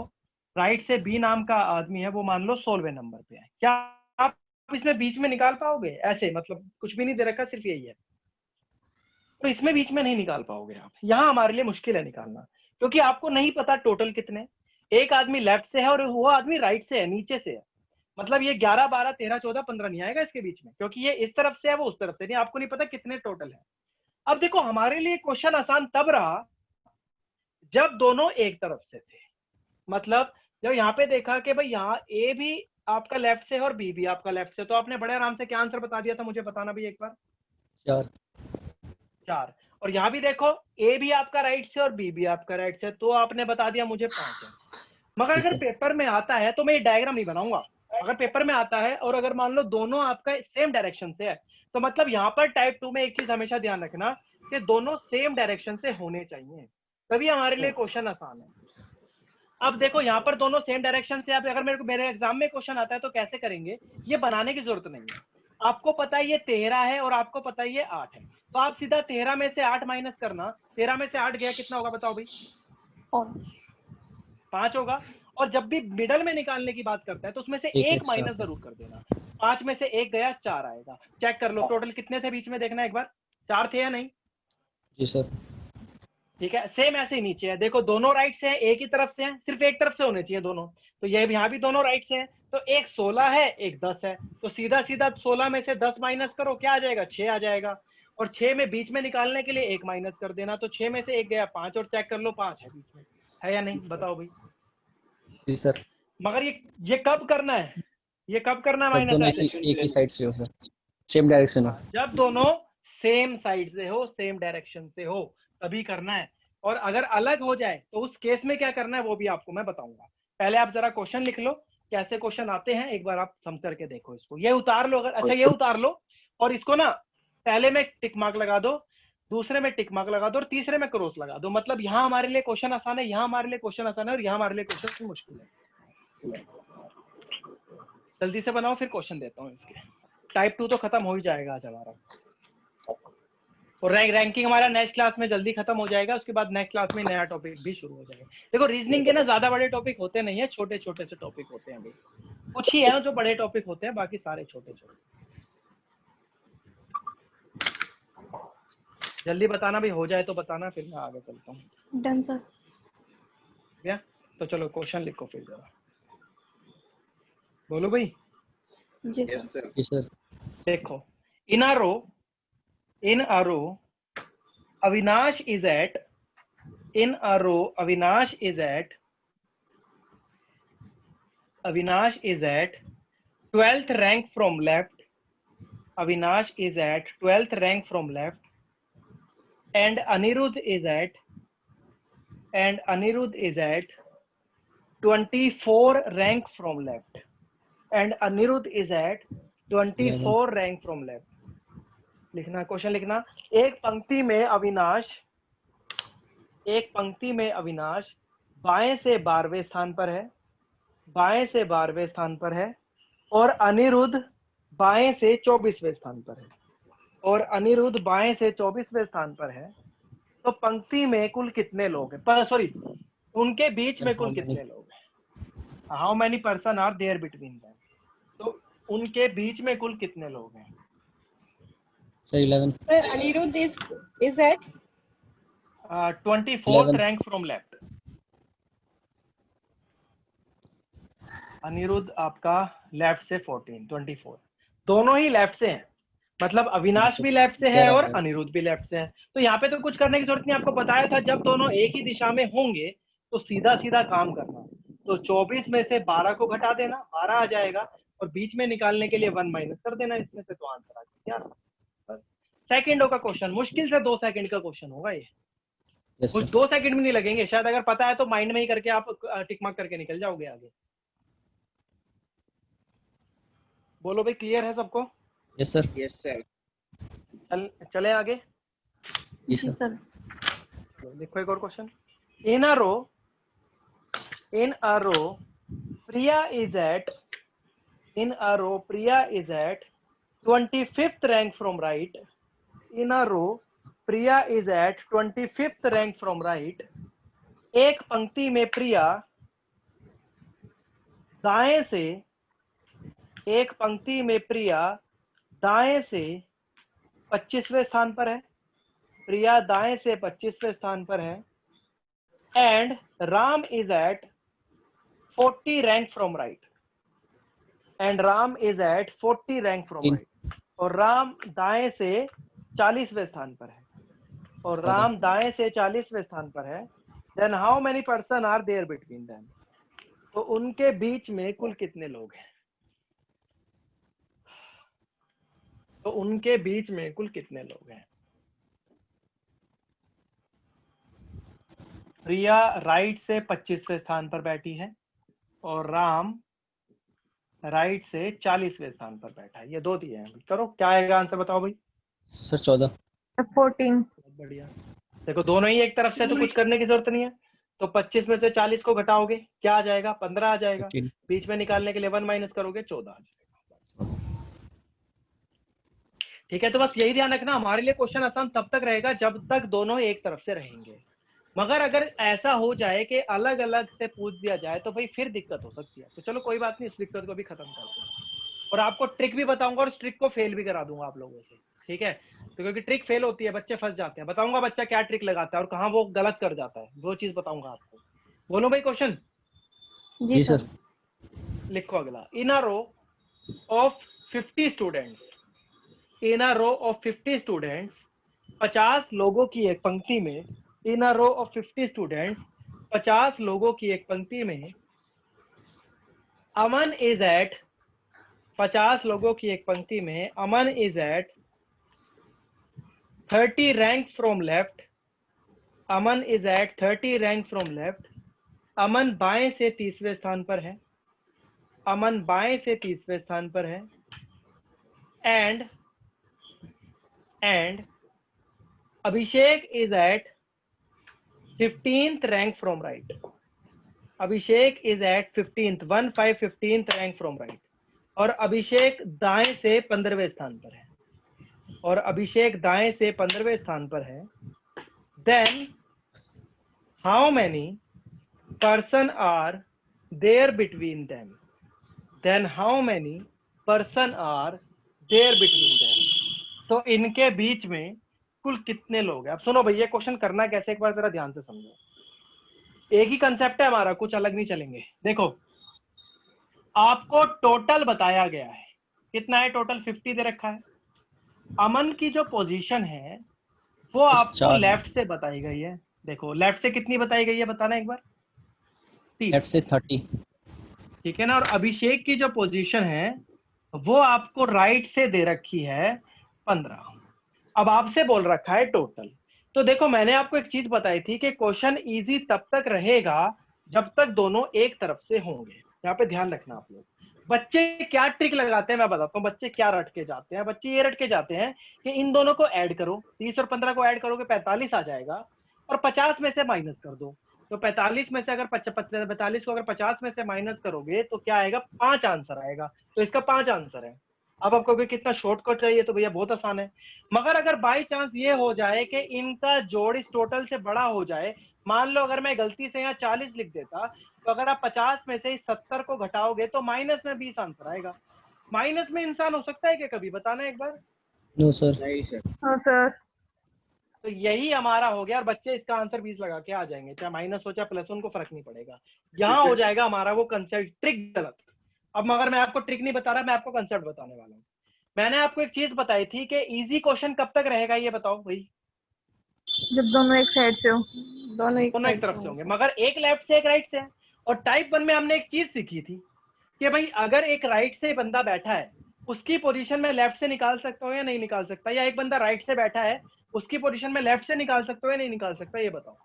राइट से बी नाम का आदमी है वो मान लो 16वें नंबर पे है, क्या आप इसमें बीच में निकाल पाओगे ऐसे, मतलब कुछ भी नहीं दे रखा, सिर्फ यही है, तो इसमें बीच में नहीं निकाल पाओगे आप। यहाँ हमारे लिए मुश्किल है निकालना, क्योंकि आपको नहीं पता टोटल कितने, एक आदमी लेफ्ट से है और वो आदमी राइट से है, नीचे से है, मतलब ये 11, 12, 13, 14, 15 नहीं आएगा इसके बीच में, क्योंकि ये इस तरफ से है वो उस तरफ से नहीं, आपको नहीं पता कितने टोटल है। अब देखो हमारे लिए क्वेश्चन आसान तब रहा जब दोनों एक तरफ से थे, मतलब जब यहाँ पे देखा कि भाई यहाँ ए भी आपका लेफ्ट से है और बी भी आपका लेफ्ट से, तो आपने बड़े आराम से क्या आंसर बता दिया था, मुझे बताना भी एक बार। 4। और यहाँ भी देखो ए भी आपका राइट से और बी भी आपका राइट से, तो आपने बता दिया मुझे 5 है। मगर अगर पेपर में आता है तो मैं ये डायग्राम नहीं बनाऊंगा, अगर पेपर में आता है और अगर मान लो दोनों आपका सेम डायरेक्शन से है, तो मतलब यहाँ पर टाइप 2 में एक चीज हमेशा ध्यान रखना कि दोनों सेम डायरेक्शन से होने चाहिए, तभी हमारे लिए क्वेश्चन आसान है। अब देखो यहाँ पर दोनों सेम डायरेक्शन से, आप अगर मेरे एग्जाम में क्वेश्चन आता है तो कैसे करेंगे, ये बनाने की जरूरत नहीं है, आपको पता है ये 13 है और आपको पता है ये 8 है, तो आप सीधा 13 में से 8 माइनस करना, 13 में से 8 गया कितना होगा बताओ भाई, 5 होगा। और जब भी मिडल में निकालने की बात करता है तो उसमें से एक माइनस जरूर कर देना, 5 में से 1 गया 4 आएगा। चेक कर लो टोटल कितने थे बीच में, देखना एक बार, 4 थे या नहीं। जी सर। ठीक है, सेम ऐसे ही नीचे है, देखो दोनों राइट से हैं, एक ही तरफ से हैं, सिर्फ एक तरफ से होने चाहिए दोनों, तो ये यहाँ भी दोनों राइट से हैं, तो एक 16 है, एक 10 है, तो सीधा सीधा 16 में से 10 माइनस करो, क्या आ जाएगा? 6 आ जाएगा। और 6 में बीच में निकालने के लिए 1 माइनस कर देना, तो 6 में से 1 गया 5, और चेक कर लो 5 है बीच में, है या नहीं? बताओ भाई। जी सर। मगर ये कब करना है? ये कब करना है जब दोनों माइनस? एक ही साइड से हो सर, सेम डायरेक्शन हो। जब दोनों सेम साइड से हो, सेम डायरेक्शन से हो, तभी करना है। और अगर अलग हो जाए तो उस केस में क्या करना है वो भी आपको मैं बताऊंगा। पहले आप जरा क्वेश्चन लिख लो, कैसे क्वेश्चन आते हैं एक बार आप समझ करके देखो इसको। ये उतार लो, अगर अच्छा ये उतार लो, और इसको ना पहले में टिक मार्क लगा दो, दूसरे में टिक मार्क लगा दो, और तीसरे में क्रॉस लगा दो। मतलब यहाँ हमारे लिए क्वेश्चन आसान है, यहाँ हमारे लिए क्वेश्चन आसान है, और यहाँ हमारे लिए क्वेश्चन मुश्किल है। जल्दी से बनाओ, फिर क्वेश्चन देता हूँ इसके। टाइप 2 तो खत्म हो ही जाएगा आज हमारा, और रैंकिंग हमारा नेक्स्ट क्लास में जल्दी खत्म हो जाएगा। उसके बाद नेक्स्ट क्लास में नया टॉपिक भी शुरू हो जाएगा। देखो रीजनिंग के ना ज्यादा बड़े टॉपिक होते नहीं है, छोटे छोटे से टॉपिक होते हैं। अभी कुछ ही है जो बड़े टॉपिक होते हैं, बाकी सारे छोटे छोटे। जल्दी बताना भाई, हो जाए तो बताना, फिर मैं आगे चलता हूँ। Done sir. क्या? तो चलो क्वेश्चन लिखो फिर जरा, बोलो भाई। जी सर। जी सर। देखो, इन a row Avinash is at, in a row Avinash is at 12th rank from left. Avinash is at 12th rank from left, and Anirudh is at 24 rank from left, and Anirudh is at 24 rank from left. लिखना, क्वेश्चन लिखना। एक पंक्ति में अविनाश बाएं से 12वें स्थान पर है, बाएं से 12वें स्थान पर है, और अनिरुद्ध बाएं से 24वें स्थान पर है, और अनिरुद्ध बाएं से 24वें स्थान पर है। तो पंक्ति में कुल कितने लोग हैं? सॉरी, उनके बीच में कुल कितने लोग हैं? How many person are there between them? तो उनके बीच में कुल कितने लोग हैं? Sir, 11. Sir, Anirudh is at 24th rank from left. Anirudh आपका लेफ्ट से 24, दोनों ही लेफ्ट से हैं। मतलब अविनाश भी लेफ्ट से है और अनिरुद्ध भी लेफ्ट से है। तो यहाँ पे तो कुछ करने की जरूरत नहीं, आपको बताया था जब दोनों एक ही दिशा में होंगे तो सीधा सीधा काम करना। तो 24 में से 12 को घटा देना, 12 आ जाएगा, और बीच में निकालने के लिए 1 माइनस कर देना इसमें से, तो आंसर आ जाएगा। सेकंडों का क्वेश्चन, मुश्किल से 2 सेकंड का क्वेश्चन होगा ये। कुछ 2 सेकंड भी नहीं लगेंगे शायद, अगर पता है तो माइंड में ही करके आप टिक मार्क करके निकल जाओगे आगे। बोलो भाई, क्लियर है सबको? Yes sir. Yes sir. चले आगे। जी सर। देखो एक और question. In a row Priya is at 25th rank from right. In a row Priya is at 25th rank from right. एक पंक्ति में प्रिया दाएं से 25वें स्थान पर है। प्रिया दाएं से 25वें स्थान पर है। And Ram is at 40 rank from right. And Ram is at 40 rank from right. और राम दाएं से 40वें स्थान पर है, और राम दाएं से 40वें स्थान पर है। Then how many person are there between them? तो उनके बीच में कुल कितने लोग हैं? तो उनके बीच में कुल कितने लोग हैं? प्रिया राइट से 25वें स्थान पर बैठी है, और राम राइट से 40वें स्थान पर बैठा है। ये 2 दिए हैं। करो, क्या आएगा आंसर बताओ भाई। सर 14। 14। बहुत बढ़िया। देखो दोनों ही एक तरफ से, तो कुछ करने की जरूरत नहीं है। तो 25 में से 40 को घटाओगे, क्या आ जाएगा? 15 आ जाएगा। बीच में निकालने के लिए 1 माइनस करोगे, 14 आ जाएगा। ठीक है, तो बस यही ध्यान रखना, हमारे लिए क्वेश्चन आसान तब तक रहेगा जब तक दोनों एक तरफ से रहेंगे। मगर अगर ऐसा हो जाए कि अलग अलग से पूछ दिया जाए तो भाई फिर दिक्कत हो सकती है। तो चलो कोई बात नहीं, इस दिक्कत को भी खत्म करते हैं, और आपको ट्रिक भी बताऊंगा, और ट्रिक को फेल भी करा दूंगा आप लोगों से। ठीक है, तो क्योंकि ट्रिक फेल होती है, बच्चे फंस जाते हैं। बताऊंगा बच्चा क्या ट्रिक लगाता है और कहाँ वो गलत कर जाता है, वो चीज बताऊंगा आपको। बोलो भाई क्वेश्चन। जी सर। लिखो अगला, in a row of 50 students, in a row of 50 students, 50 लोगों की एक पंक्ति में, in a row of 50 students, 50 लोगों की एक पंक्ति में, अमन इज एट, 50 लोगों की एक पंक्ति में Aman is at 30 rank from left, Aman is at 30 rank from left, Aman बाएं से 30वें स्थान पर है, अमन बाएं से 30वें स्थान पर है, and Abhishek is at 15th rank from right, Abhishek is at 15th rank from right, और अभिषेक दाएं से 15वें स्थान पर है, और अभिषेक दाएं से 15वें स्थान पर है, then how many person are there between them, then how many person are there between them, तो इनके बीच में कुल कितने लोग हैं। अब सुनो भैया, क्वेश्चन करना कैसे, एक बार जरा ध्यान से समझो। एक ही कंसेप्ट है हमारा, कुछ अलग नहीं चलेंगे। देखो, आपको टोटल बताया गया है, कितना है टोटल, 50 दे रखा है। अमन की जो पोजीशन है वो आपको लेफ्ट से बताई गई है। देखो लेफ्ट से कितनी बताई गई है, बताना एक बार। लेफ्ट से 30, ठीक है ना। और अभिषेक की जो पोजीशन है वो आपको राइट से दे रखी है 15। अब आपसे बोल रखा है टोटल। तो देखो, मैंने आपको एक चीज बताई थी कि क्वेश्चन इजी तब तक रहेगा जब तक दोनों एक तरफ से होंगे। यहाँ पे ध्यान रखना आप लोग। बच्चे क्या ट्रिक लगाते हैं मैं बताता हूँ। बच्चे क्या रट के जाते हैं, बच्चे ये रट के जाते हैं कि इन दोनों को ऐड करो, 30 और 15 को ऐड करोगे 45 आ जाएगा, और 50 में से माइनस कर दो। तो 45 में से अगर 45 को अगर 50 में से माइनस करोगे तो क्या आएगा, 5 आंसर आएगा। तो इसका 5 आंसर है। अब आप कहोगे कितना शॉर्टकट चाहिए, तो भैया बहुत आसान है। मगर अगर बाई चांस ये हो जाए कि इनका जोड़ इस टोटल से बड़ा हो जाए, मान लो अगर मैं गलती से यहाँ 40 लिख देता, तो अगर आप 50 में से 70 को घटाओगे तो माइनस में 20 आंसर आएगा। माइनस में इंसान हो सकता है क्या कभी, बताना एक बार। No sir. नहीं सर। No sir. तो यही हमारा हो गया, और बच्चे इसका आंसर 20 लगा के आ जाएंगे, चाहे माइनस हो चाहे प्लस, उनको फर्क नहीं पड़ेगा। यहाँ हो जाएगा हमारा वो कंसेप्ट, ट्रिक गलत। अब मगर मैं आपको ट्रिक नहीं बता रहा, मैं आपको कंसेप्ट बताने वाला हूँ। मैंने आपको एक चीज बताई थी कि इजी क्वेश्चन कब तक रहेगा, ये बताओ भाई। जब दोनों एक साइड से हो, दोनों एक दोनों एक तरफ से होंगे, मगर एक लेफ्ट से एक राइट से है। और टाइप 1 में हमने एक चीज सीखी थी कि भाई अगर एक राइट से बंदा बैठा है, उसकी पोजीशन में लेफ्ट से निकाल सकता हूँ या नहीं निकाल सकता, या एक बंदा राइट से बैठा है, उसकी पोजीशन में लेफ्ट से निकाल सकता हूँ या नहीं निकाल सकता, ये बताओ।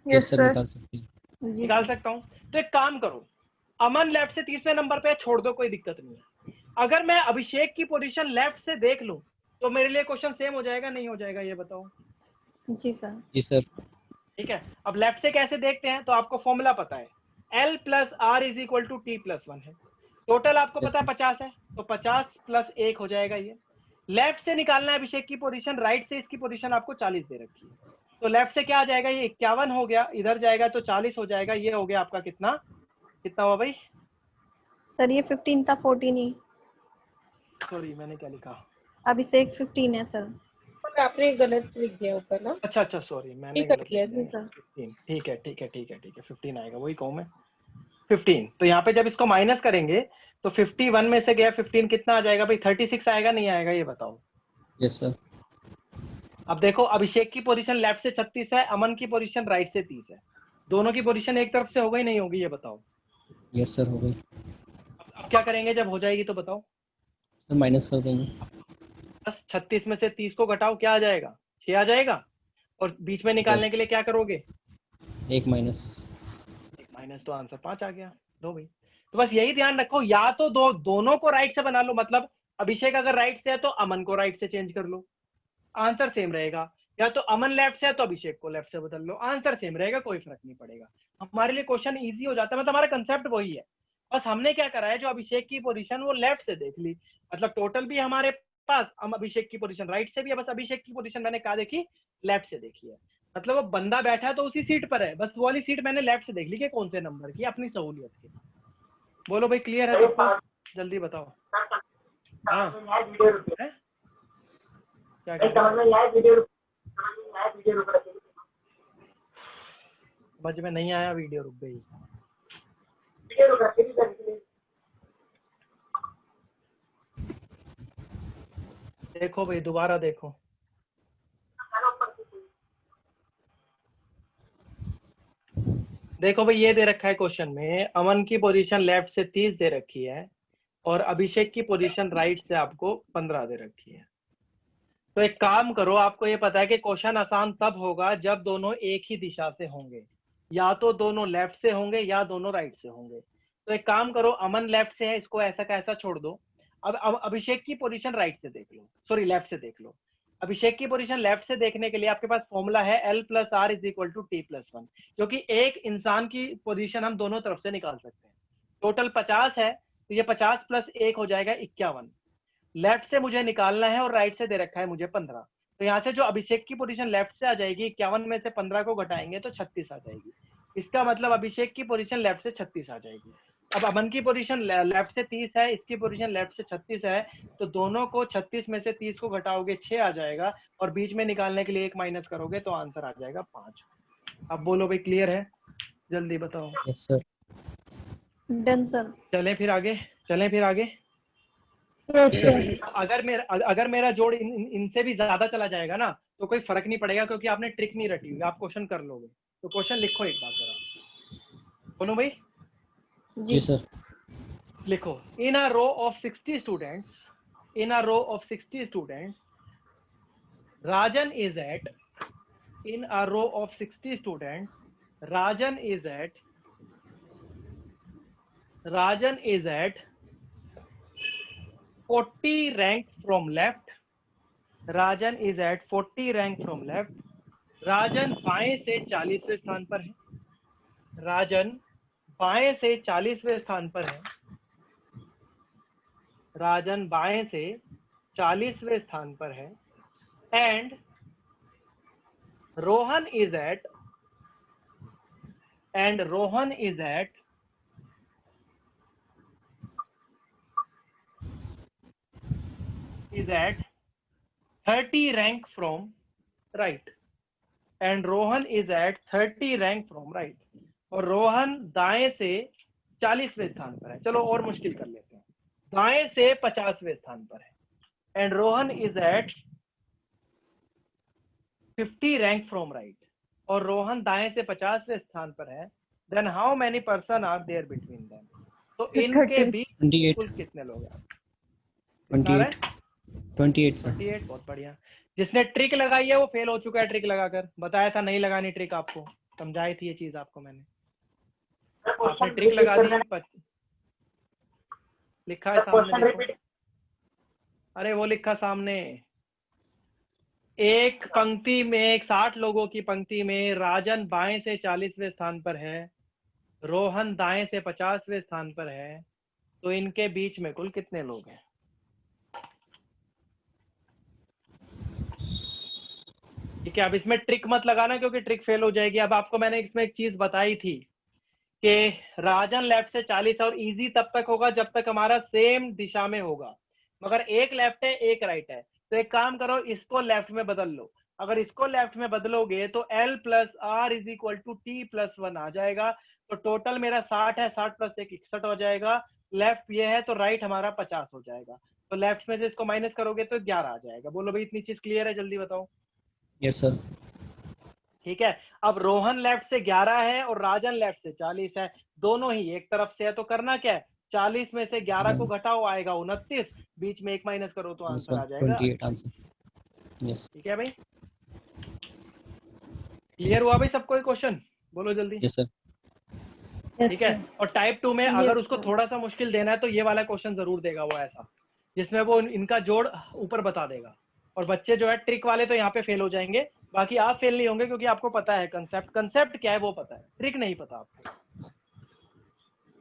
यस सर, निकाल सकते हैं। निकाल सकता हूँ। तो एक काम करो, अमन लेफ्ट से 30वें नंबर पे, छोड़ दो, कोई दिक्कत नहीं है। अगर मैं अभिषेक की पोजीशन लेफ्ट से देख लूं तो मेरे लिए क्वेश्चन सेम हो जाएगा नहीं हो जाएगा, ये बताओ। जी सर। जी सर। ठीक है। अब लेफ्ट से कैसे देखते हैं, तो आपको फॉर्मूला पता है, L + R = T + 1 है। टोटल आपको पता है 50 है, तो 50 + 1 हो जाएगा ये। लेफ्ट से निकालना है अभिषेक की पोजीशन, राइट से इसकी पोजीशन आपको 40 दे रखी है। तो लेफ्ट से क्या आ जाएगा, ये 51 हो गया, इधर जाएगा तो 40 हो जाएगा। ये हो गया आपका कितना, कितना हुआ भाई? सर ये 15 था, 14 ही। सॉरी मैंने क्या लिखा, अभिषेक 15 है सर। आपने गलत लिख दिया ऊपर ना। अच्छा सॉरी मैंने ठीक है, गलत yes, लिखा। सर। 15 ठीक है 15 आएगा, वही कहूँ मैं 15। तो यहाँ पे जब इसको माइनस करेंगे तो 51 में से गया 15, कितना आ जाएगा भाई, 36 आएगा नहीं आएगा, ये बताओ। Yes sir. अब देखो, अभिषेक की पोजीशन लेफ्ट से 36 है, अमन की पोजीशन राइट से 30 है। दोनों की पोजीशन एक तरफ से हो गई नहीं होगी, ये बताओ। यस सर, हो गई। अब क्या करेंगे जब हो जाएगी तो बताओ। सर माइनस कर देंगे। बस 36 में से 30 को घटाओ, क्या आ जाएगा, 6 आ जाएगा। और बीच में निकालने के लिए क्या करोगे, एक माइनस, तो आंसर 5 आ गया। दो भाई। तो बस यही ध्यान रखो, या तो दोनों को राइट से बना लो, मतलब अभिषेक अगर राइट से है तो अमन को राइट से चेंज कर लो, आंसर सेम रहेगा। या तो अमन लेफ्ट से है तो अभिषेक को लेफ्ट से बदल लो, आंसर सेम रहेगा, कोई फर्क नहीं पड़ेगा। हमारे लिए क्वेश्चन इजी हो जाता है, मतलब हमारा कंसेप्ट वही है। बस हमने क्या करा है, जो अभिषेक की पोजीशन वो लेफ्ट से देख ली, मतलब टोटल भी हमारे पास, हम अभिषेक की पोजीशन राइट से भी है, बस अभिषेक की पोजीशन मैंने क्या देखी, लेफ्ट से देखी है। मतलब वो बंदा बैठा है तो उसी सीट पर है, बस वो वाली सीट मैंने लेफ्ट से देख ली कि कौन से नंबर की, अपनी सहूलियत की। बोलो भाई, क्लियर है सबको, जल्दी बताओ। हाँ है? क्या समझ में नहीं आया, वीडियो रुक गई। देखो भाई दोबारा देखो, देखो भाई ये दे रखा है क्वेश्चन में, अमन की पोजीशन लेफ्ट से 30 दे रखी है और अभिषेक की पोजीशन राइट से आपको 15 दे रखी है। तो एक काम करो, आपको ये पता है कि क्वेश्चन आसान तब होगा जब दोनों एक ही दिशा से होंगे, या तो दोनों लेफ्ट से होंगे या दोनों राइट से होंगे। तो एक काम करो, अमन लेफ्ट से है, इसको ऐसा का ऐसा छोड़ दो। अब अभिषेक की पोजीशन राइट से देख लो, सॉरी लेफ्ट से देख लो। अभिषेक की पोजीशन लेफ्ट से देखने के लिए आपके पास फॉर्मूला है L+R = T+1, क्योंकि एक इंसान की पोजीशन हम दोनों तरफ से निकाल सकते हैं। टोटल 50 है, तो ये 50 + 1 हो जाएगा 51। लेफ्ट से मुझे निकालना है और राइट से दे रखा है मुझे 15। तो यहाँ से जो अभिषेक की पोजीशन लेफ्ट से आ जाएगी, 51 में से 15 को घटाएंगे तो 36 आ जाएगी। इसका मतलब अभिषेक की पोजीशन लेफ्ट से 36 आ जाएगी। अब अमन की पोजीशन लेफ्ट से 30 है, इसकी पोजीशन लेफ्ट से 36 है, तो दोनों को 36 में से 30 को घटाओगे 6 आ जाएगा, और बीच में निकालने के लिए 1 माइनस करोगे तो आंसर आ जाएगा 5। अब बोलो भाई क्लियर है, जल्दी बताओ। Yes sir. Done sir. चलें फिर आगे, चलें फिर आगे। अगर मेरा जोड़ इनसे भी ज्यादा चला जाएगा ना तो कोई फर्क नहीं पड़ेगा, क्योंकि आपने ट्रिक नहीं रटी हुई, आप क्वेश्चन कर लोगे। तो क्वेश्चन लिखो एक बार जरा, बोलो भाई। जी सर। लिखो, in a row of 60 students, in a row of 60 students, Rajan is at, in a row of 60 students, Rajan is at 40 rank from left, Rajan is at 40 rank from left, Rajan बाएं से 40वें स्थान पर है, राजन बाएं से 40वें स्थान पर है, राजन बाएं से 40वें स्थान पर है, and Rohan is at 30 rank from right, and Rohan is at 30 rank from right, और रोहन दाएं से 40वें स्थान पर है। चलो और मुश्किल कर लेते हैं, दाएं से 50वें स्थान पर है, and Rohan is at 50 rank from right, और रोहन दाएं से 50वें स्थान पर है। Then how many person are there between them, तो इनके बीच कुल कितने लोग हैं? 28 सर। 28, बहुत बढ़िया। जिसने ट्रिक लगाई है वो फेल हो चुका है, ट्रिक लगाकर। बताया था नहीं लगानी ट्रिक, आपको समझाई थी ये चीज आपको मैंने, आपने ट्रिक लगा दी। लिखा है सामने देखो, अरे वो लिखा सामने, एक पंक्ति में 60 लोगों की पंक्ति में राजन बाएं से 40वें स्थान पर है, रोहन दाएं से 50वें स्थान पर है, तो इनके बीच में कुल कितने लोग हैं? ठीक है, अब इसमें ट्रिक मत लगाना क्योंकि ट्रिक फेल हो जाएगी। अब आपको मैंने इसमें एक चीज बताई थी कि राजन लेफ्ट से 40, और इजी तब तक होगा जब तक हमारा सेम दिशा में होगा, मगर एक लेफ्ट है एक राइट है। तो एक काम करो, इसको लेफ्ट में बदल लो। अगर इसको लेफ्ट में बदलोगे तो L+R = T+1 आ जाएगा। तो टोटल मेरा 60 है, 60 + 1 61 हो जाएगा। लेफ्ट ये है तो राइट हमारा 50 हो जाएगा। तो लेफ्ट में से इसको माइनस करोगे तो 11 आ जाएगा। बोलो भाई, इतनी चीज क्लियर है? जल्दी बताओ। Yes sir. ठीक है, अब रोहन लेफ्ट से 11 है और राजन लेफ्ट से 40 है, दोनों ही एक तरफ से है। तो करना क्या है, 40 में से 11 को घटाओ, आएगा 29, बीच में 1 माइनस करो तो आंसर आ जाएगा 28 आंसर। यस। ठीक है भाई, क्लियर हुआ भाई सबको ये क्वेश्चन? बोलो जल्दी। Yes sir. ठीक है, और टाइप 2 में अगर उसको थोड़ा सा मुश्किल देना है तो ये वाला क्वेश्चन जरूर देगा वो, ऐसा जिसमें वो इनका जोड़ ऊपर बता देगा। और बच्चे जो है ट्रिक वाले तो यहाँ पे फेल हो जाएंगे, बाकी आप फेल नहीं होंगे क्योंकि आपको पता है कंसेप्ट क्या है वो पता है, ट्रिक नहीं पता आपको।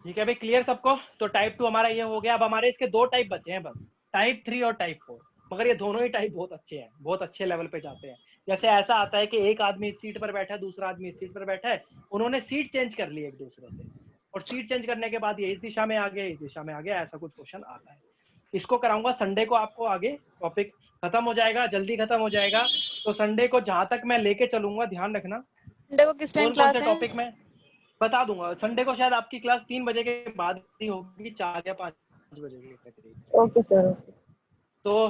ठीक है भाई, क्लियर सबको? तो टाइप 2 हमारा ये हो गया। अब हमारे इसके 2 टाइप बचे हैं बस, टाइप 3 और टाइप 4, मगर ये दोनों ही टाइप बहुत अच्छे हैं, बहुत अच्छे लेवल पे जाते हैं। जैसे ऐसा आता है कि एक आदमी इस सीट पर बैठा है, दूसरा आदमी इस सीट पर बैठा है, उन्होंने सीट चेंज कर ली एक दूसरे से, और सीट चेंज करने के बाद ये इस दिशा में आ गया, इस दिशा में आ गया, ऐसा कुछ क्वेश्चन आता है। इसको कराऊंगा संडे को आपको, आगे टॉपिक खत्म हो जाएगा, जल्दी खत्म हो जाएगा। तो संडे को जहां तक मैं लेके चलूंगा, ध्यान रखना। संडे को किस टाइम क्लास है? टॉपिक में बता दूंगा। संडे को शायद आपकी क्लास 3 बजे के बाद ही होगी, 4 या 5 बजे के करीब। Okay sir. तो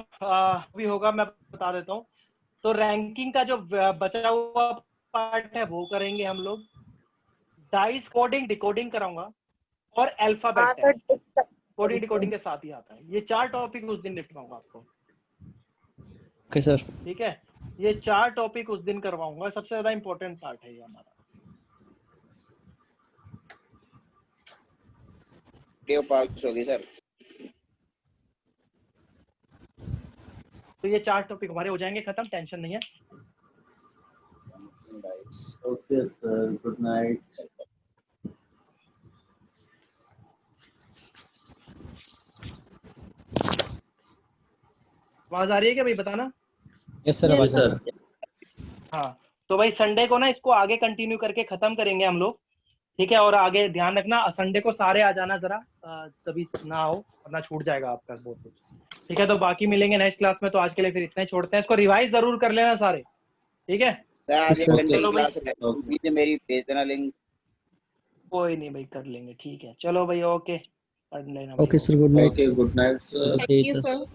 भी होगा, मैं बता देता हूँ। तो रैंकिंग का जो बचा हुआ पार्ट है वो करेंगे हम लोग, डाइस कोडिंग डिकोडिंग कराऊंगा, और हाँ अल्फाबेट सर, कोडिंग डिकोडिंग के साथ ही आता है। ये 4 टॉपिक उस दिन लिखवाऊंगा आपको। Okay sir. ठीक है, ये 4 टॉपिक उस दिन करवाऊंगा, सबसे ज्यादा इंपॉर्टेंट पार्ट है ये हमारा। पास होगी सर। तो ये 4 टॉपिक हमारे हो जाएंगे खत्म, टेंशन नहीं है। Okay sir, good night. आवाज आ रही है क्या भाई, बताना। यस सर, आवाज सर। हाँ, तो भाई संडे को ना इसको आगे कंटिन्यू करके खत्म करेंगे हम लोग, ठीक है। और आगे ध्यान रखना, संडे को सारे आ जाना जरा, तभी ना हो वरना छूट जाएगा आपका बहुत कुछ, ठीक है। तो बाकी मिलेंगे नेक्स्ट क्लास में, तो आज के लिए फिर इतना ही छोड़ते हैं। इसको रिवाइज जरूर कर लेना सारे, ठीक है। आज 1 घंटे की चलो भाई, क्लास है, मेरी भेज देना लिंक। कोई नहीं भाई, कर लेंगे, ठीक है। चलो भाई, ओके, पढ़ लेना भाई। Okay sir, good night. Okay, good night sir. Thank you sir.